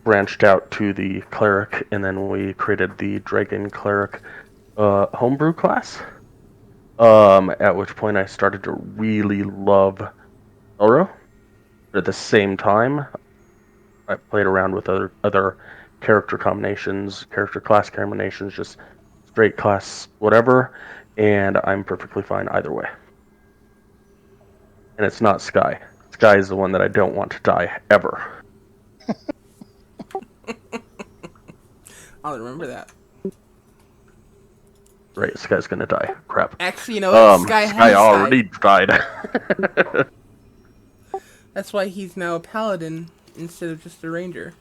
branched out to the cleric, and then we created the Dragon Cleric homebrew class. At which point I started to really love Elro. But at the same time, I played around with other character combinations, character class combinations, just straight class whatever, and I'm perfectly fine either way. And it's not Sky. Sky is the one that I don't want to die ever. I'll remember that. Right, Sky's gonna die. Crap. Actually, you know what? Sky has already died. That's why he's now a paladin instead of just a ranger.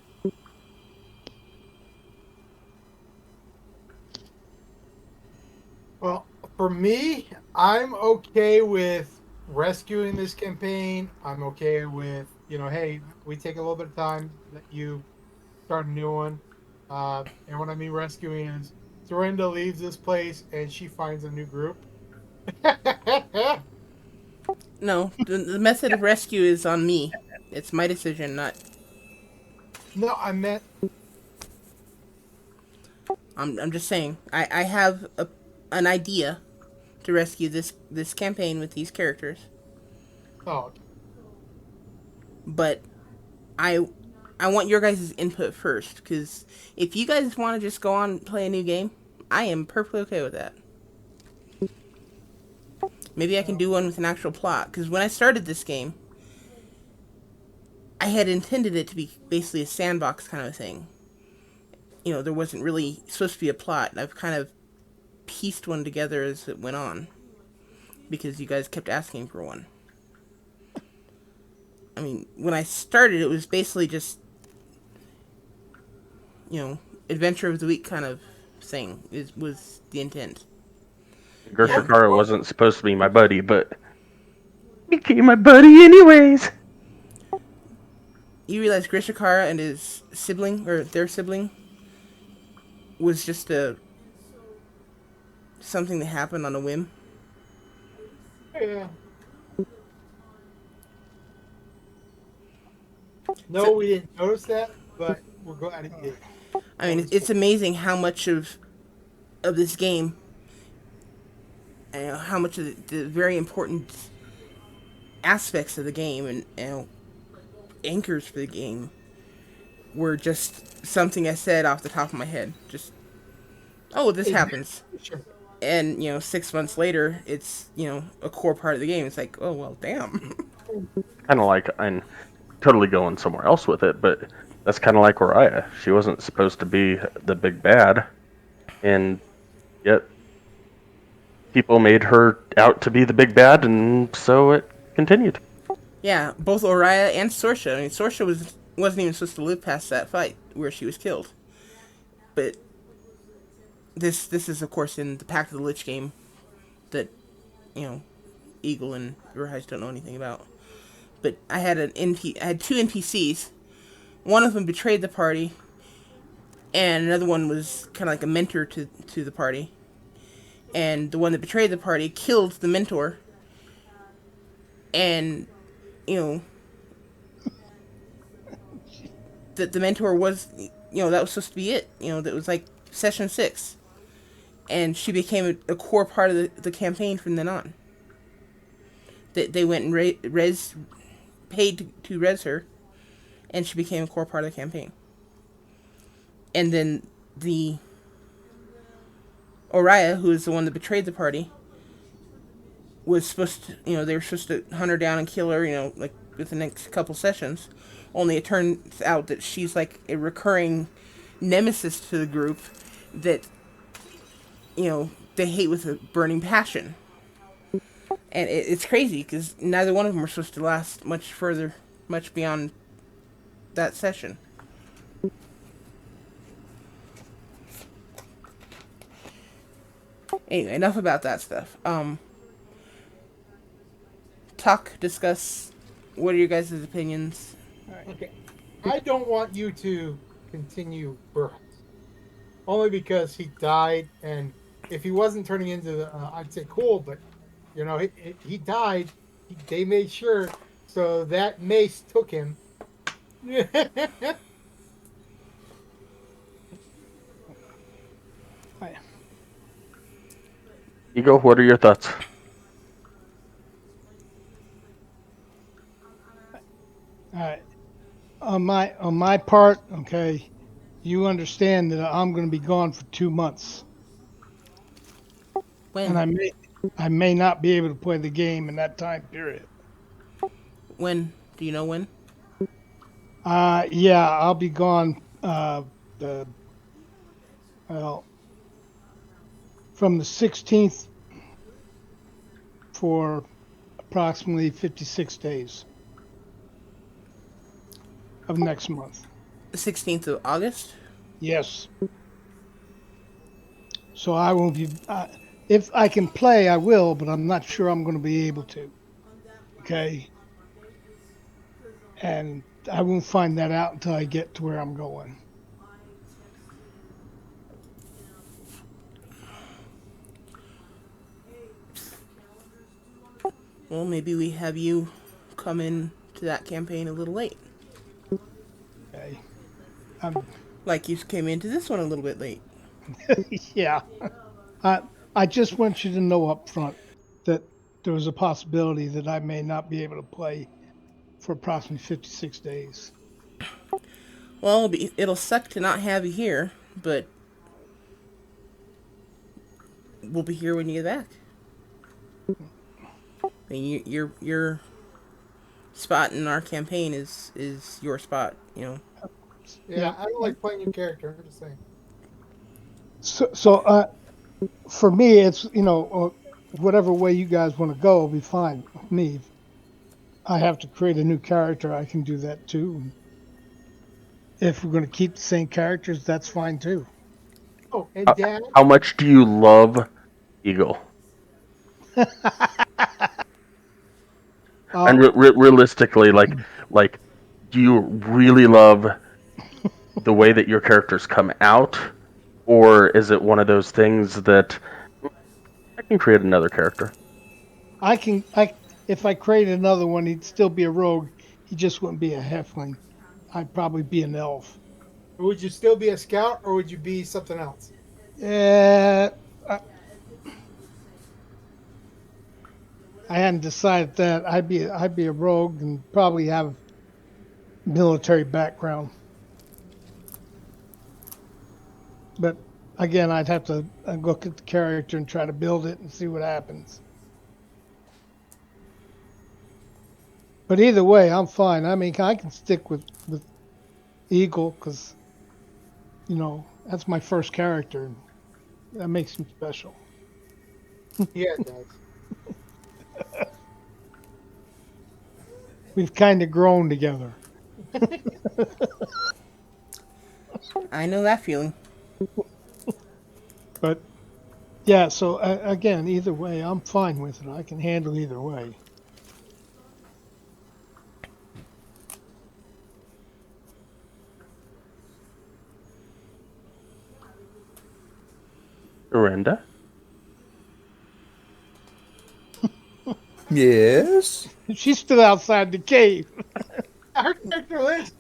Well, for me, I'm okay with rescuing this campaign, I'm okay with, hey, we take a little bit of time, let you start a new one. And what I mean rescuing is Dorinda leaves this place and she finds a new group. No, the method of rescue is on me. It's my decision, not. No, I meant I'm just saying. I have an idea to rescue this campaign with these characters, oh, but I I want your guys' input first, because if you guys want to just go on and play a new game, I am perfectly okay with that. Maybe I can do one with an actual plot, because when I started this game, I had intended it to be basically a sandbox kind of thing. There wasn't really supposed to be a plot. I've kind of pieced one together as it went on, because you guys kept asking for one. I mean, when I started, it was basically just, you know, adventure of the week kind of thing. Was the intent. And Gershikara wasn't supposed to be my buddy, but became my buddy anyways. you realize Grishikara and his sibling, or their sibling, was just a something that happened on a whim. yeah. No, So, we didn't notice that, but we're glad it did. I That mean, was it's amazing how much of this game, how much of the very important aspects of the game and anchors for the game were just something I said off the top of my head. Just, oh, this it, happens. sure. And 6 months later, it's a core part of the game. It's like, oh well, damn. Kind of like I'm totally going somewhere else with it, but that's kind of like Oriah. She wasn't supposed to be the big bad, and yet people made her out to be the big bad, and so it continued. Yeah, both Oriah and Sorsha. I mean, Sorsha wasn't even supposed to live past that fight where she was killed. But this is of course in the Pact of the Lich game that you know Eagle and Urhais don't know anything about. But I had I had two NPCs. One of them betrayed the party, and another one was kind of like a mentor to the party. And the one that betrayed the party killed the mentor, and you know the mentor was that was supposed to be it. That was like session 6, and she became a core part of the campaign from then on. They went and paid to res her, and she became a core part of the campaign. And then the Oriah, who is the one that betrayed the party, was supposed to, they were supposed to hunt her down and kill her, like with the next couple sessions. Only it turns out that she's like a recurring nemesis to the group that, they hate with a burning passion. And it's crazy because neither one of them are supposed to last much beyond that session. Anyway, enough about that stuff. Discuss. What are your guys' opinions? Okay. I don't want you to continue Burroughs. Only because he died, and if he wasn't turning into the, I'd say cool, but he died. They made sure, so that mace took him. I, Ego, what are your thoughts? I, on my part, okay, you understand that I'm going to be gone for 2 months, and When? I may not be able to play the game in that time period. When? Do you know when? Yeah, I'll be gone. The well, from the 16th for approximately 56 days of next month. The 16th of August? Yes. So I won't be. If I can play, I will, but I'm not sure I'm going to be able to. Okay, and I won't find that out until I get to where I'm going. Well, maybe we have you come in to that campaign a little late. Okay, I'm Like you came into this one a little bit late. yeah. I I just want you to know up front that there was a possibility that I may not be able to play for approximately 56 days. Well, it'll suck to not have you here, but we'll be here when you get back. I mean, your spot in our campaign is your spot. You know. Yeah, Yeah. I don't like playing your character. I'm just saying. So for me, it's whatever way you guys want to go will be fine with me. If I have to create a new character, I can do that too. If we're going to keep the same characters, that's fine too. Oh, and How, Dad, how much do you love Eagle? And uh, realistically, like, do you really love the way that your characters come out, or is it one of those things that I can create another character? I if I created another one, he'd still be a rogue. He just wouldn't be a halfling. I'd probably be an elf. would you still be a scout or would you be something else? Uh, I, I hadn't decided that. I'd be a rogue and probably have military background. But again, I'd have to look at the character and try to build it and see what happens. But either way, I'm fine. I mean, I can stick with Eagle because that's my first character. And that makes him special. Yeah, it does. We've kind of grown together. I know that feeling. But yeah, so again, either way, I'm fine with it. I can handle either way. Dorinda? Yes. She's still outside the cave. Her character lives.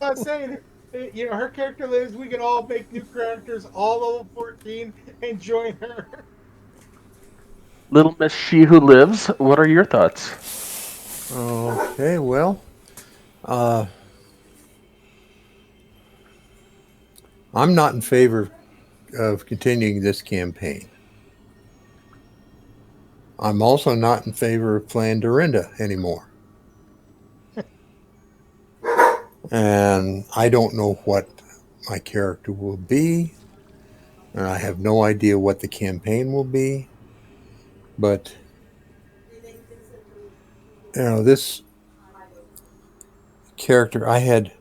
I'm saying, her character lives. We can all make new characters, all level 14, and join her. Little Miss She Who Lives, what are your thoughts? Okay, well, uh, I'm not in favor of continuing this campaign. I'm also not in favor of playing Dorinda anymore. And I don't know what my character will be, and I have no idea what the campaign will be. But, this character, I had,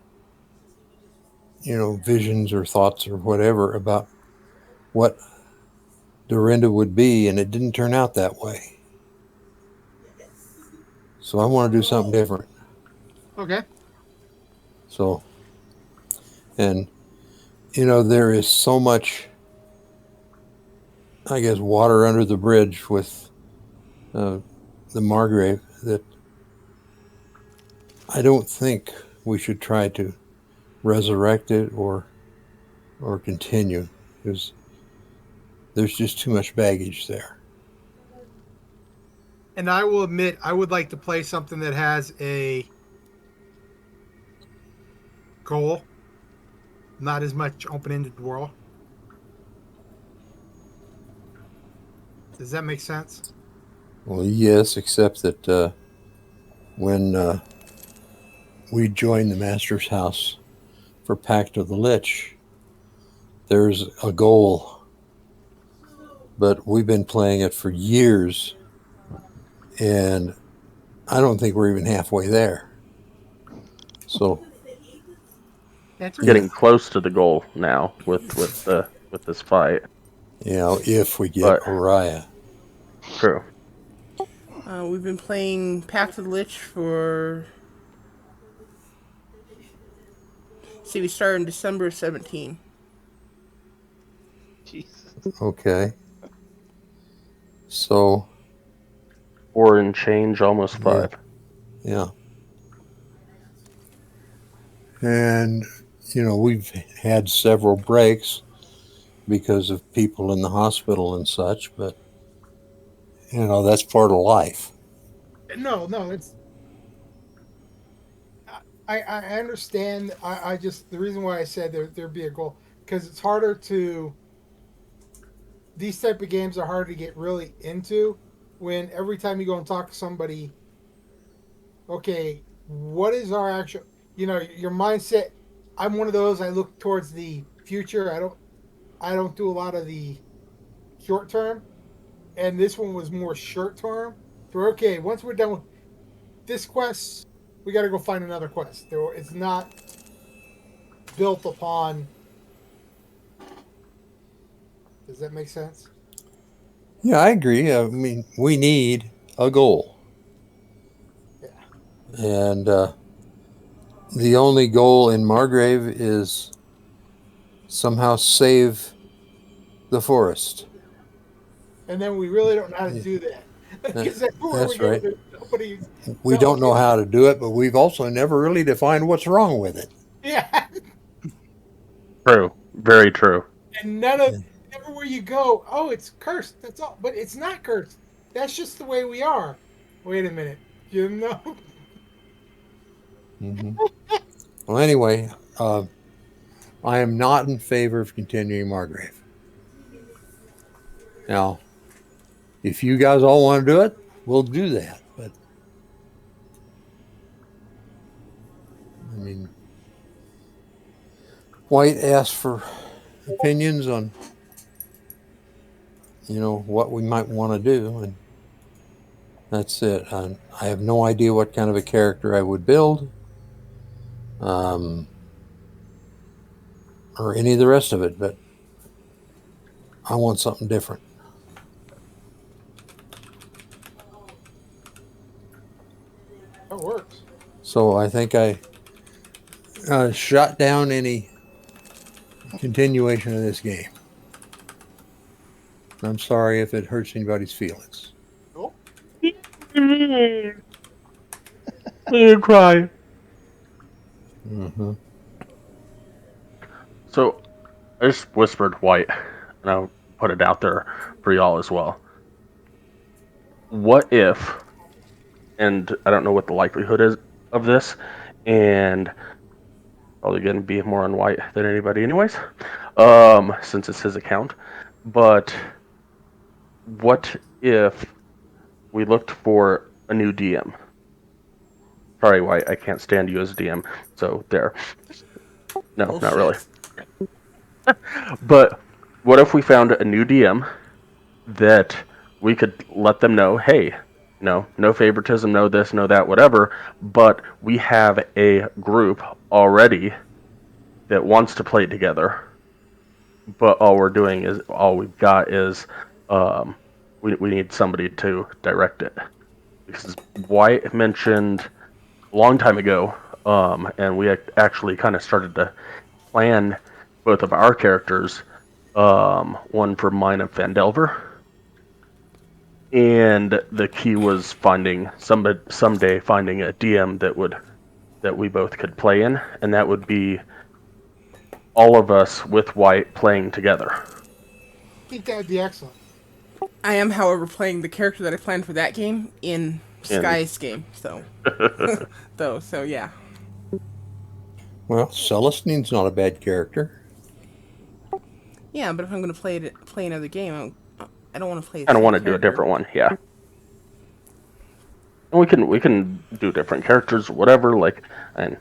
visions or thoughts or whatever about what Dorinda would be, and it didn't turn out that way. So I want to do something different. Okay. So, and, there is so much, I guess, water under the bridge with uh, the Margrave that I don't think we should try to resurrect it or continue because there's just too much baggage there. And I will admit, I would like to play something that has a goal, not as much open-ended world. Does that make sense? Well, yes, except that when we joined the Master's house for Pact of the Lich, there's a goal, but we've been playing it for years, and I don't think we're even halfway there. So, That's okay. yeah, Getting close to the goal now with this fight. if we get But Oriah. true. We've been playing Path of the Lich for. See, we started in December of 17. Jesus. Okay. So, 4 and change, almost yeah, 5. yeah. And, we've had several breaks because of people in the hospital and such, but, that's part of life. No, it's I understand. I just the reason why I said there'd be a goal because it's harder to these type of games are hard to get really into when every time you go and talk to somebody, okay, what is our actual your mindset? I'm one of those. I look towards the future. I don't do a lot of the short term, and this one was more short term. So okay, once we're done with this quest, we got to go find another quest. It's not built upon. Does that make sense? Yeah, I agree. I mean, we need a goal. Yeah. And the only goal in Margrave is somehow save the forest. And then we really don't know how to Yeah, do that because everywhere we that's go, right. there's nobody. We No, don't know okay, how to do it, but we've also never really defined what's wrong with it. yeah, True. Very true. and none of everywhere you go, oh, it's cursed. That's all, but it's not cursed. That's just the way we are. Wait a minute, you know? Hmm. Well, anyway, I am not in favor of continuing Margrave. Now, if you guys all want to do it, we'll do that. But I mean, White asked for opinions on what we might want to do, and that's it. I have no idea what kind of a character I would build, um, or any of the rest of it, but I want something different. That works. So I think I shot down any continuation of this game. I'm sorry if it hurts anybody's feelings. Cool. You cry. Mm-hmm. So I just whispered white, and I'll put it out there for y'all as well. What if, and I don't know what the likelihood is of this, and probably going to be more on white than anybody, anyways, since it's his account. But what if we looked for a new DM? Sorry, white, I can't stand you as a DM. So there. No, not really. Bullshit. But what if we found a new DM that we could let them know, hey, no favoritism, no this, no that, whatever, but we have a group already that wants to play together, but all we've got is we need somebody to direct it. Because White mentioned a long time ago, and we actually kind of started to plan both of our characters, one for mine and Fandelver. And the key was someday finding a DM that we both could play in, and that would be all of us with White playing together. I think that'd be excellent. I am, however, playing the character that I planned for that game in And Sky's game. So, so yeah. Well, Celestine's not a bad character. Yeah, but if I'm going to play another game, I don't want to play the kind of same want to do a character. different one, yeah. And we can do different characters, whatever. Like, and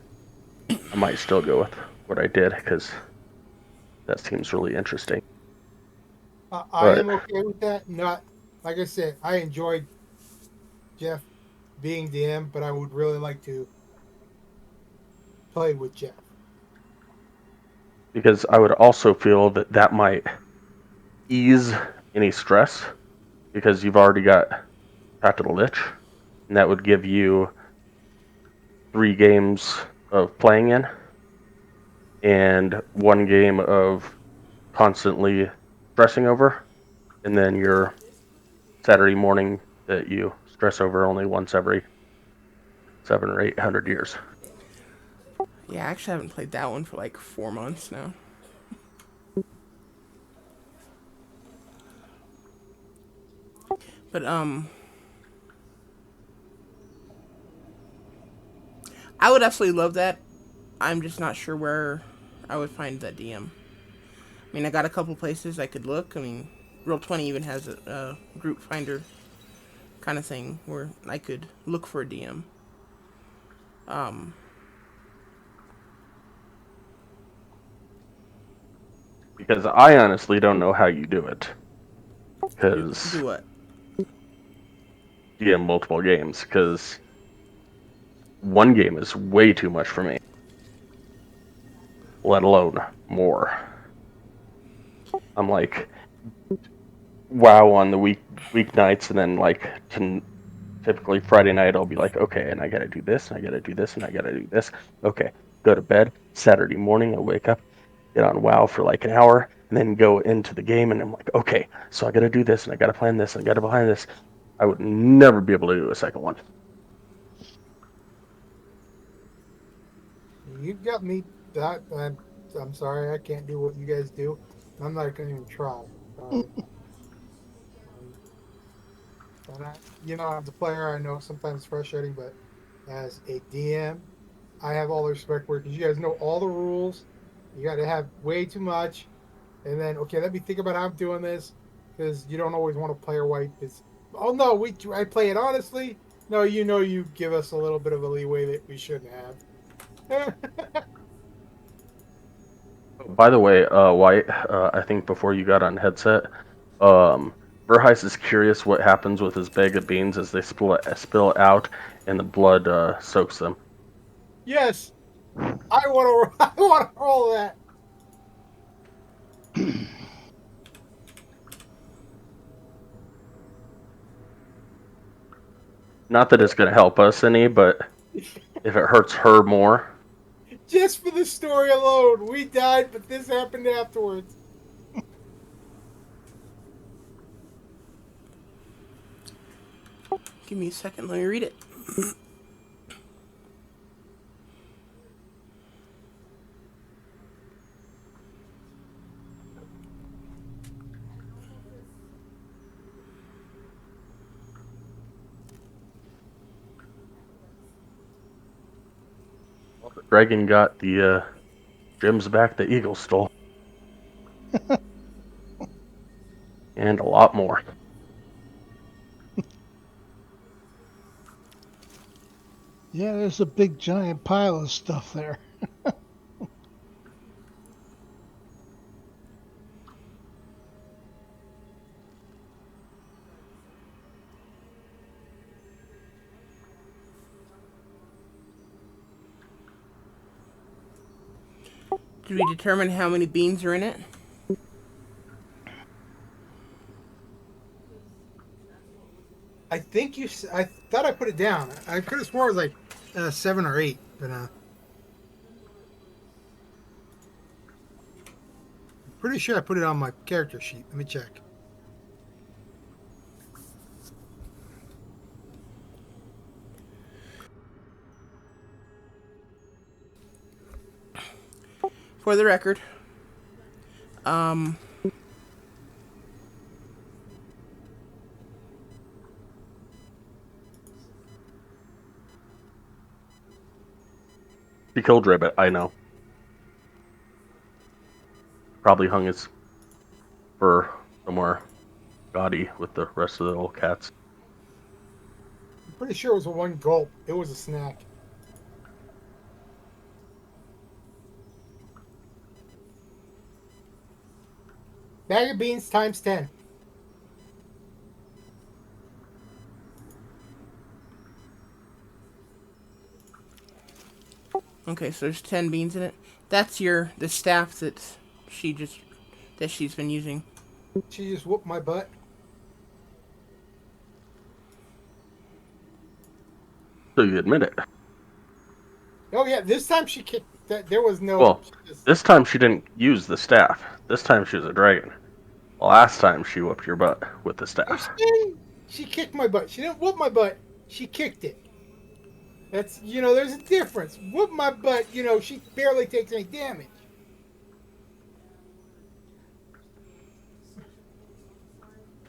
I might still go with what I did because that seems really interesting. I But am okay with that. Not like I said, I enjoyed Jeff being DM, but I would really like to play with Jeff. because I would also feel that that might ease any stress because you've already got Path to the Lich. and that would give you 3 games of playing in and 1 game of constantly stressing over, and then your Saturday morning that you stress over only once every 700 or 800 years. Yeah, I actually haven't played that one for like 4 months now. But I would absolutely love that. I'm just not sure where I would find that DM. I mean, I got a couple places I could look. I mean, Roll20 even has a group finder kind of thing where I could look for a DM. Um, Because I honestly don't know how you do it. do Because what? DM multiple games. Because 1 game is way too much for me, let alone more. I'm like, WoW on the weeknights, and then like typically Friday night I'll be like, okay, and I gotta do this, and I gotta do this, and I gotta do this. Okay, go to bed. Saturday morning I wake up, get on WoW for like an hour, and then go into the game, and I'm like, okay, so I gotta do this, and I gotta plan this, and I gotta plan this. I would never be able to do a second one. You've got me. That I'm sorry, I can't do what you guys do. I'm not gonna even try. Sorry. Um, and as a player, I know sometimes it's frustrating, but as a DM, I have all the respect for it because you guys know all the rules. You got to have way too much, and then okay, let me think about how I'm doing this because you don't always want to play or white. Because oh no, I play it honestly. No, you give us a little bit of a leeway that we shouldn't have. By the way, White, I think before you got on headset, um, Verheis is curious what happens with his bag of beans as they spill out and the blood soaks them. Yes, I want to. I want to roll that. Not that it's going to help us any, but if it hurts her more, Just for the story alone, we died, but this happened afterwards. Give me a second. Let me read it. the dragon got the gems back the eagle stole, and a lot more. Yeah, there's a big giant pile of stuff there. Did we determine how many beans are in it? I think I thought I put it down. I could have sworn it was like 7 or 8, but I'm pretty sure I put it on my character sheet. Let me check. For the record, um, He killed Ribbit, I know. Probably hung his fur somewhere gaudy with the rest of the little cats. I'm pretty sure it was a one gulp. It was a snack. Bag of beans times 10. okay, so there's 10 beans in it. That's the staff that she's been using. She just whooped my butt. So you admit it. Oh yeah, this time she kicked. That there was no. Well, She just, this time she didn't use the staff. This time she was a dragon. Last time she whooped your butt with the no, she staff. didn't. She kicked my butt. She didn't whoop my butt. She kicked it. That's there's a difference. Whoop my butt. She barely takes any damage.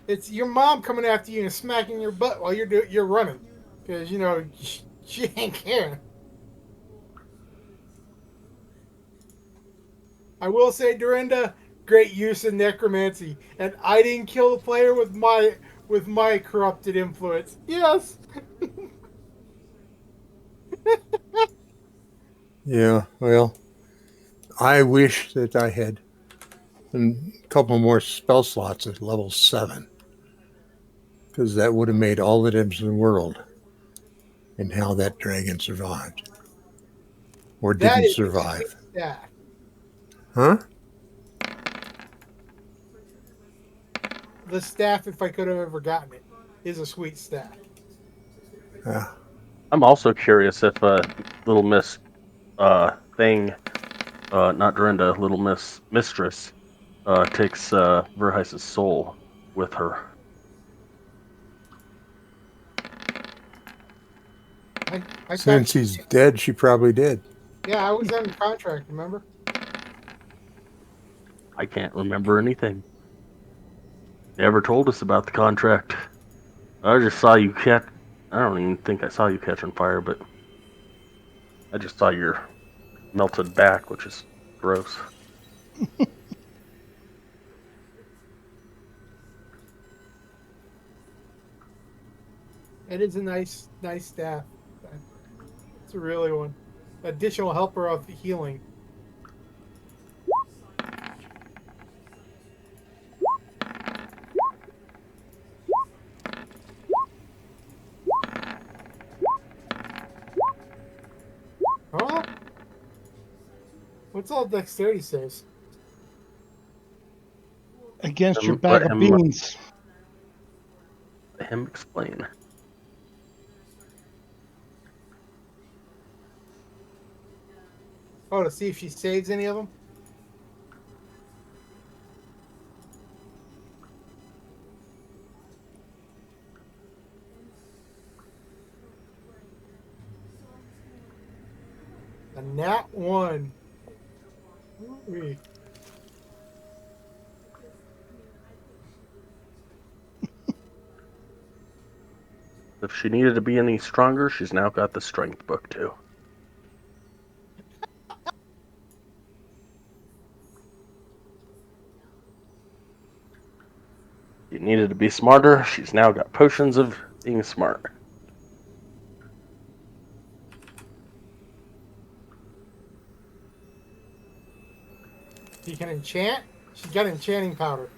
It's your mom coming after you and smacking your butt while you're running, because she ain't caring. I will say, Dorinda, great use of necromancy, and I didn't kill the player with my corrupted influence. Yes. Yeah, well, I wish that I had a couple more spell slots at level 7, because that would have made all the difference in the world in how that dragon survived or That didn't is a sweet survive. staff. Huh? The staff, if I could have ever gotten it, is a sweet staff. Yeah. I'm also curious if little Miss thing, not Dorinda, little Miss Mistress, takes Verheis's soul with her. I thought, Since he's dead, she probably did. yeah, I was under contract. Remember? I can't remember anything. Never told us about the contract. I just saw you catch. I don't even think I saw you catch on fire, but I just saw your melted back, which is gross. It is a nice staff. It's a really one. Additional helper of healing. Huh? What's all dexterity says? Against your Let bag of him beans. explain. Oh, to see if she saves any of them. A nat 1. Ooh-wee. If she needed to be any stronger, she's now got the strength book too. She needed to be smarter, she's now got potions of being smart. She can enchant. She's got enchanting powder.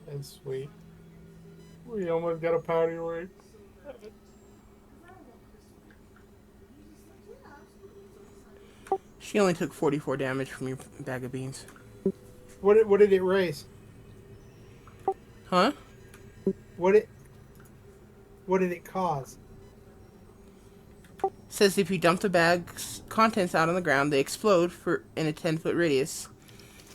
That's sweet. We almost got a party right. She only took 44 damage from your bag of beans. What did it raise? Huh? What it what did it cause? Says if you dump the bag's contents out on the ground, they explode in a 10-foot radius,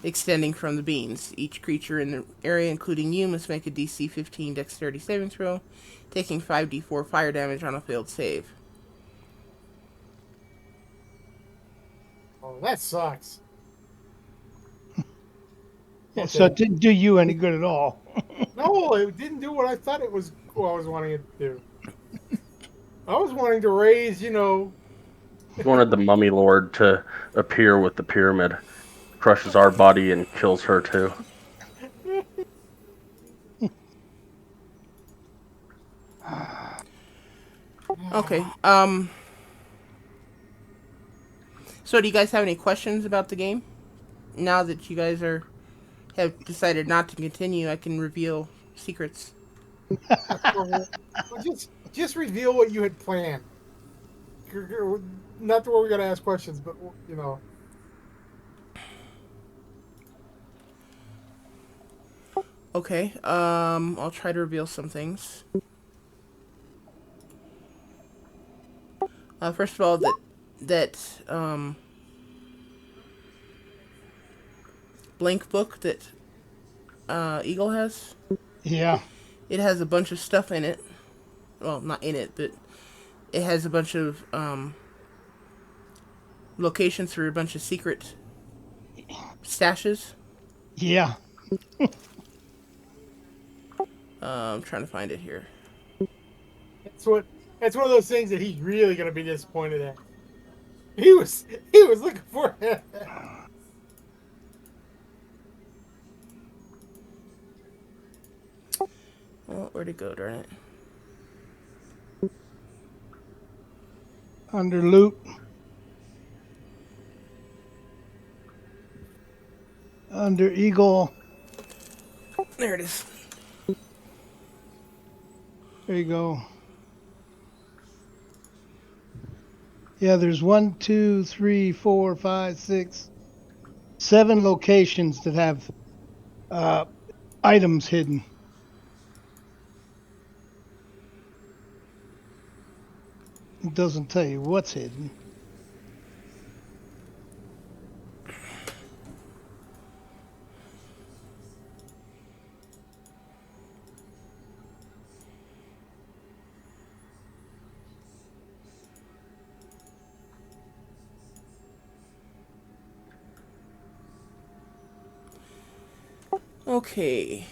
extending from the beans. Each creature in the area, including you, must make a DC 15 dexterity saving throw, taking 5d4 fire damage on a failed save. Oh, that sucks. Yeah, Okay. so it didn't do you any good at all. No, it didn't do what I thought it was. What I was wanting it to do. I was wanting to raise, She wanted the mummy lord to appear with the pyramid, crushes our body and kills her too. Okay. So do you guys have any questions about the game? Now that you guys are have decided not to continue, I can reveal secrets. Well, just reveal what you had planned. Not that we're gonna ask questions, but you know. Okay. I'll try to reveal some things. First of all, that blank book that Eagle has. Yeah. It has a bunch of stuff in it. Well, not in it, but it has a bunch of locations for a bunch of secret stashes. Yeah. I'm trying to find it here. That's what. That's one of those things that he's really gonna be disappointed at. He was looking for it. Oh, where'd it go, darn it? Under loot. Under eagle. There it is. There you go. Yeah, there's 7 locations that have uh, items hidden. It doesn't tell you what's hidden. Okay.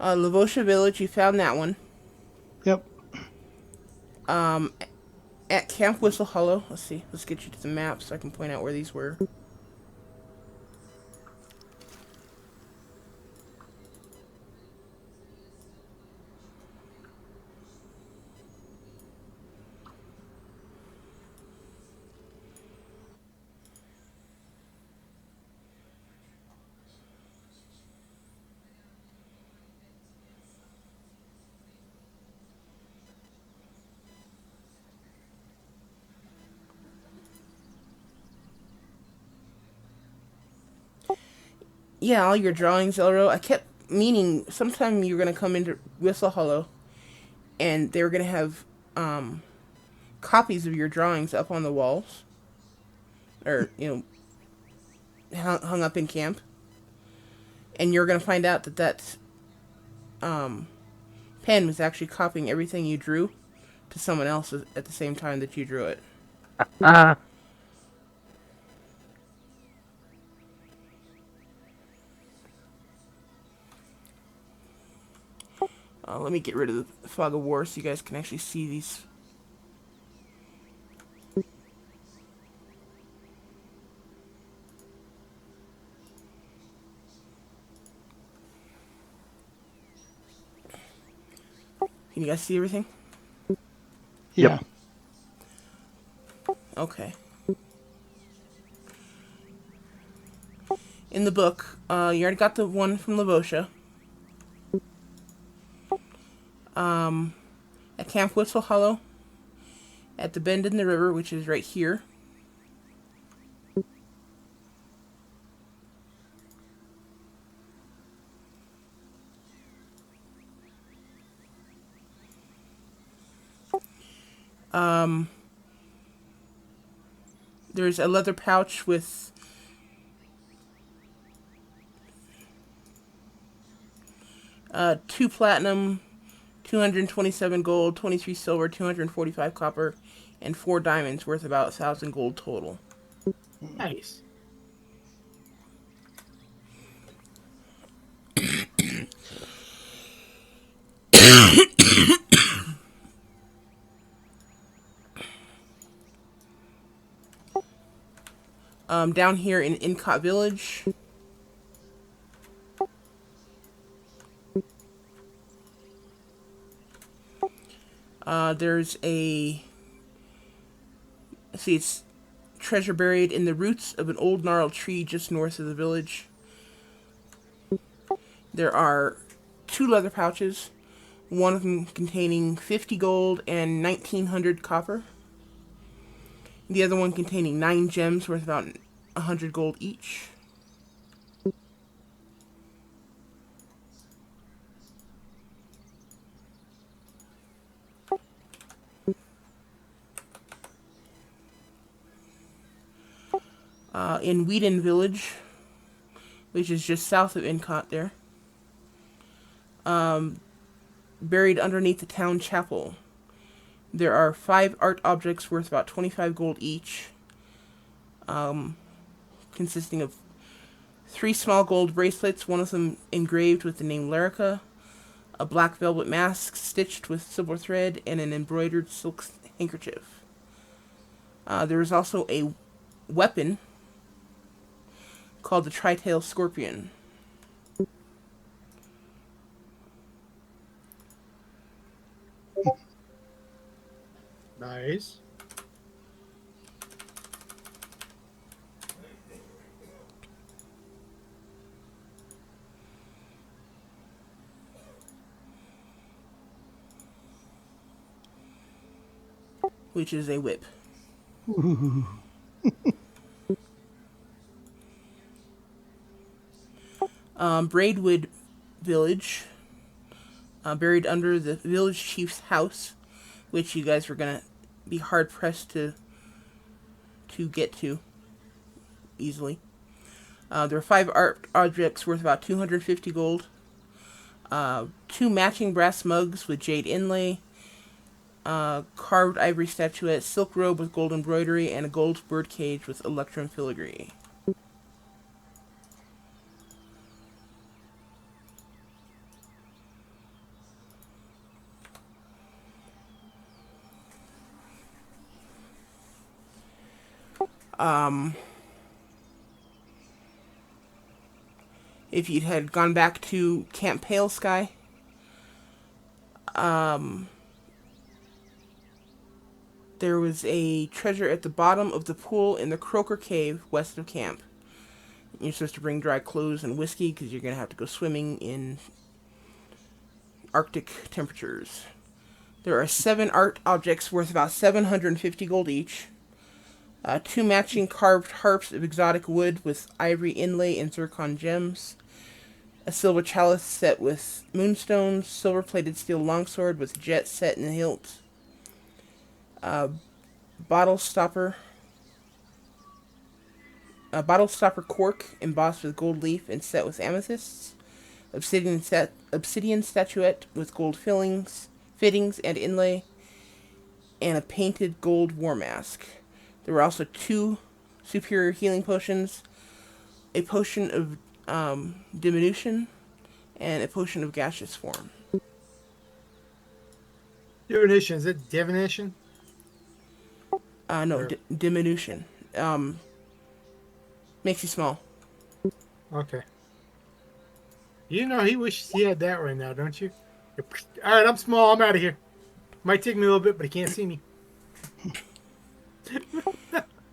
Lavosha Village, you found that one. Yep. Um, at Camp Whistle Hollow, let's see. Let's get you to the map so I can point out where these were. Yeah, all your drawings, Elro. I kept meaning sometime you're gonna come into Whistle Hollow, and they were gonna have copies of your drawings up on the walls, or hung up in camp, and you're gonna find out that um, pen was actually copying everything you drew to someone else at the same time that you drew it. Ah, Let me get rid of the fog of war so you guys can actually see these. Can you guys see everything? Yeah. Yep. Okay. In the book, you already got the one from Lavosha. At Camp Whistle Hollow, at the bend in the river, which is right here. Um, there's a leather pouch with two platinum, 227 gold, 23 silver, 245 copper, and 4 diamonds worth about 1,000 gold total. Nice. Down here in Incot Village, There's a, let's see, it's treasure buried in the roots of an old gnarled tree just north of the village. There are 2 leather pouches, one of them containing 50 gold and 1900 copper. The other one containing 9 gems worth about 100 gold each. In Whedon Village, which is just south of Incot there, buried underneath the town chapel, there are 5 art objects worth about 25 gold each, consisting of 3 small gold bracelets, one of them engraved with the name Larica, a black velvet mask stitched with silver thread, and an embroidered silk handkerchief. There is also a weapon called the Tri-tailed Scorpion. Nice. Which is a whip. Braidwood Village, buried under the village chief's house, which you guys were gonna be hard pressed to get to easily. There are 5 art objects worth about 250 gold, 2 matching brass mugs with jade inlay, carved ivory statuette, silk robe with gold embroidery, and a gold bird cage with electrum filigree. If you had gone back to Camp Pale Sky, there was a treasure at the bottom of the pool in the Croaker Cave west of camp. You're supposed to bring dry clothes and whiskey because you're going to have to go swimming in Arctic temperatures. There are 7 art objects worth about 750 gold each. 2 matching carved harps of exotic wood with ivory inlay and zircon gems. A silver chalice set with moonstones, silver-plated steel longsword with jet set in the hilt. Bottle stopper cork embossed with gold leaf and set with amethysts. Obsidian statuette with gold fittings and inlay, and a painted gold war mask. There were also 2 superior healing potions, a potion of diminution, and a potion of gaseous form. Divination, is it divination? No, diminution. Makes you small. Okay. You know he wishes he had that right now, don't you? All right, I'm small. I'm out of here. Might take me a little bit, but he can't see me.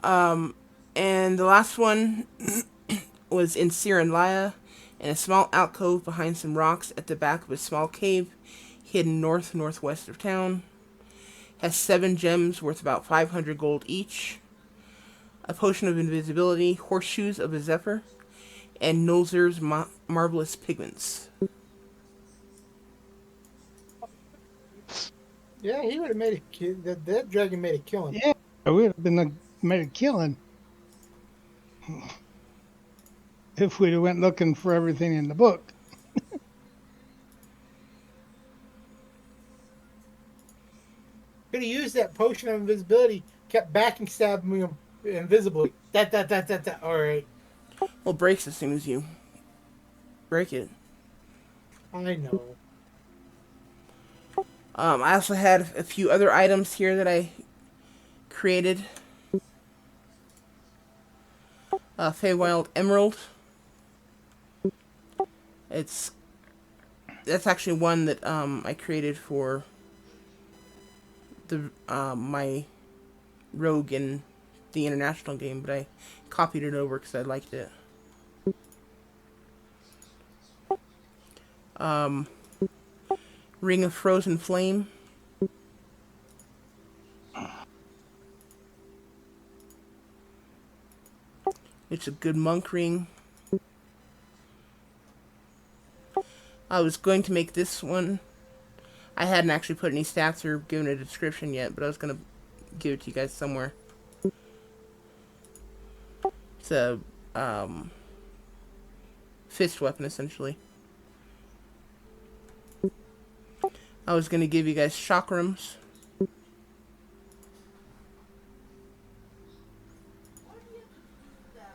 And the last one was in Sirenlaya, in a small alcove behind some rocks at the back of a small cave hidden northwest of town. Has 7 gems worth about 500 gold each, a potion of invisibility, horseshoes of a zephyr, and Nolzur's marvelous pigments. Yeah, he would have made a that dragon made a killing. Yeah, it would have been made a killing if we'd have went looking for everything in the book. Could have used that potion of invisibility, kept backing stabbing me invisibly. That. All right. Well, it breaks as soon as you break it. I know. I also had a few other items here that I created. Feywild Emerald. That's actually one that I created for the my rogue in the international game, but I copied it over because I liked it. Um, Ring of Frozen Flame. It's a good monk ring. I was going to make this one. I hadn't actually put any stats or given a description yet, but I was going to give it to you guys somewhere. It's a fist weapon, essentially. I was going to give you guys chakrams.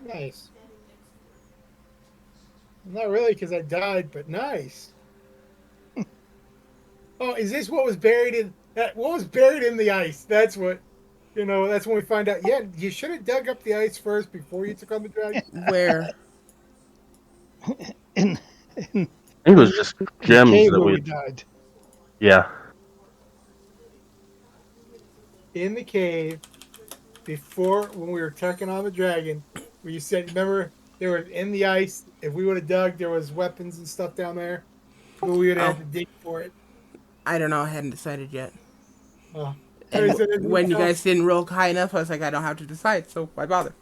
Nice. Not really, because I died, but nice. Oh, is this what was buried in that? What was buried in the ice? That's what. That's when we find out. Yeah, you should have dug up the ice first before you took on the dragon. Where in in I think it was just in the gems cave that where we. we died. Yeah. In the cave before when we were taking on the dragon, where you said, remember, they were in the ice. If we would have dug, there was weapons and stuff down there, but we would have oh, had to dig for it. I don't know. I hadn't decided yet. Oh, And so then when you guys didn't roll high enough, I was like, I don't have to decide, so why bother?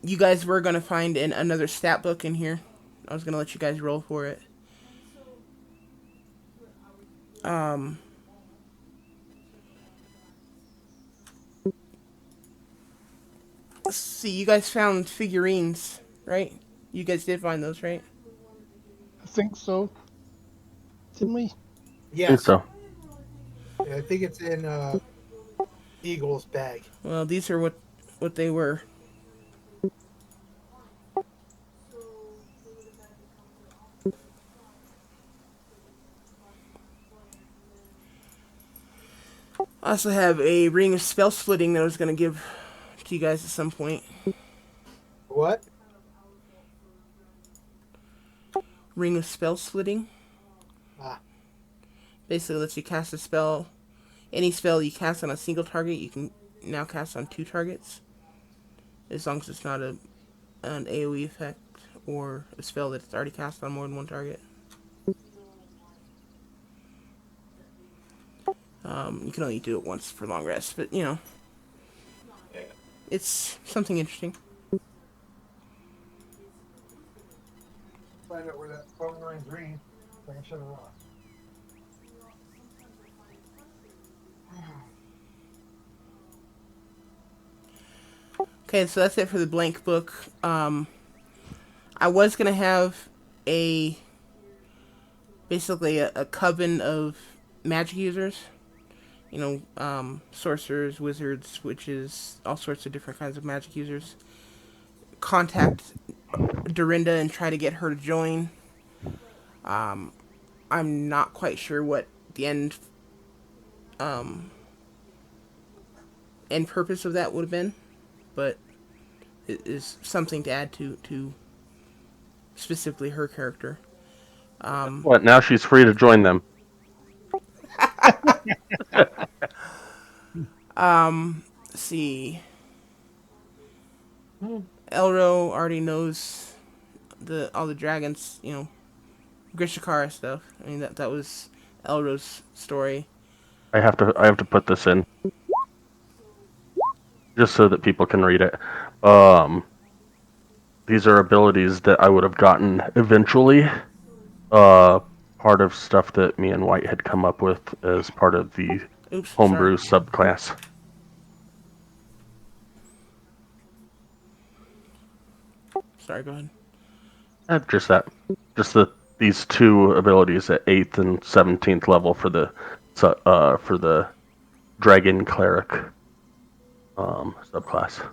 You guys were gonna find another stat book in here. I was gonna let you guys roll for it. Um, let's see, you guys found figurines, right? You guys did find those, right? I think so. Didn't we? I think yes, so. yeah, I think it's in Eagle's bag. Well, these are what they were. I also have a ring of spell splitting that I was gonna give to you guys at some point. What? Ring of spell splitting Ah, basically lets you cast a spell. Any spell you cast on a single target, you can now cast on 2 targets, as long as it's not an AoE effect or a spell that's already cast on more than one target. You can only do it once for long rest, but it's something interesting. find out where that phone line's ringing. So I can shut it off. Okay, so that's it for the blank book. I was gonna have a basically a coven of magic users. Sorcerers, wizards, witches, all sorts of different kinds of magic users. Contact Dorinda and try to get her to join. I'm not quite sure what the end purpose of that would have been, but it is something to add to specifically her character. What? Now she's free to join them. Let's see. Elro already knows all the dragons, Grishakara stuff. I mean that was Elro's story. I have to put this in just so that people can read it. Um, these are abilities that I would have gotten eventually. Part of stuff that me and White had come up with as part of the Oops, homebrew sorry. subclass. Sorry, go ahead. Just that. Just these 2 abilities at 8th and 17th level for the dragon cleric subclass.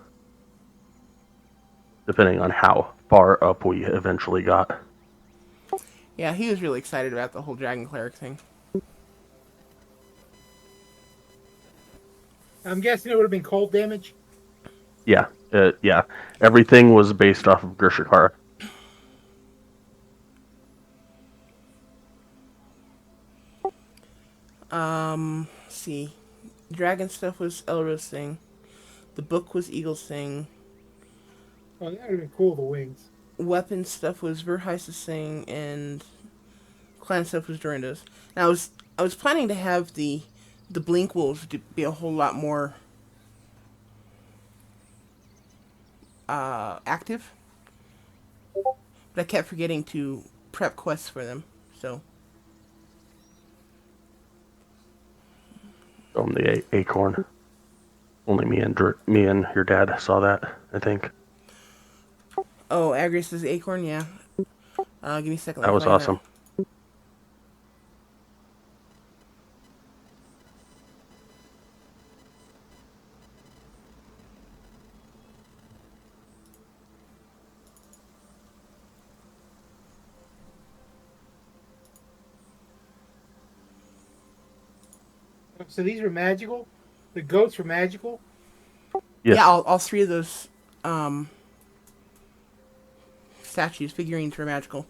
Depending on how far up we eventually got. Yeah, he was really excited about the whole dragon cleric thing. I'm guessing it would have been cold damage. Yeah. Yeah, everything was based off of Grishikara. Let's see. Dragon stuff was Elro's thing. The book was Eagle's thing. Oh, that would have been cool. The wings. Weapon stuff was Verheis's thing, and clan stuff was Dorinda's. Now I was planning to have the blink wolves to be a whole lot more active, but I kept forgetting to prep quests for them. So On the acorn. Only me and your dad saw that. I think oh, Agrius's acorn, yeah. Give me a second. Let that me was find that. awesome. So these were magical. The goats were magical. Yeah, Yes, all three of those um, statues, figurines were magical.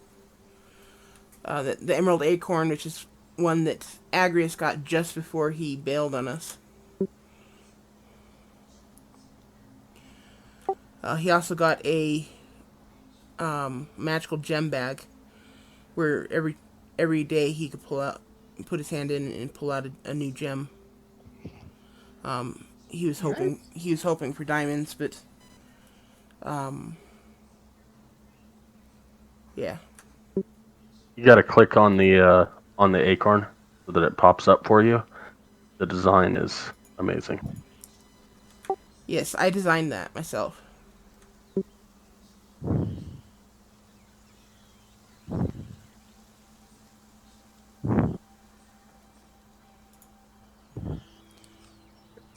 The Emerald Acorn, which is one that Agrius got just before he bailed on us. He also got a magical gem bag where every day he could put his hand in and pull out a new gem. He was hoping Nice. for diamonds, but yeah. you got to click on the acorn so that it pops up for you. The design is amazing. Yes, I designed that myself.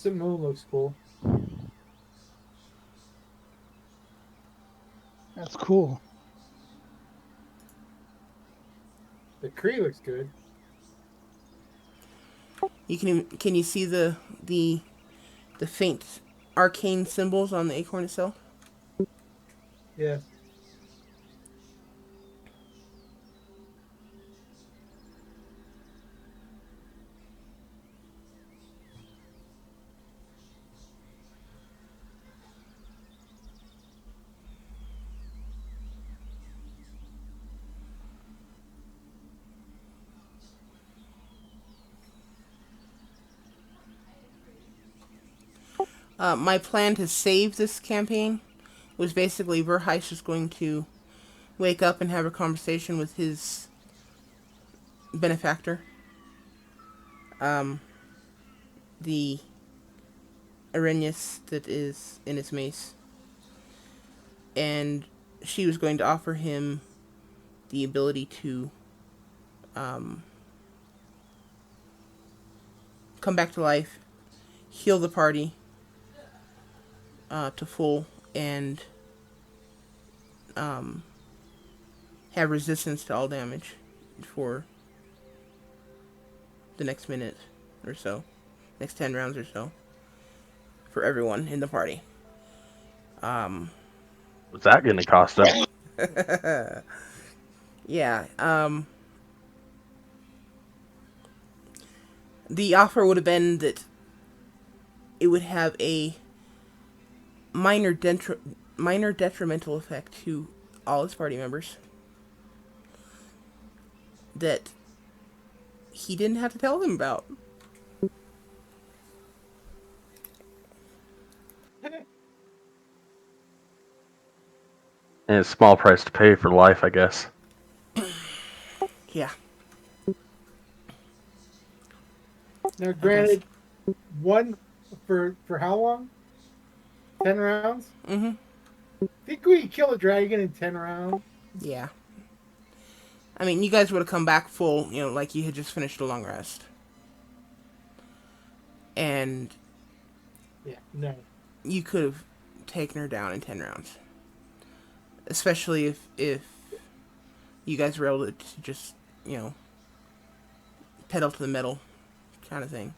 The moon looks cool. That's cool. The tree looks good. Can you see the faint arcane symbols on the acorn itself? Yeah. My plan to save this campaign was basically Verheis is going to wake up and have a conversation with his benefactor, the Arrhenius that is in his mace, and she was going to offer him the ability to come back to life, heal the party to full, and have resistance to all damage for the next minute or so, next 10 rounds or so, for everyone in the party. What's that going to cost him? Yeah, the offer would have been that it would have a minor detrimental effect to all his party members that he didn't have to tell them about. And it's a small price to pay for life, I guess. Yeah, Now, I guess. granted, one for how long? 10 rounds. Mm-hmm. Think we could kill a dragon in 10 rounds? Yeah. I mean, you guys would have come back full, like you had just finished a long rest. And Yeah. No. you could have taken her down in 10 rounds. Especially if you guys were able to just, pedal to the metal kind of thing.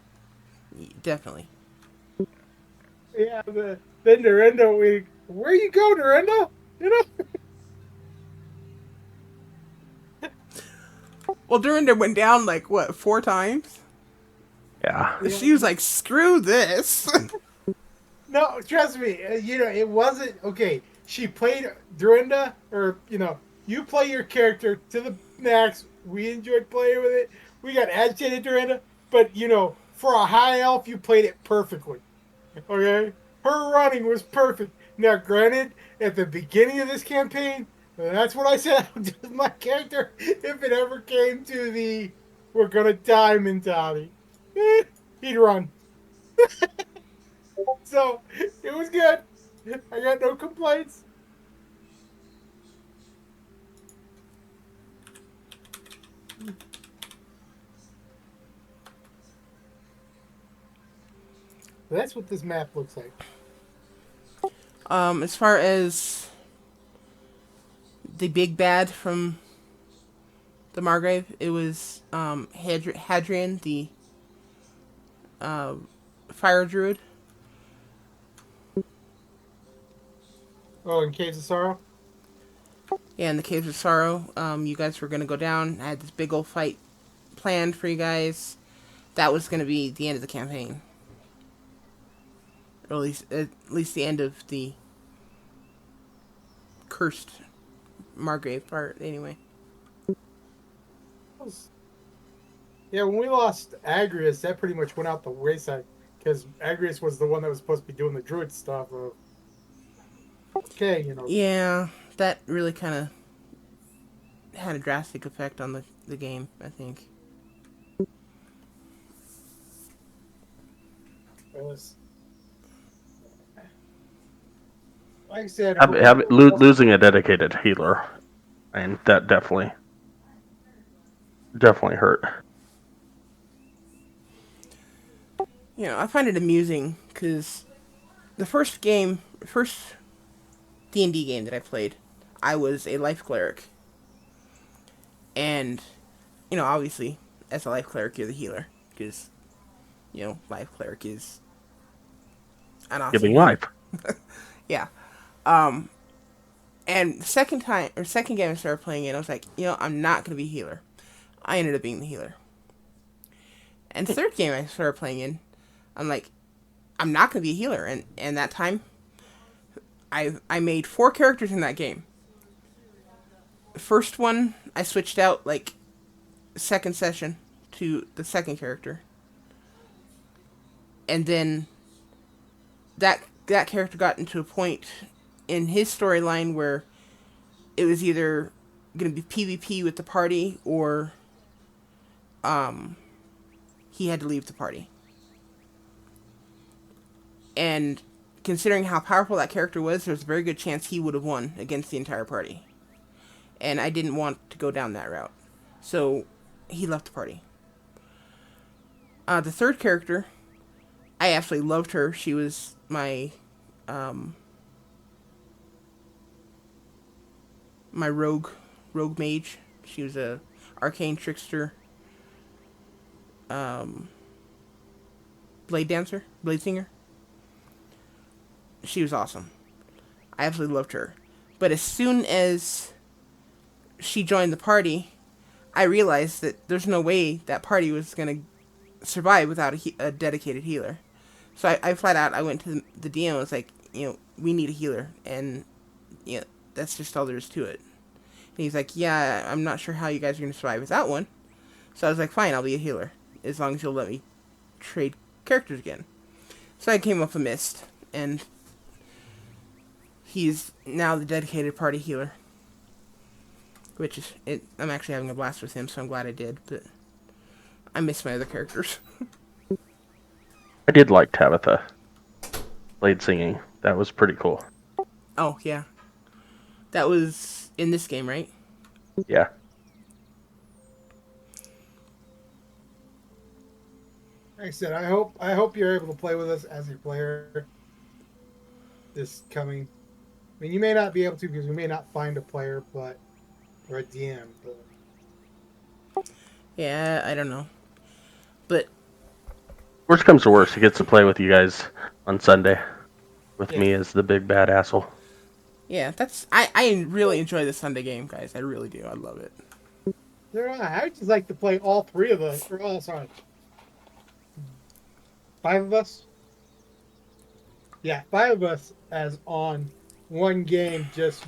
Definitely. Yeah. Then Dorinda, Where you go, Dorinda? You know. Well, Dorinda went down like what 4 times. Yeah. Yeah. She was like, "Screw this." No, trust me. It wasn't okay. She played Dorinda, or you play your character to the max. We enjoyed playing with it. We got agitated, Dorinda, but for a high elf, you played it perfectly. Okay, her running was perfect. Now, granted, at the beginning of this campaign, that's what I said to my character. If it ever came to the "we're gonna die" mentality, he'd run. So it was good. I got no complaints. That's what this map looks like. As far as the big bad from the Margrave, it was Hadrian, the uh, fire druid. Oh, in Caves of Sorrow. Yeah, in the Caves of Sorrow, you guys were gonna go down. I had this big old fight planned for you guys. That was gonna be the end of the campaign, or at least the end of the cursed Margrave part. Anyway, Yeah, when we lost Agrius, that pretty much went out the wayside because Agrius was the one that was supposed to be doing the druid stuff. Okay. yeah, that really kind of had a drastic effect on the game, I think. It was, like I said, Losing a dedicated healer, and that definitely hurt. I find it amusing because the first D&D game that I played, I was a life cleric, and obviously, as a life cleric, you're the healer because life cleric is an awesome Giving game. life. Yeah. And the second game I started playing it, I was like, I'm not gonna be a healer. I ended up being the healer. And third game I started playing in, I'm like, I'm not gonna be a healer. And that time, I made 4 characters in that game. The first one I switched out like second session to the second character, and then that character got into a point in his storyline where it was either going to be PvP with the party or he had to leave the party. And considering how powerful that character was, there was a very good chance he would have won against the entire party. And I didn't want to go down that route. So he left the party. The third character, I absolutely loved her. She was my rogue mage. She was a arcane trickster, blade singer. She was awesome. I absolutely loved her. But as soon as she joined the party, I realized that there's no way that party was gonna survive without a dedicated healer. So I flat out I went to the DM and was like, we need a healer, and that's just all there is to it. And he's like, yeah, I'm not sure how you guys are gonna survive without one. So I was like, fine, I'll be a healer as long as you'll let me trade characters again. So I came up with Mist, and he's now the dedicated party healer. Which is it. I'm actually having a blast with him, so I'm glad I did. But I miss my other characters. I did like Tabitha blade singing. That was pretty cool. Oh yeah, that was in this game, right? Yeah. like I said, I hope you're able to play with us as a player this coming. I mean, you may not be able to because we may not find a player, or a DM. But Yeah, I don't know, but Worst comes to worst, he gets to play with you guys on Sunday. with Yeah. me as the big bad asshole. Yeah, I really enjoy the Sunday game, guys. I really do. I love it. I would just like to play all three of us. Or, oh, sorry, five of us. Yeah, five of us as on one game, just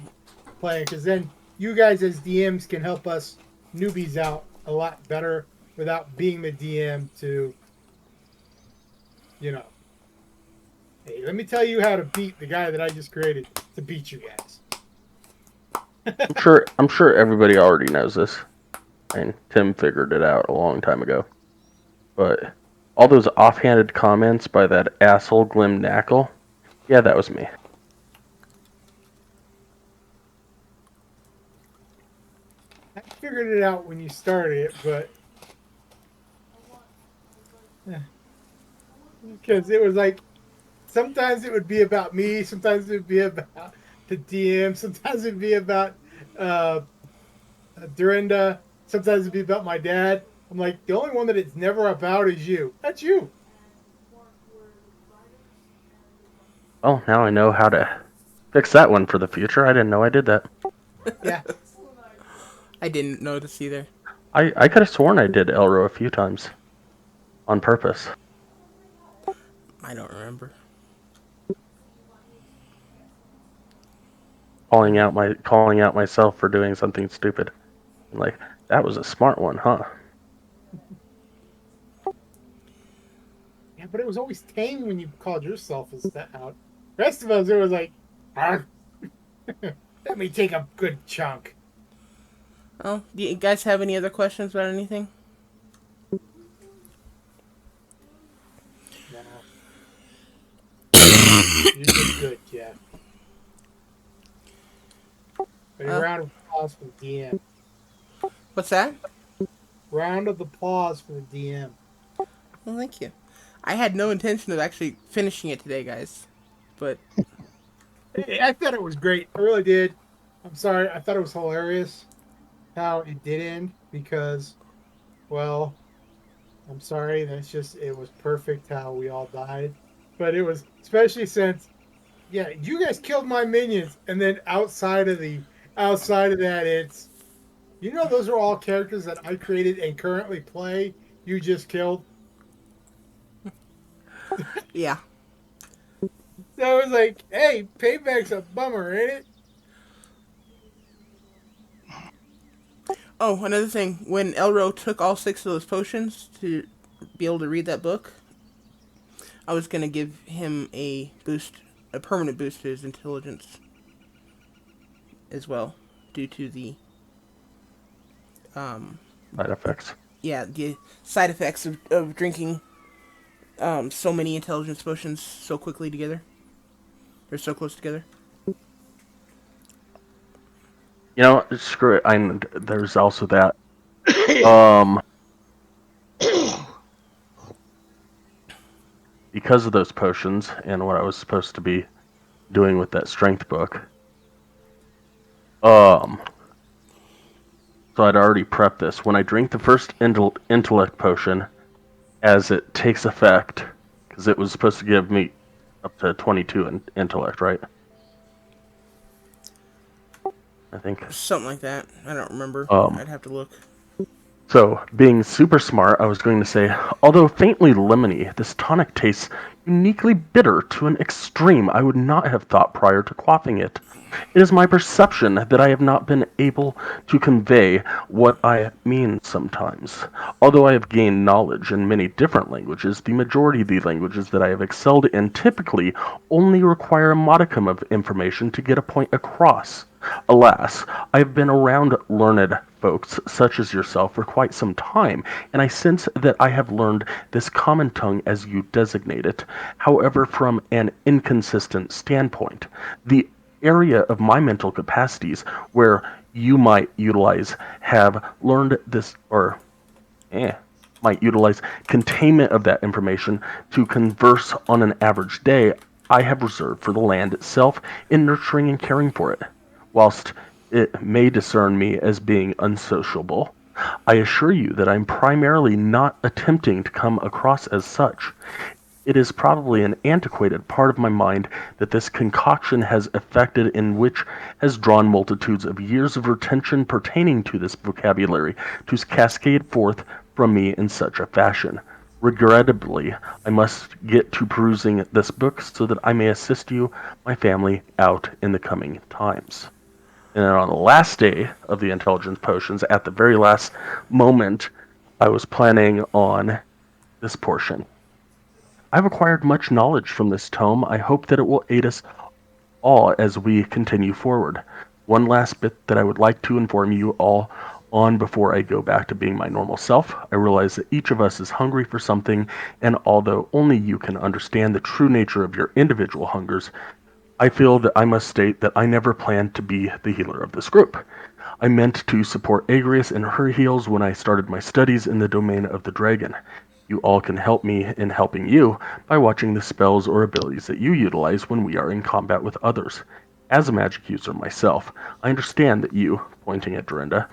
playing. Because then you guys as DMs can help us newbies out a lot better without being the DM to, you know, hey, let me tell you how to beat the guy that I just created to beat you guys. I'm sure everybody already knows this. And Tim figured it out a long time ago. But all those offhanded comments by that asshole Glim Knackle, yeah, that was me. I figured it out when you started it, but because it was like sometimes it would be about me, sometimes it would be about the DM, sometimes it'd be about uh, Dorinda, sometimes it'd be about my dad. I'm like, the only one that it's never about is you. That's you. Well, now I know how to fix that one for the future. I didn't know I did that. Yeah. I didn't notice either. I could have sworn I did Elro a few times on purpose, I don't remember. calling out myself for doing something stupid. I'm like, that was a smart one, huh? Yeah, but it was always tame when you called yourself as that out. Rest of us, it was like, "Arr, let me take a good chunk. Oh, do you guys have any other questions about anything? No, you did good, Jeff. A Uh, round of applause for the DM. what's that? Round of applause for the DM. Well, thank you. I had no intention of actually finishing it today, guys. But I thought it was great. I really did. I'm sorry. I thought it was hilarious how it did end because, well, I'm sorry. That's just, it was perfect how we all died. But it was, especially since, yeah, you guys killed my minions. And then outside of that, it's, those are all characters that I created and currently play. You just killed. yeah. So it was like, hey, payback's a bummer, ain't it? Oh, another thing. When Elro took all 6 of those potions to be able to read that book, I was gonna give him a permanent boost to his intelligence as well, due to the um, Side effects. yeah, the side effects of drinking so many intelligence potions so quickly together. They're so close together. Screw it. There's also that. Um, because of those potions and what I was supposed to be doing with that strength book. Um, so I'd already prepped this. When I drink the first intellect potion, as it takes effect, because it was supposed to give me up to 22 intellect, right? I think. Something like that. I don't remember. Um, I'd have to look. So, being super smart, I was going to say, although faintly lemony, this tonic tastes uniquely bitter to an extreme I would not have thought prior to quaffing it. It is my perception that I have not been able to convey what I mean sometimes. Although I have gained knowledge in many different languages, the majority of the languages that I have excelled in typically only require a modicum of information to get a point across. Alas, I have been around learned folks such as yourself for quite some time, and I sense that I have learned this common tongue as you designate it. However, from an inconsistent standpoint, the area of my mental capacities where you might utilize have learned this or might utilize containment of that information to converse on an average day, I have reserved for the land itself in nurturing and caring for it. Whilst it may discern me as being unsociable, I assure you that I'm primarily not attempting to come across as such. It is probably an antiquated part of my mind that this concoction has effected in which has drawn multitudes of years of retention pertaining to this vocabulary to cascade forth from me in such a fashion. Regrettably, I must get to perusing this book so that I may assist you, my family, out in the coming times. And then on the last day of the intelligence potions, at the very last moment, I was planning on this portion. I've acquired much knowledge from this tome. I hope that it will aid us all as we continue forward. One last bit that I would like to inform you all on before I go back to being my normal self. I realize that each of us is hungry for something, and although only you can understand the true nature of your individual hungers, I feel that I must state that I never planned to be the healer of this group. I meant to support Agrias in her heals when I started my studies in the domain of the dragon. You all can help me in helping you by watching the spells or abilities that you utilize when we are in combat with others. As a magic user myself, I understand that you, pointing at Dorinda,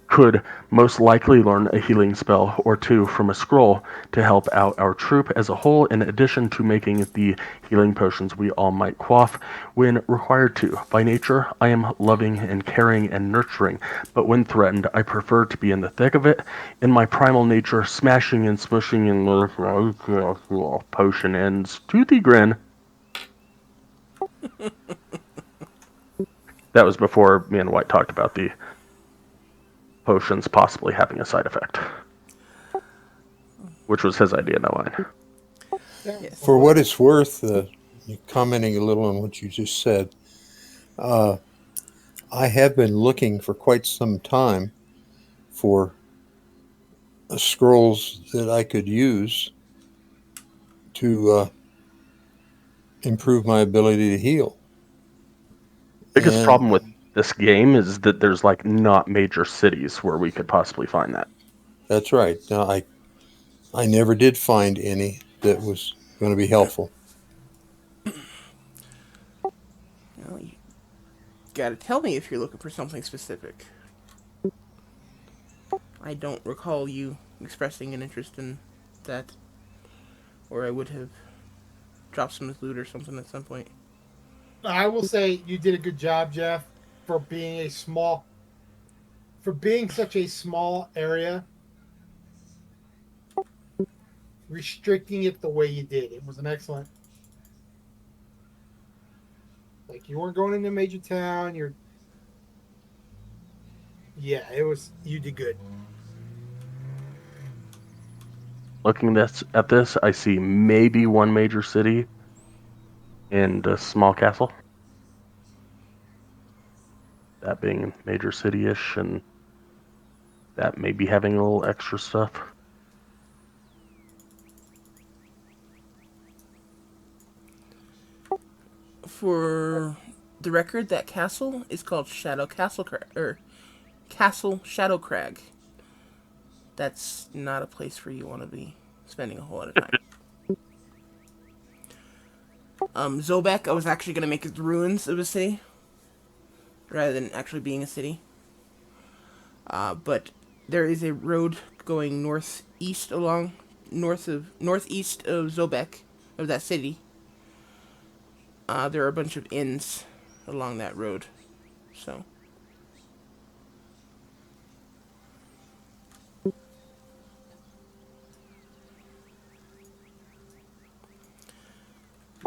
could most likely learn a healing spell or two from a scroll to help out our troop as a whole, in addition to making the healing potions we all might quaff when required to. By nature, I am loving and caring and nurturing, but when threatened, I prefer to be in the thick of it. In my primal nature, smashing and smushing and potion ends. Toothy grin. That was before me and White talked about the potions possibly having a side effect, which was his idea, not mine. Yeah, Yes. For well, what it's worth, commenting a little on what you just said, uh, I have been looking for quite some time for scrolls that I could use to improve my ability to heal. Biggest And problem with this game is that there's like not major cities where we could possibly find that. that's right. Now, I never did find any that was going to be helpful. Well, you gotta tell me if you're looking for something specific. I don't recall you expressing an interest in that, or I would have dropped some loot or something at some point. I will say you did a good job, Jeff, for being a small, for being such a small area, restricting it the way you did. It was an excellent. Like you weren't going into a major town. You're, yeah, it was. You did good. Looking at this, I see maybe one major city and a small castle. That being major city-ish, and that may be having a little extra stuff. For the record, that castle is called Shadow Castle or Castle Shadow Crag. That's not a place where you want to be spending a whole lot of time. Zobek, I was actually gonna make it the ruins of a city rather than actually being a city. But there is a road going northeast along northeast of Zobek, of that city. There are a bunch of inns along that road, so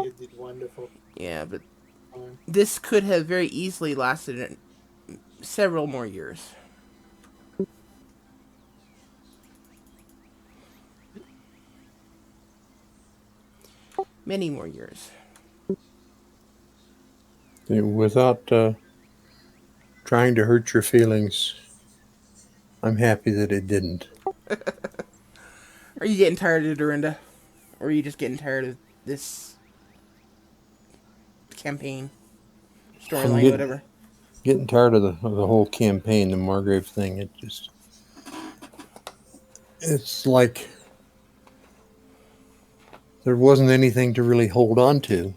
You did wonderful. yeah. But Um, this could have very easily lasted several more years. Many more years. Without trying to hurt your feelings, I'm happy that it didn't. Are you getting tired of Dorinda? Or are you just getting tired of this campaign, I'm storyline, whatever? getting tired of the whole campaign, the Margrave thing. It's like there wasn't anything to really hold on to.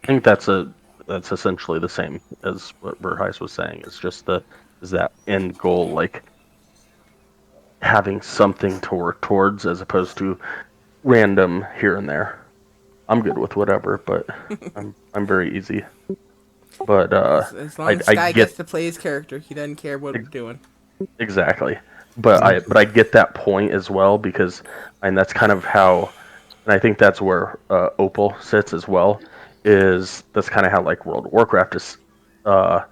I think that's essentially the same as what Verheis was saying. It's just the is that end goal. Like having something to work towards as opposed to random here and there. I'm good with whatever, but I'm very easy. But As long as I Sky gets get to play his character, he doesn't care what we're doing. exactly. But I get that point as well because and that's kind of how and I think that's where Opal sits as well. Is that's kind of how like World of Warcraft uh,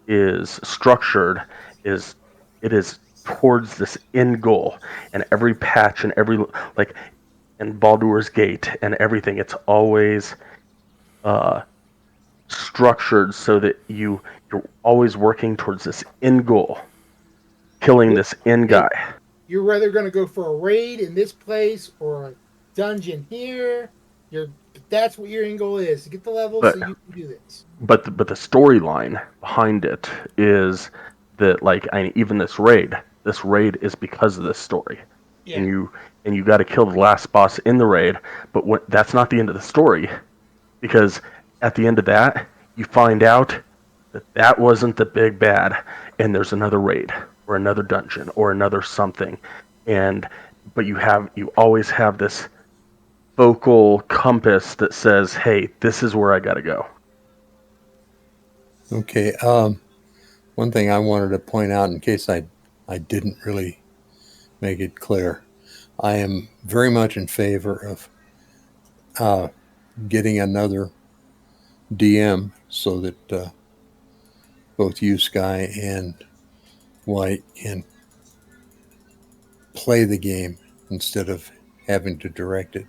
is structured. Is it is towards this end goal, and every patch and every like and Baldur's Gate and everything. It's always uh, structured so that you're always working towards this end goal, killing You're, this end hey, guy. you're rather going to go for a raid in this place or a dungeon here. You're that's what your end goal is to get the level so But you can do this. but the storyline behind it is that like even this raid is because of this story, and Yeah. you got to kill the last boss in the raid. But that's not the end of the story because at the end of that you find out that that wasn't the big bad, and there's another raid or another dungeon or another something, and but you always have this focal compass that says, hey, this is where I got to go. Okay. One thing I wanted to point out in case I didn't really make it clear, I am very much in favor of uh, getting another DM so that both you, Sky, and White can play the game instead of having to direct it.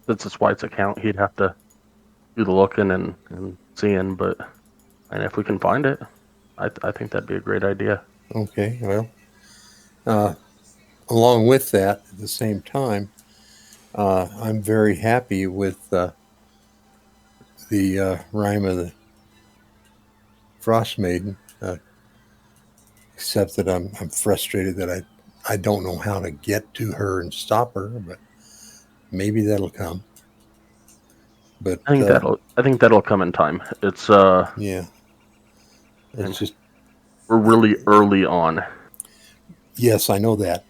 Since it's White's account, he'd have to do the looking and seeing, but and if we can find it, I think that'd be a great idea. Okay, well, uh, along with that, at the same time, I'm very happy with the rhyme of the Frost Maiden, except that I'm frustrated that I don't know how to get to her and stop her, but maybe that'll come. But I think that'll come in time. It's yeah, it's and just we're really early on. yes, I know that.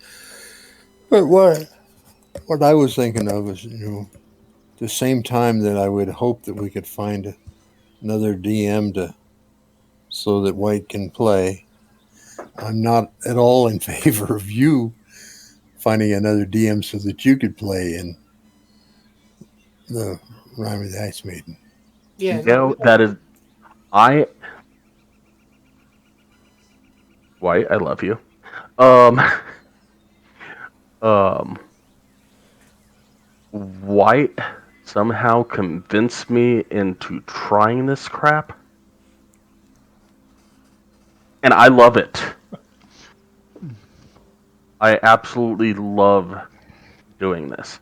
But what I was thinking of is, the same time that I would hope that we could find another DM to so that White can play. I'm not at all in favor of you finding another DM so that you could play in the Rhyme of the Ice Maiden. Yeah. You know, that is I White, I love you. Um um White somehow convinced me into trying this crap, and I love it. I absolutely love doing this.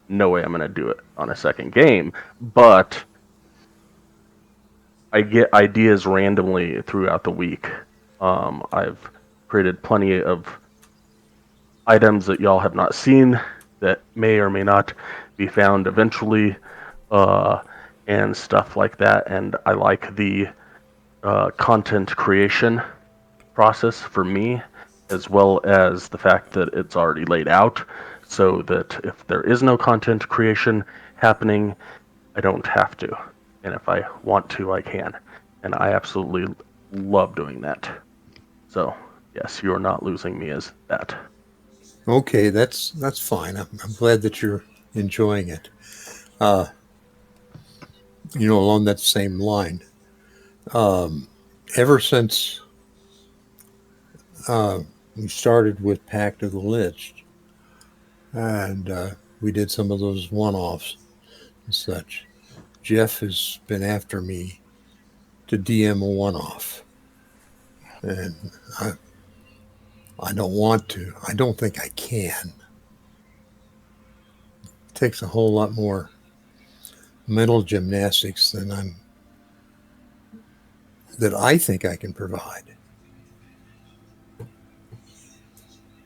No way I'm going to do it on a second game, but I get ideas randomly throughout the week. I've created plenty of items that y'all have not seen that may or may not be found eventually, uh, and stuff like that. And I like the content creation process for me, as well as the fact that it's already laid out, so that if there is no content creation happening, I don't have to. And if I want to, I can. And I absolutely love doing that. So, yes, you're not losing me as that. Okay, that's fine. I'm glad that you're enjoying it. Uh, along that same line, um, ever since uh, we started with Pact of the Lich, and we did some of those one-offs and such, Jeff has been after me to DM a one-off, and I I don't want to. I don't think I can. It takes a whole lot more mental gymnastics that I think I can provide.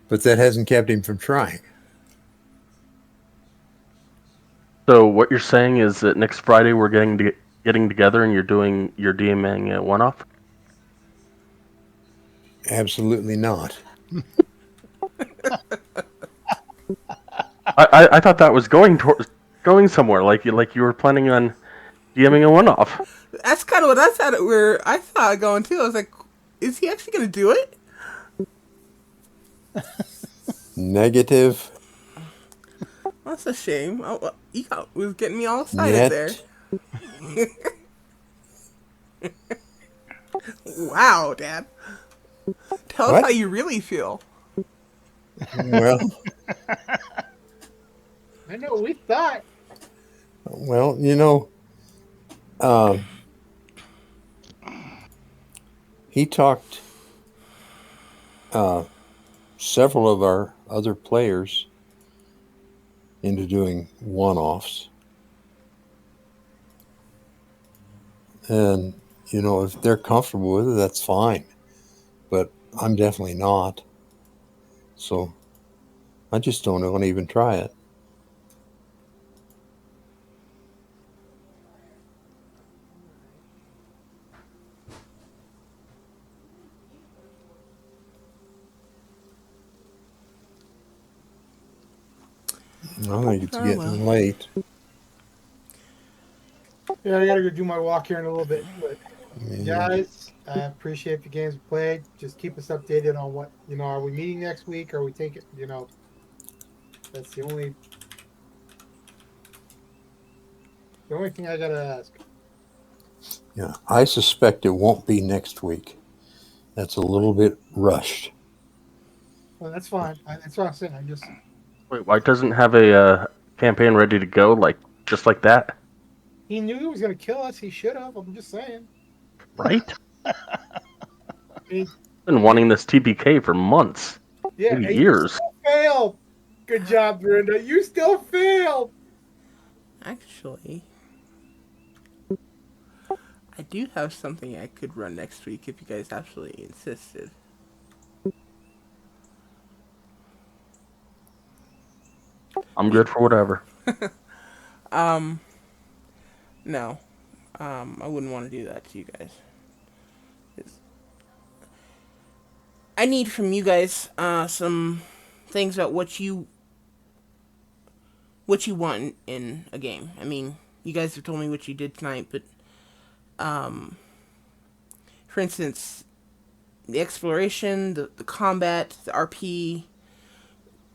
But that hasn't kept him from trying. So what you're saying is that next Friday we're getting together and you're DMing a one-off? Absolutely not. I thought that was going somewhere. Like you were planning on DMing a one-off. That's kind of what I thought going too. I was like, is he actually going to do it? Negative. That's a shame. Was getting me all excited there. Yet. Wow, Dad. Tell us What? how you really feel. Well, I know we thought. well, you know, um, he talked several of our other players into doing one-offs, and you know, if they're comfortable with it, that's fine. But I'm definitely not. So I just don't want to even try it. I think it's Oh well. getting late. Yeah, I gotta go do my walk here in a little bit. But Yeah. guys, I appreciate the games played. Just keep us updated on what Are we meeting next week? Are we taking? That's the only thing I gotta ask. Yeah, I suspect it won't be next week. That's a little bit rushed. Well, that's fine. That's what I'm saying. I just Wait, White doesn't have a campaign ready to go, just like that, he knew he was gonna kill us. He should have. I'm just saying. right? I mean, Been wanting this TPK for months, yeah, maybe and you years. still failed. Good job, Brenda. You still failed. Actually, I do have something I could run next week if you guys actually insisted. I'm good for whatever. No, I wouldn't want to do that to you guys. I need from you guys some things about what you want in a game. I mean, you guys have told me what you did tonight, but for instance, the exploration, the combat, the RP,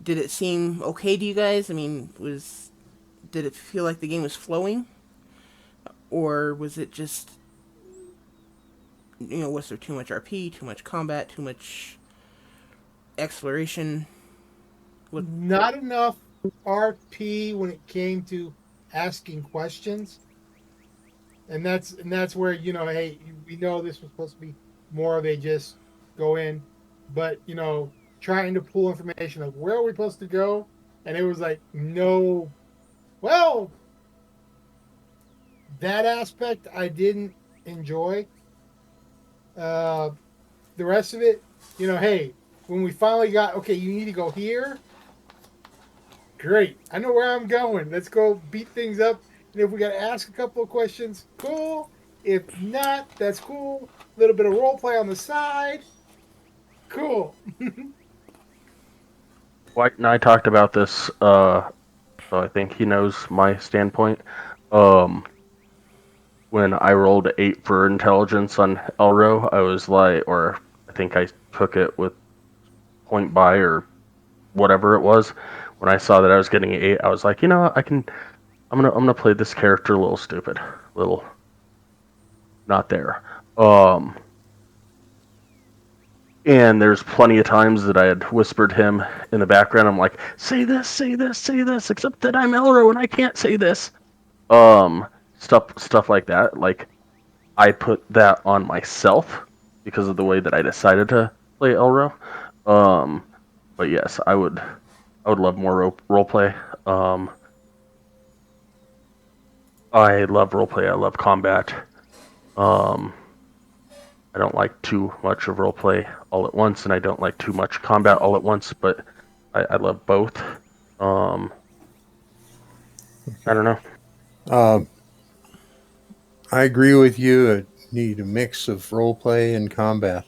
did it seem okay to you guys? I mean, did it feel like the game was flowing, or was it just was there too much RP, too much combat, too much exploration? What? Not enough RP when it came to asking questions, and that's where hey, we know this was supposed to be more of a just go in, but trying to pull information of where are we supposed to go, and it was like no. Well, that aspect I didn't enjoy. Uh, the rest of it, hey, when we finally got okay, you need to go here. Great. I know where I'm going. Let's go beat things up. And if we got to ask a couple of questions, cool. If not, that's cool. A little bit of role play on the side. Cool. White and I talked about this, so I think he knows my standpoint. Um, when I rolled 8 for intelligence on Elro, I was like, or I think I took it with point buy or whatever it was. When I saw that I was getting 8, I was like, I can. I'm gonna play this character a little stupid, a little not there. Um, and there's plenty of times that I had whispered him in the background. I'm like, say this, say this, say this, except that I'm Elro and I can't say this. Stuff like that. Like I put that on myself because of the way that I decided to play Elro. Um, but yes, I would love more role play. I love role play. I love combat. Um, I don't like too much of role play all at once, and I don't like too much combat all at once. But I love both. Um, I don't know. Um, I agree with you. I need a mix of role play and combat.